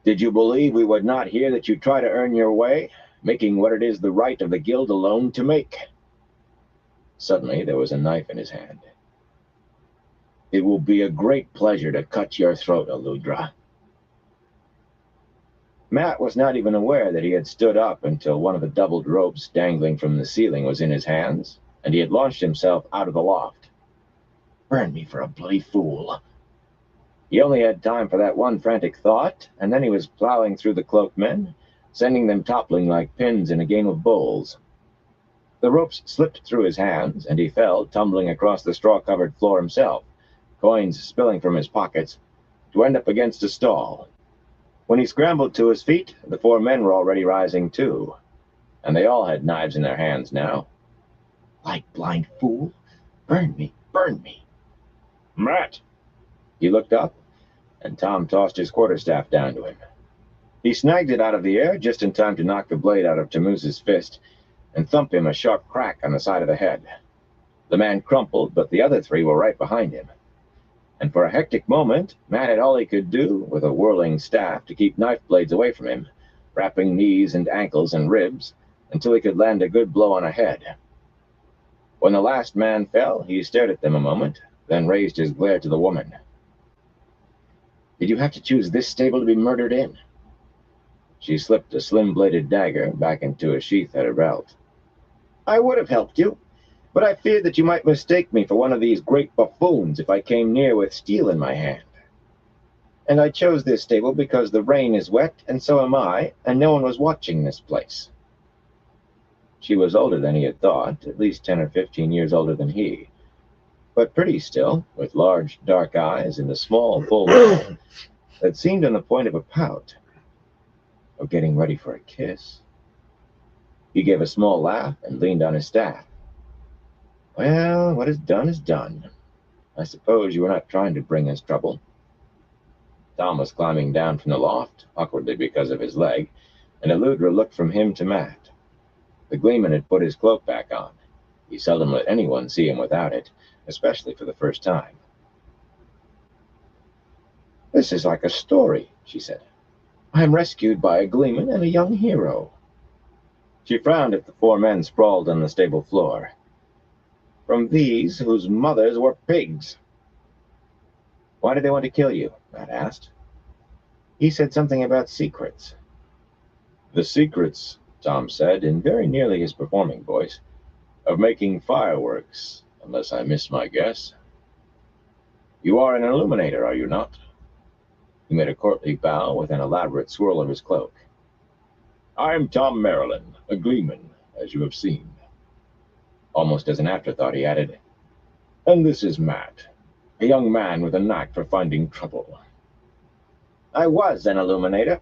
Did you believe we would not hear that you try to earn your way, making what it is the right of the guild alone to make?" Suddenly, there was a knife in his hand. "It will be a great pleasure to cut your throat, Aludra." Matt was not even aware that he had stood up until one of the doubled ropes dangling from the ceiling was in his hands, and he had launched himself out of the loft. Burn me for a bloody fool. He only had time for that one frantic thought, and then he was plowing through the cloaked men, sending them toppling like pins in a game of bowls. The ropes slipped through his hands, and he fell, tumbling across the straw-covered floor himself, coins spilling from his pockets, to end up against a stall. When he scrambled to his feet, the 4 men were already rising too, and they all had knives in their hands now. "Like blind fool, burn me, burn me." "Matt!" He looked up, and Tom tossed his quarterstaff down to him. He snagged it out of the air just in time to knock the blade out of Tammuz's fist and thump him a sharp crack on the side of the head. The man crumpled, but the other 3 were right behind him. And for a hectic moment, Matt had all he could do with a whirling staff to keep knife blades away from him, wrapping knees and ankles and ribs until he could land a good blow on a head. When the last man fell, he stared at them a moment, then raised his glare to the woman. "Did you have to choose this stable to be murdered in?" She slipped a slim-bladed dagger back into a sheath at her belt. "I would have helped you, but I feared that you might mistake me for one of these great buffoons if I came near with steel in my hand. And I chose this stable because the rain is wet, and so am I, and no one was watching this place." She was older than he had thought, at least 10 or 15 years older than he, but pretty still, with large, dark eyes and a small, full mouth that seemed on the point of a pout, or getting ready for a kiss. He gave a small laugh and leaned on his staff. "Well, what is done is done. I suppose you were not trying to bring us trouble." Tom was climbing down from the loft, awkwardly because of his leg, and Aludra looked from him to Matt. The gleeman had put his cloak back on. He seldom let anyone see him without it, especially for the first time. "This is like a story," she said. "I am rescued by a gleeman and a young hero." She frowned at the 4 men sprawled on the stable floor. "From these whose mothers were pigs." "Why did they want to kill you?" Matt asked. "He said something about secrets." "The secrets," Tom said, in very nearly his performing voice, "of making fireworks, unless I miss my guess. You are an illuminator, are you not?" He made a courtly bow with an elaborate swirl of his cloak. "I'm Tom Maryland, a gleeman, as you have seen." Almost as an afterthought, he added, "And this is Matt, a young man with a knack for finding trouble." "I was an illuminator,"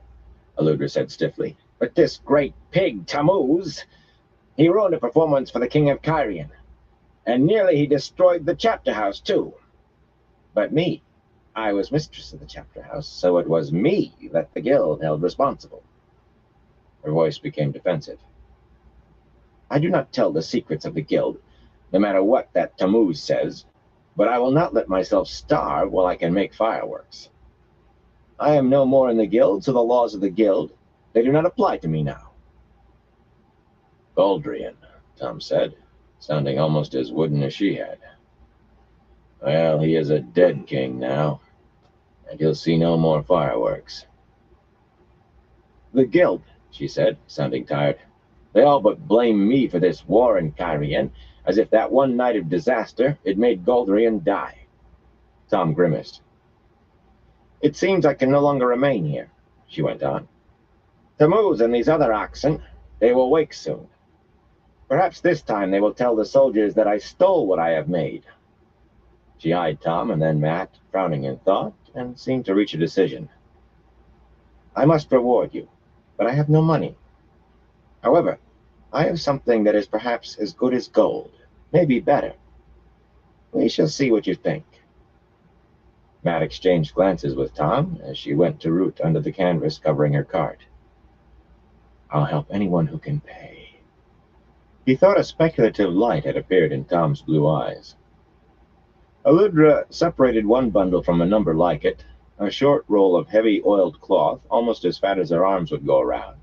Aludra said stiffly, "but this great pig, Tammuz—" He ruined a performance for the King of Kyrian, and nearly he destroyed the chapter house, too. But me, I was mistress of the chapter house, so it was me that the guild held responsible. Her voice became defensive. I do not tell the secrets of the guild, no matter what that Tammuz says, but I will not let myself starve while I can make fireworks. I am no more in the guild, so the laws of the guild, they do not apply to me now. Goldrian, Tom said, sounding almost as wooden as she had. Well, he is a dead king now, and he'll see no more fireworks. The guild, she said, sounding tired. They all but blame me for this war in Kyrian, as if that one night of disaster had made Goldrian die. Tom grimaced. It seems I can no longer remain here, she went on. Tammuz and these other oxen, they will wake soon. Perhaps this time they will tell the soldiers that I stole what I have made. She eyed Tom and then Matt, frowning in thought, and seemed to reach a decision. I must reward you, but I have no money. However, I have something that is perhaps as good as gold, maybe better. We shall see what you think. Matt exchanged glances with Tom as she went to root under the canvas covering her cart. I'll help anyone who can pay. He thought a speculative light had appeared in Tom's blue eyes. Aludra separated one bundle from a number like it, a short roll of heavy oiled cloth, almost as fat as her arms would go around.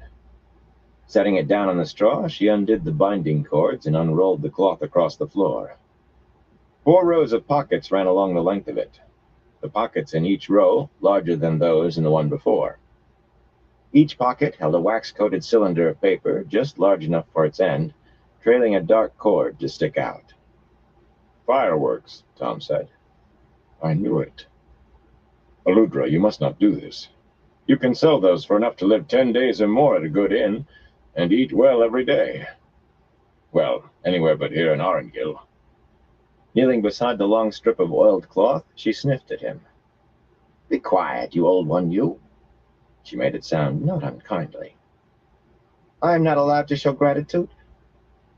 Setting it down on the straw, she undid the binding cords and unrolled the cloth across the floor. 4 rows of pockets ran along the length of it, the pockets in each row larger than those in the one before. Each pocket held a wax-coated cylinder of paper just large enough for its end, trailing a dark cord to stick out. Fireworks, Tom said. I knew it. Aludra, you must not do this. You can sell those for enough to live 10 days or more at a good inn, and eat well every day. Well, anywhere but here in Arengil. Kneeling beside the long strip of oiled cloth, she sniffed at him. Be quiet, you old one, you. She made it sound not unkindly. I am not allowed to show gratitude.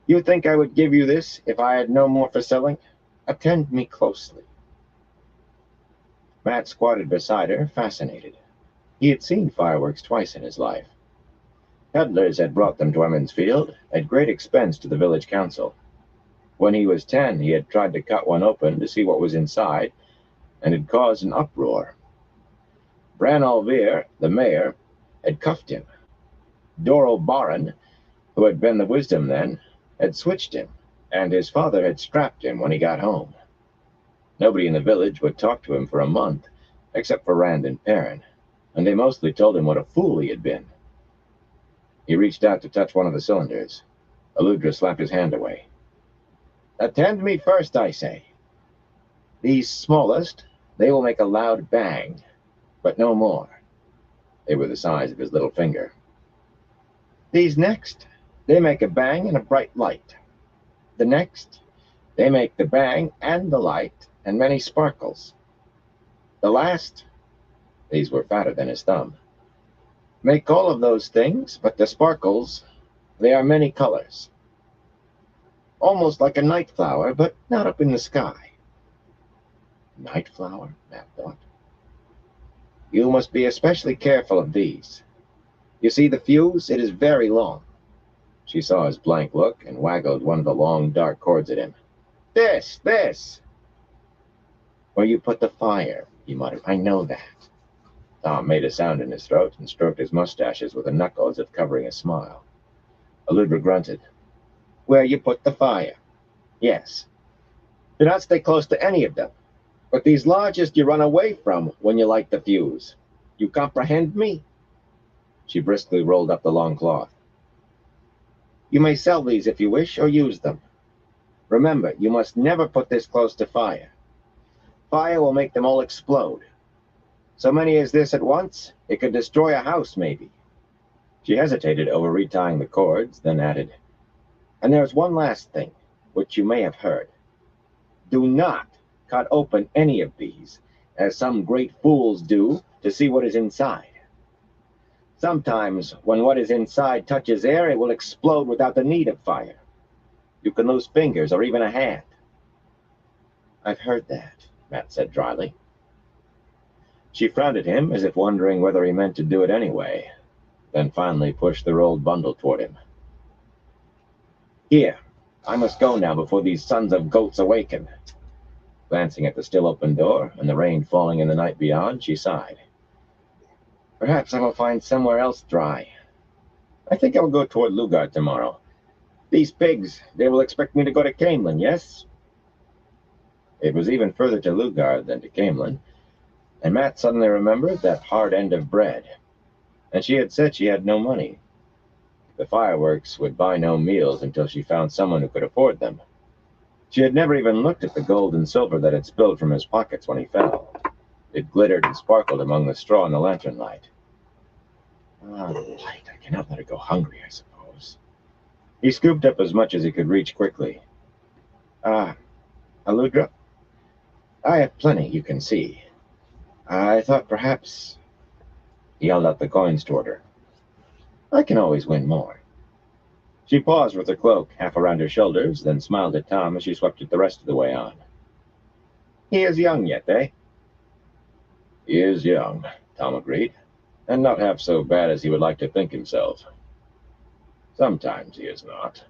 You think I would give you this if I had no more for selling? Attend me closely. Matt squatted beside her, fascinated. He had seen fireworks twice in his life. Peddlers had brought them to Emmons Field, at great expense to the village council. When he was 10, he had tried to cut one open to see what was inside, and had caused an uproar. Bran Alvear, the mayor, had cuffed him. Doral Baran, who had been the wisdom then, had switched him, and his father had strapped him when he got home. Nobody in the village would talk to him for a month, except for Rand and Perrin, and they mostly told him what a fool he had been. He reached out to touch one of the cylinders. Aludra slapped his hand away. Attend me first, I say. These smallest, they will make a loud bang, but no more. They were the size of his little finger. These next, they make a bang and a bright light. The next, they make the bang and the light and many sparkles. The last, these were fatter than his thumb, make all of those things, but the sparkles, they are many colors. Almost like a night flower, but not up in the sky. Night flower, Matt thought. You must be especially careful of these. You see the fuse? It is very long. She saw his blank look and waggled one of the long, dark cords at him. This! Where you put the fire, he muttered. I know that. Tom made a sound in his throat and stroked his mustaches with a knuckle as if covering a smile. Aludra grunted. Where you put the fire. Yes. Do not stay close to any of them, but these largest you run away from when you light the fuse. You comprehend me? She briskly rolled up the long cloth. You may sell these if you wish, or use them. Remember, you must never put this close to fire. Fire will make them all explode. So many as this at once, it could destroy a house, maybe. She hesitated over retying the cords, then added, and there's one last thing, which you may have heard. Do not cut open any of these, as some great fools do, to see what is inside. Sometimes, when what is inside touches air, it will explode without the need of fire. You can lose fingers or even a hand. I've heard that, Matt said dryly. She frowned at him as if wondering whether he meant to do it anyway, then finally pushed the rolled bundle toward him. Here, I must go now before these sons of goats awaken. Glancing at the still open door and the rain falling in the night beyond, she sighed. Perhaps I will find somewhere else dry. I think I will go toward Lugard tomorrow. These pigs, they will expect me to go to Camelin, yes? It was even further to Lugard than to Camelin, and Matt suddenly remembered that hard end of bread. And she had said she had no money. The fireworks would buy no meals until she found someone who could afford them. She had never even looked at the gold and silver that had spilled from his pockets when he fell. It glittered and sparkled among the straw in the lantern light. Ah, the light. I cannot let her go hungry, I suppose. He scooped up as much as he could reach quickly. Aludra? I have plenty, you can see. I thought perhaps... He held out the coins toward her. I can always win more. She paused with her cloak half around her shoulders, then smiled at Tom as she swept it the rest of the way on. He is young yet, eh? He is young, Tom agreed, and not half so bad as he would like to think himself. Sometimes he is not.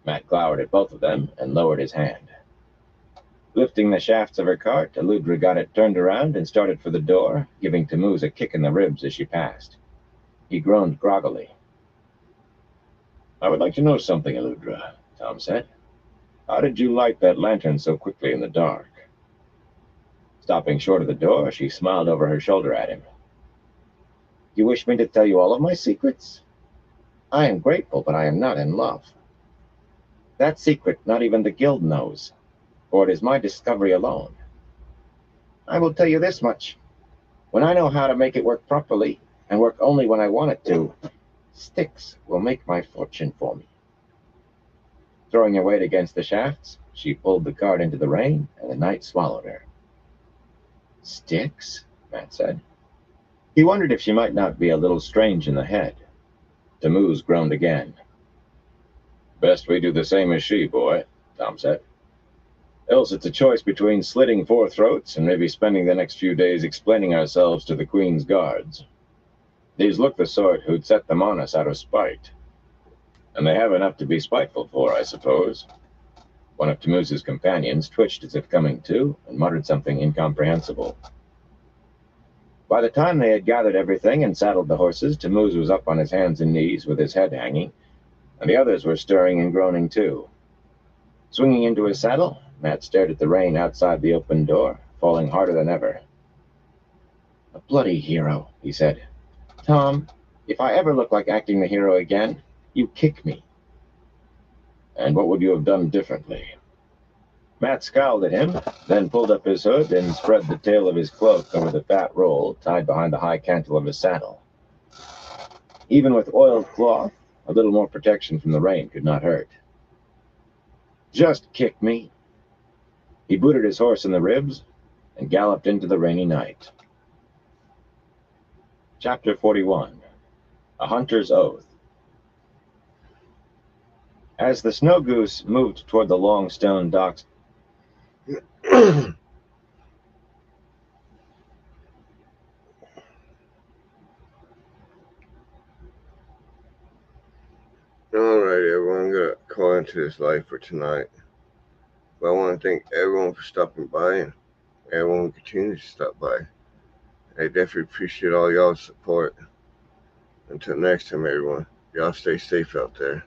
Matt glowered at both of them and lowered his hand. Lifting the shafts of her cart, Aludra got it turned around and started for the door, giving Tammuz a kick in the ribs as she passed. He groaned groggily. I would like to know something, Aludra, Tom said. How did you light that lantern so quickly in the dark? Stopping short of the door, she smiled over her shoulder at him. You wish me to tell you all of my secrets? I am grateful, but I am not in love. That secret not even the guild knows, for it is my discovery alone. I will tell you this much. When I know how to make it work properly, and work only when I want it to, sticks will make my fortune for me. Throwing her weight against the shafts, she pulled the cart into the rain, and the night swallowed her. Sticks? Matt said. He wondered if she might not be a little strange in the head. Tammuz groaned again. Best we do the same as she, boy, Tom said. Else it's a choice between slitting 4 throats and maybe spending the next few days explaining ourselves to the Queen's guards. These look the sort who'd set them on us out of spite. And they have enough to be spiteful for, I suppose. One of Tammuz's companions twitched as if coming to, and muttered something incomprehensible. By the time they had gathered everything and saddled the horses, Tammuz was up on his hands and knees with his head hanging, and the others were stirring and groaning too. Swinging into his saddle, Matt stared at the rain outside the open door, falling harder than ever. A bloody hero, he said. Tom, if I ever look like acting the hero again, you kick me. And what would you have done differently? Matt scowled at him, then pulled up his hood and spread the tail of his cloak over the fat roll tied behind the high cantle of his saddle. Even with oiled cloth, a little more protection from the rain could not hurt. Just kick me. He booted his horse in the ribs and galloped into the rainy night. Chapter 41. A Hunter's Oath. As the snow goose moved toward the long stone docks, All right, everyone, I'm going to call into this live for tonight. But I want to thank everyone for stopping by and everyone who continues to stop by. I definitely appreciate all y'all's support. Until next time, everyone, y'all stay safe out there.